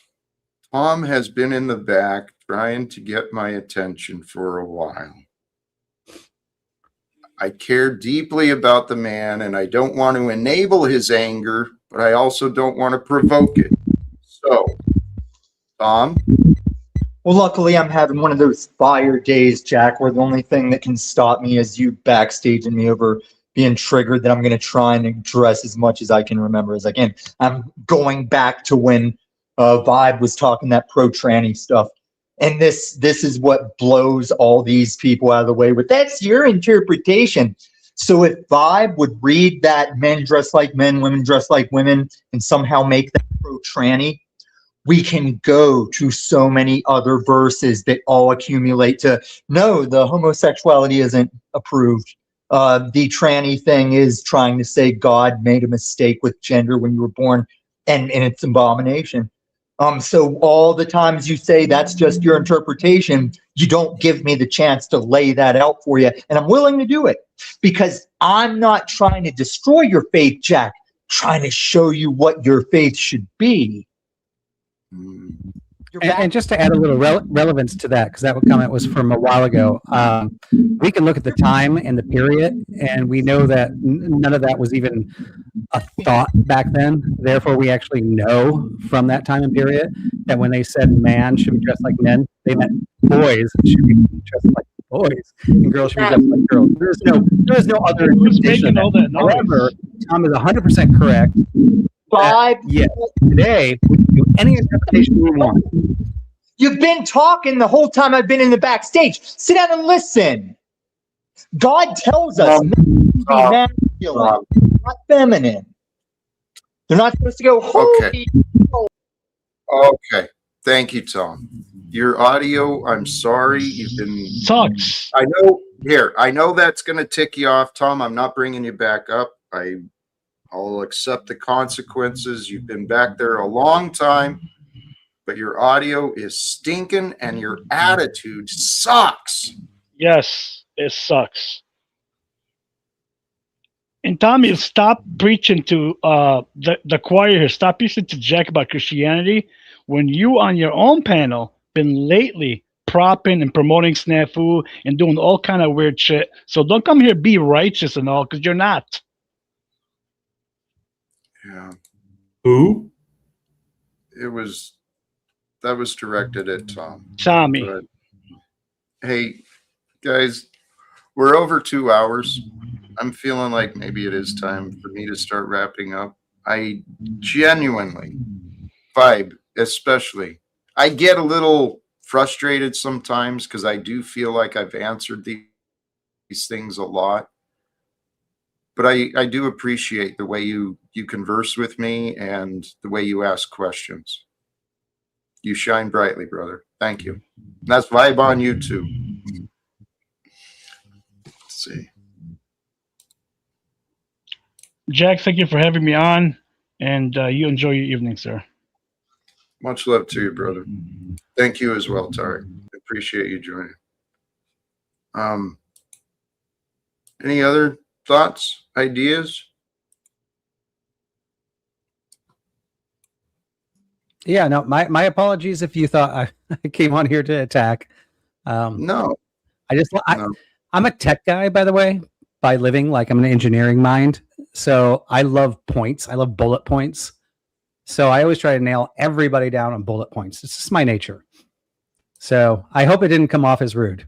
Tom has been in the back trying to get my attention for a while. I care deeply about the man, and I don't want to enable his anger, but I also don't want to provoke it. So, Tom? Well, luckily, I'm having one of those fire days, Jack, where the only thing that can stop me is you backstaging me over being triggered, that I'm going to try and address as much as I can remember as I can. I'm going back to when Vibe was talking that pro-tranny stuff. And this is what blows all these people out of the way with. That's your interpretation. So if Vibe would read that men dress like men, women dress like women, and somehow make that pro-tranny, we can go to so many other verses that all accumulate to, no, the homosexuality isn't approved. The tranny thing is trying to say God made a mistake with gender when you were born, and it's abomination. So all the times you say that's just your interpretation, you don't give me the chance to lay that out for you. And I'm willing to do it because I'm not trying to destroy your faith, Jack, trying to show you what your faith should be. And just to add a little relevance to that, because that comment was from a while ago, we can look at the time and the period, and we know that none of that was even a thought back then. Therefore, we actually know from that time and period that when they said man should be dressed like men, they meant boys should be dressed like boys, and girls should be dressed like girls. There is no other interpretation of that. However, Tom is 100% correct. Yes, today we can do any interpretation we want. You've been talking the whole time I've been in the backstage. Sit down and listen. God tells us men to be masculine, not feminine. They're not supposed to go, holy. Okay. Thank you, Tom. Your audio, I'm sorry. You've been sucks. I know that's going to tick you off, Tom. I'm not bringing you back up. I'll accept the consequences. You've been back there a long time, but your audio is stinking and your attitude sucks. Yes, it sucks. And Tommy, stop preaching to the choir here. Stop preaching to Jack about Christianity when you on your own panel been lately propping and promoting snafu and doing all kind of weird shit. So don't come here be righteous and all because you're not. Yeah. Who? That was directed at Tom. Tommy. But, hey, guys, we're over 2 hours. I'm feeling like maybe it is time for me to start wrapping up. I genuinely, Vibe especially, I get a little frustrated sometimes because I do feel like I've answered these things a lot. But I do appreciate the way you converse with me and the way you ask questions. You shine brightly, brother. Thank you. And that's Vibe on YouTube. Let's see. Jack, thank you for having me on, and you enjoy your evening, sir. Much love to you, brother. Thank you as well, Tarek. Appreciate you joining. Any other thoughts, ideas? Yeah, no, my apologies if you thought I came on here to attack. No. I'm a tech guy, by the way, by living. Like, I'm an engineering mind. So I love points. I love bullet points. So I always try to nail everybody down on bullet points. It's just my nature. So I hope it didn't come off as rude.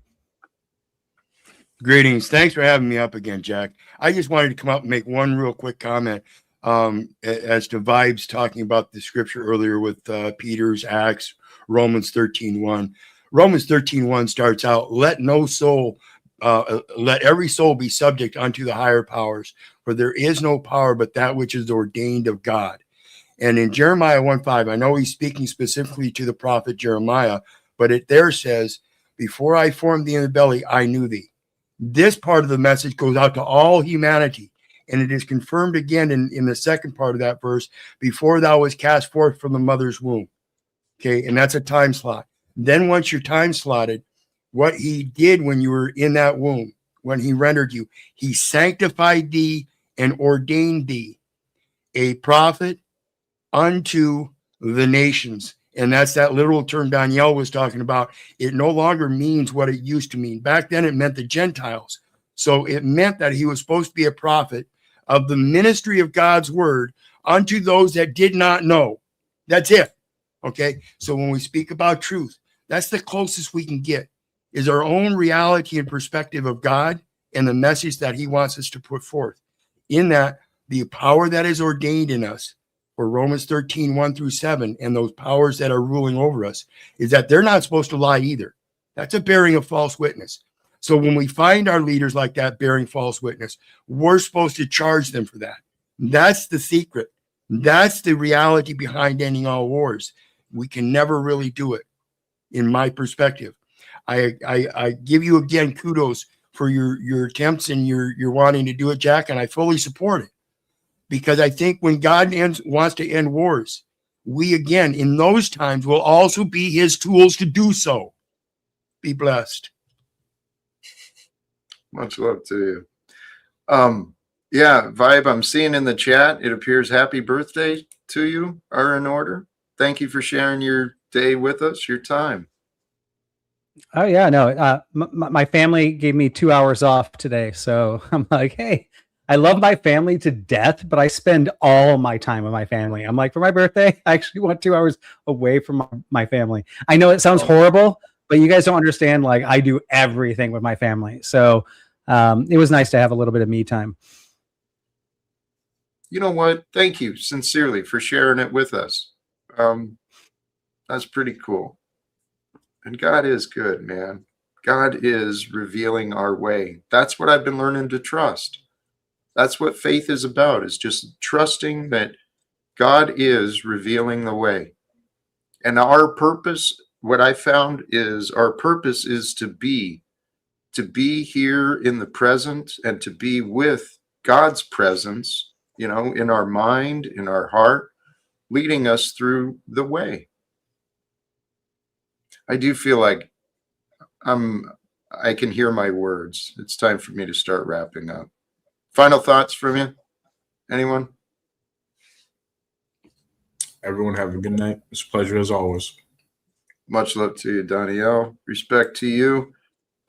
Greetings. Thanks for having me up again, Jack. I just wanted to come up and make one real quick comment as to Vibes talking about the scripture earlier with Peter's Acts, Romans 13:1. Romans 13:1 starts out, let every soul be subject unto the higher powers, for there is no power but that which is ordained of God. And in Jeremiah 1:5, I know he's speaking specifically to the prophet Jeremiah, but it there says, before I formed thee in the belly, I knew thee. This part of the message goes out to all humanity, and it is confirmed again in the second part of that verse, before thou was cast forth from the mother's womb. Okay, and that's a time slot. Then once you're time slotted, what he did when you were in that womb, when he rendered you, he sanctified thee and ordained thee a prophet unto the nations. And that's that literal term Danielle was talking about. It no longer means what it used to mean. Back then, it meant the Gentiles. So it meant that he was supposed to be a prophet of the ministry of God's word unto those that did not know. That's it. Okay. So when we speak about truth, that's the closest we can get, is our own reality and perspective of God and the message that he wants us to put forth. In that, the power that is ordained in us, for Romans 13:1-7, and those powers that are ruling over us, is that they're not supposed to lie either. That's a bearing of false witness. So when we find our leaders like that bearing false witness, we're supposed to charge them for that. That's the secret. That's the reality behind ending all wars. We can never really do it, in my perspective. I give you again kudos for your attempts and your wanting to do it, Jack, and I fully support it. Because I think when God wants to end wars, we again, in those times, will also be his tools to do so. Be blessed. Much love to you. Yeah, Vibe, I'm seeing in the chat, it appears happy birthday to you are in order. Thank you for sharing your day with us, your time. Oh, yeah, no. My family gave me 2 hours off today. So I'm like, hey, I love my family to death, but I spend all my time with my family. I'm like, for my birthday, I actually want 2 hours away from my family. I know it sounds horrible, but you guys don't understand. Like, I do everything with my family. So it was nice to have a little bit of me time. You know what? Thank you sincerely for sharing it with us. That's pretty cool. And God is good, man. God is revealing our way. That's what I've been learning to trust. That's what faith is about, is just trusting that God is revealing the way. And our purpose, what I found is our purpose is to be here in the present and to be with God's presence, you know, in our mind, in our heart, leading us through the way. I do feel like I can hear my words. It's time for me to start wrapping up. Final thoughts from you? Anyone? Everyone have a good night. It's a pleasure as always. Much love to you, Danielle. Respect to you.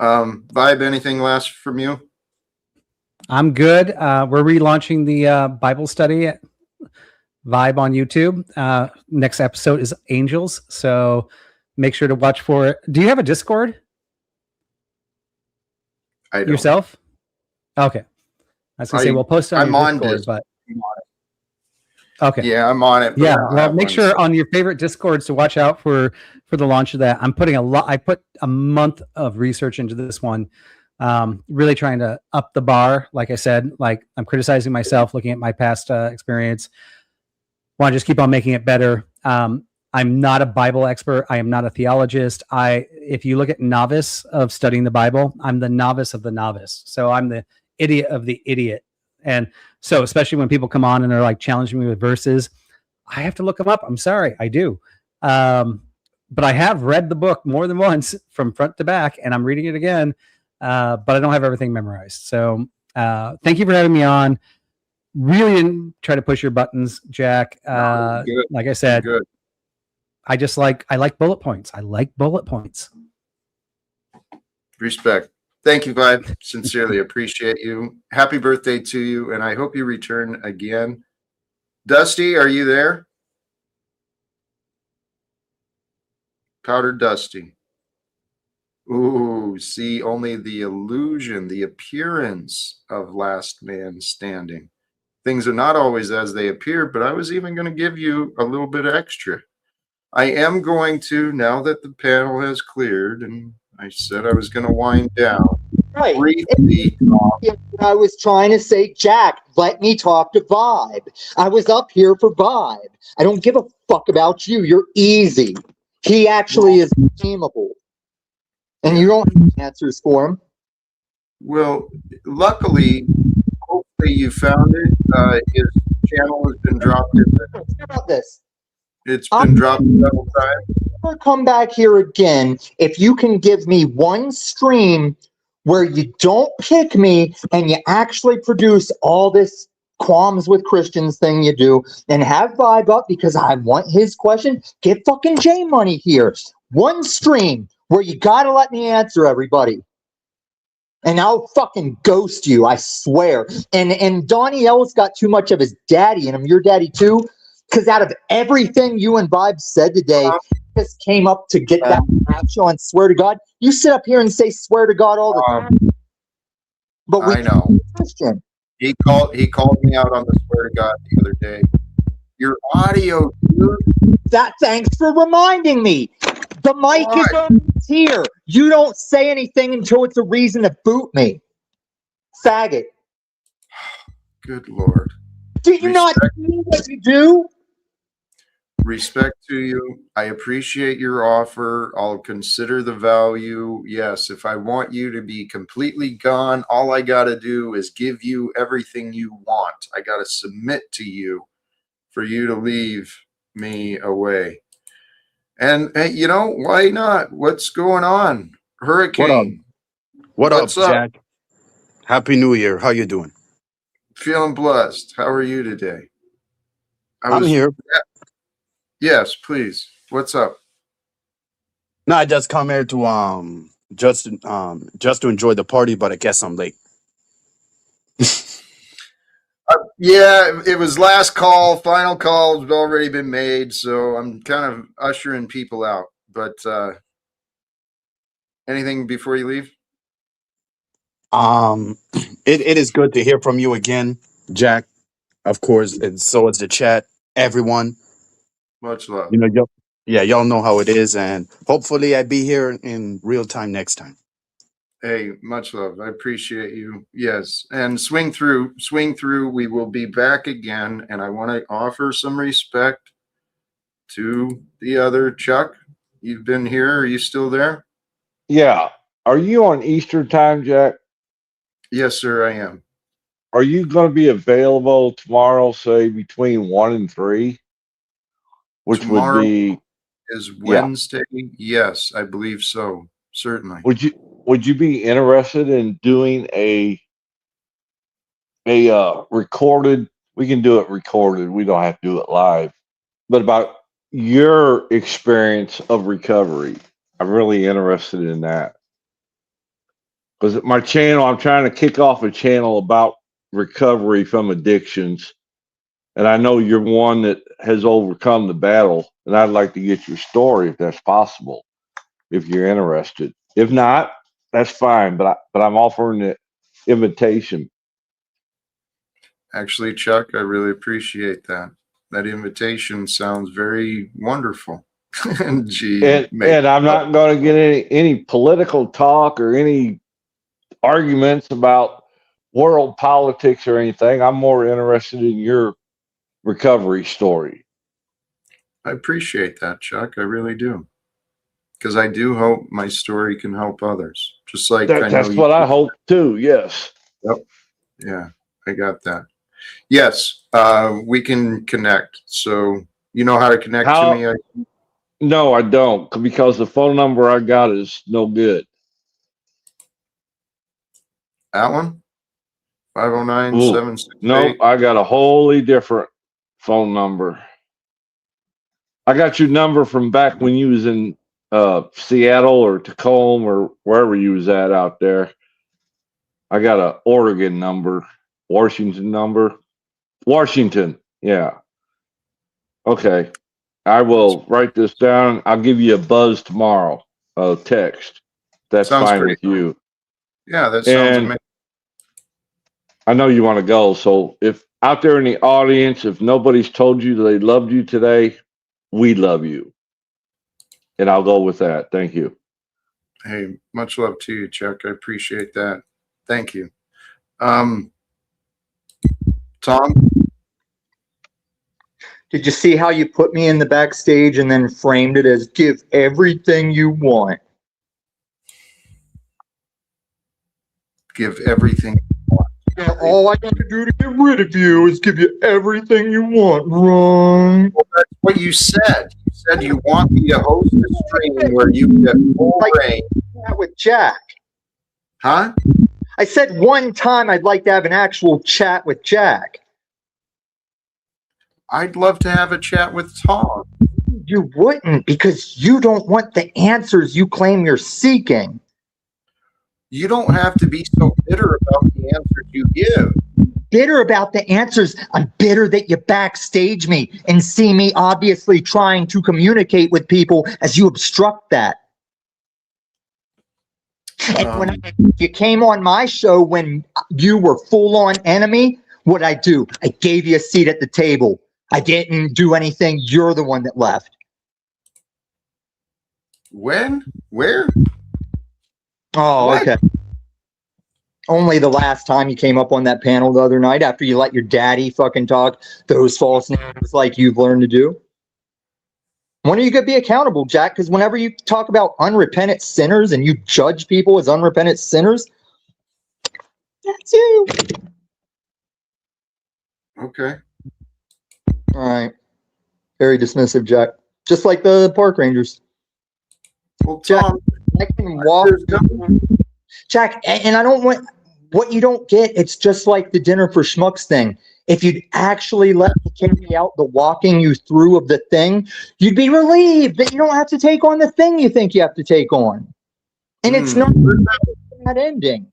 Vibe, anything last from you? I'm good. We're relaunching the Bible study at Vibe on YouTube. Next episode is Angels, so make sure to watch for it. Do you have a Discord? I don't. Yourself? Okay. I was gonna say we'll post it on your Discord, but okay. Yeah, I'm on it. Yeah, well, make sure on your favorite Discords to watch out for the launch of that. I'm putting I put a month of research into this one. Really trying to up the bar. Like I said, like I'm criticizing myself, looking at my past experience. Want to just keep on making it better. I'm not a Bible expert. I am not a theologist. If you look at novice of studying the Bible, I'm the novice of the novice. So I'm the idiot of the idiot. And so, especially when people come on and they're like challenging me with verses, I have to look them up. I'm sorry, I do. But I have read the book more than once from front to back, and I'm reading it again. But I don't have everything memorized. So thank you for having me on. Really didn't try to push your buttons, Jack. Like I said, I like bullet points. I like bullet points. Respect. Thank you, Vibe. Sincerely appreciate you. Happy birthday to you, and I hope you return again. Dusty, are you there? Powder Dusty. Ooh, see only the illusion, the appearance of last man standing. Things are not always as they appear, but I was even going to give you a little bit extra. I am going to, now that the panel has cleared, and I said I was going to wind down. Right. Briefly. I was trying to say, Jack, let me talk to Vibe. I was up here for Vibe. I don't give a fuck about you. You're easy. He actually is tameable. And you don't have answers for him. Well, luckily, hopefully you found it. His channel has been dropped. How about this? It's been dropped several times. I'll come back here again if you can give me one stream where you don't pick me and you actually produce all this qualms with Christians thing you do and have Vibe up because I want his question. Get fucking J Money here. One stream where you gotta let me answer everybody. And I'll fucking ghost you, I swear. And Donnie L's got too much of his daddy in him. Your daddy too? Because out of everything you and Vibe said today, just came up to get that show and swear to God. You sit up here and say swear to God all the time. But I know. Christian. He called me out on the swear to God the other day. Your audio, dude. Thanks for reminding me. The mic is always here. You don't say anything until it's a reason to boot me. Faggot. Good Lord. Do you not see what you do? Respect to you. I appreciate your offer. I'll consider the value. Yes, if I want you to be completely gone, all I got to do is give you everything you want. I got to submit to you for you to leave me away. And hey, you know, why not? What's going on? Hurricane. What's up, Jack? Happy New Year. How you doing? Feeling blessed. How are you today? I'm here. Yes, please. What's up? No, I just come here to just to enjoy the party, but I guess I'm late. Yeah, it was last call. Final call has already been made, so I'm kind of ushering people out. But anything before you leave? It is good to hear from you again, Jack. Of course, and so is the chat. Everyone, much love. You know, y'all know how it is, and hopefully, I be here in real time next time. Hey, much love. I appreciate you. Yes. And swing through. We will be back again. And I want to offer some respect to the other Chuck. You've been here. Are you still there? Yeah. Are you on Eastern time, Jack? Yes, sir, I am. Are you going to be available tomorrow, say between 1 and 3? Which tomorrow would be is Yeah. Wednesday. Yes, I believe so. Certainly. Would you be interested in doing a recorded? We can do it recorded. We don't have to do it live. But about your experience of recovery. I'm really interested in that. Because my channel, I'm trying to kick off a channel about recovery from addictions. And I know you're one that has overcome the battle. And I'd like to get your story if that's possible, if you're interested. If not, that's fine. But I'm offering the invitation. Actually, Chuck, I really appreciate that. That invitation sounds very wonderful. And And I'm not going to get any political talk or any arguments about world politics or anything. I'm more interested in your recovery story. I appreciate that, Chuck. I really do. Because I do hope my story can help others. Just like I know That's what I hope too. Yes. Yep. Yeah, I got that. Yes, we can connect. So you know how to connect to me? No, I don't, because the phone number I got is no good. That one? 509-768. Nope, I got a wholly different phone number. I got your number from back when you was in Seattle or Tacoma or wherever you was at out there. I got a Oregon number, Washington number. Washington, yeah. Okay. I will write this down. I'll give you a buzz tomorrow. Text. That's Sounds fine great. with you. Yeah, that sounds amazing. I know you want to go. So if out there in the audience, if nobody's told you that they loved you today, we love you. And I'll go with that. Thank you. Hey, much love to you, Chuck. I appreciate that. Thank you. Tom? Did you see how you put me in the backstage and then framed it as give everything you want? Give everything you want. Yeah, all I got to do to get rid of you is give you everything you want, right? Well, that's what you said. You said you want me to host a stream where you get full reign. With Jack. Huh? I said one time I'd like to have an actual chat with Jack. I'd love to have a chat with Tom. You wouldn't, because you don't want the answers you claim you're seeking. You don't have to be so bitter about the answers you give. Bitter about the answers? I'm bitter that you backstage me and see me obviously trying to communicate with people as you obstruct that. And when you came on my show when you were full-on enemy, what'd I do? I gave you a seat at the table. I didn't do anything. You're the one that left. When? Where? Oh, what? Okay. Only the last time you came up on that panel the other night after you let your daddy fucking talk those false names like you've learned to do. When are you going to be accountable, Jack? Because whenever you talk about unrepentant sinners and you judge people as unrepentant sinners, that's you. Okay. All right. Very dismissive, Jack. Just like the park rangers. Well, Tom, Jack, I can walk. Jack, and I don't want what you don't get. It's just like the dinner for schmucks thing. If you'd actually let me carry out the walking you through of the thing, you'd be relieved that you don't have to take on the thing you think you have to take on. And it's not that ending.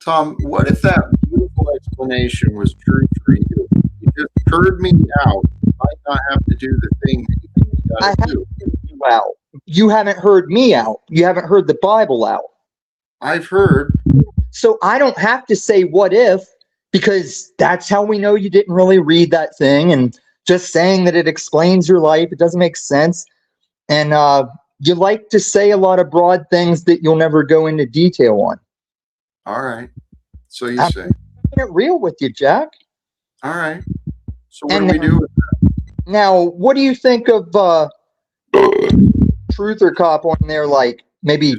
Tom, what if that beautiful explanation was true for you? You just heard me out. You might not have to do the thing that you think you got to do. Well, you haven't heard me out. You haven't heard the Bible out. I've heard. So I don't have to say what if, because that's how we know you didn't really read that thing. And just saying that it explains your life, it doesn't make sense. And you like to say a lot of broad things that you'll never go into detail on. All right. So you say. I'm keeping it real with you, Jack. All right. So what do we do with that? Now, what do you think of Truther Cop on there, like maybe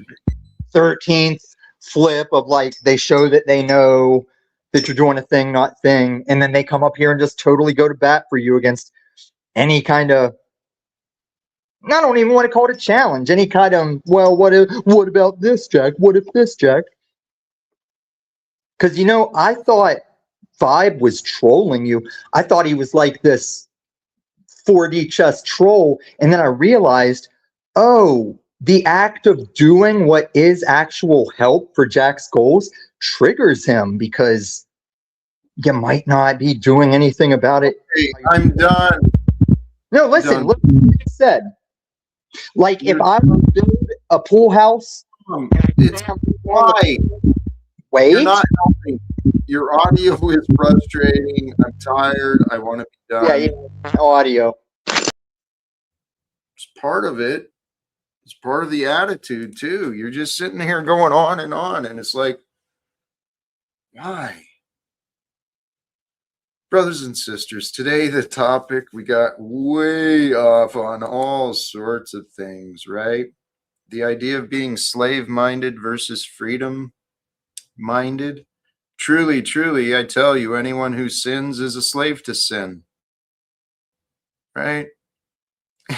13th flip of like they show that they know that you're doing a thing, not thing, and then they come up here and just totally go to bat for you against any kind of I don't even want to call it a challenge. Any kind of, well, what about this, Jack? What if this, Jack? Because, I thought Vibe was trolling you. I thought he was like this 4D chess troll. And then I realized, oh, the act of doing what is actual help for Jack's goals triggers him because you might not be doing anything about it. Hey, I'm done. No, listen, look what you said. Like, if I build a pool house, it's why. Wait. You're not helping. Your audio is frustrating. I'm tired. I want to be done. Yeah, audio. It's part of it. It's part of the attitude too. You're just sitting here going on, and it's like, why? Brothers and sisters, today the topic, we got way off on all sorts of things, right? The idea of being slave-minded versus freedom-minded. Truly, truly, I tell you, anyone who sins is a slave to sin, right?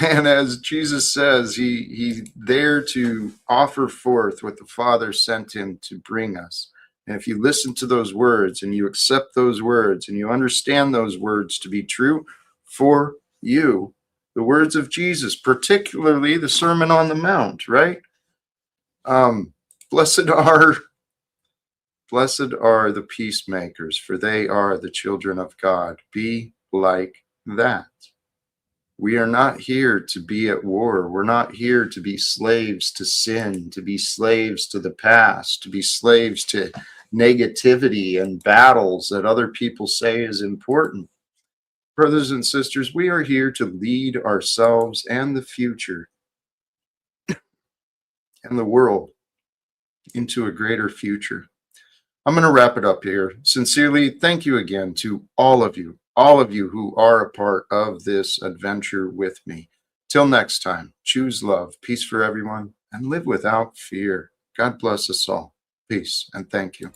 And as Jesus says, he's there to offer forth what the Father sent him to bring us. And if you listen to those words and you accept those words and you understand those words to be true for you, the words of Jesus, particularly the Sermon on the Mount, right? Blessed are the peacemakers, for they are the children of God. Be like that. We are not here to be at war. We're not here to be slaves to sin, to be slaves to the past, to be slaves to negativity and battles that other people say is important. Brothers and sisters, we are here to lead ourselves and the future and the world into a greater future. I'm going to wrap it up here. Sincerely, thank you again to all of you who are a part of this adventure with me. Till next time, choose love, peace for everyone, and live without fear. God bless us all. Peace and thank you.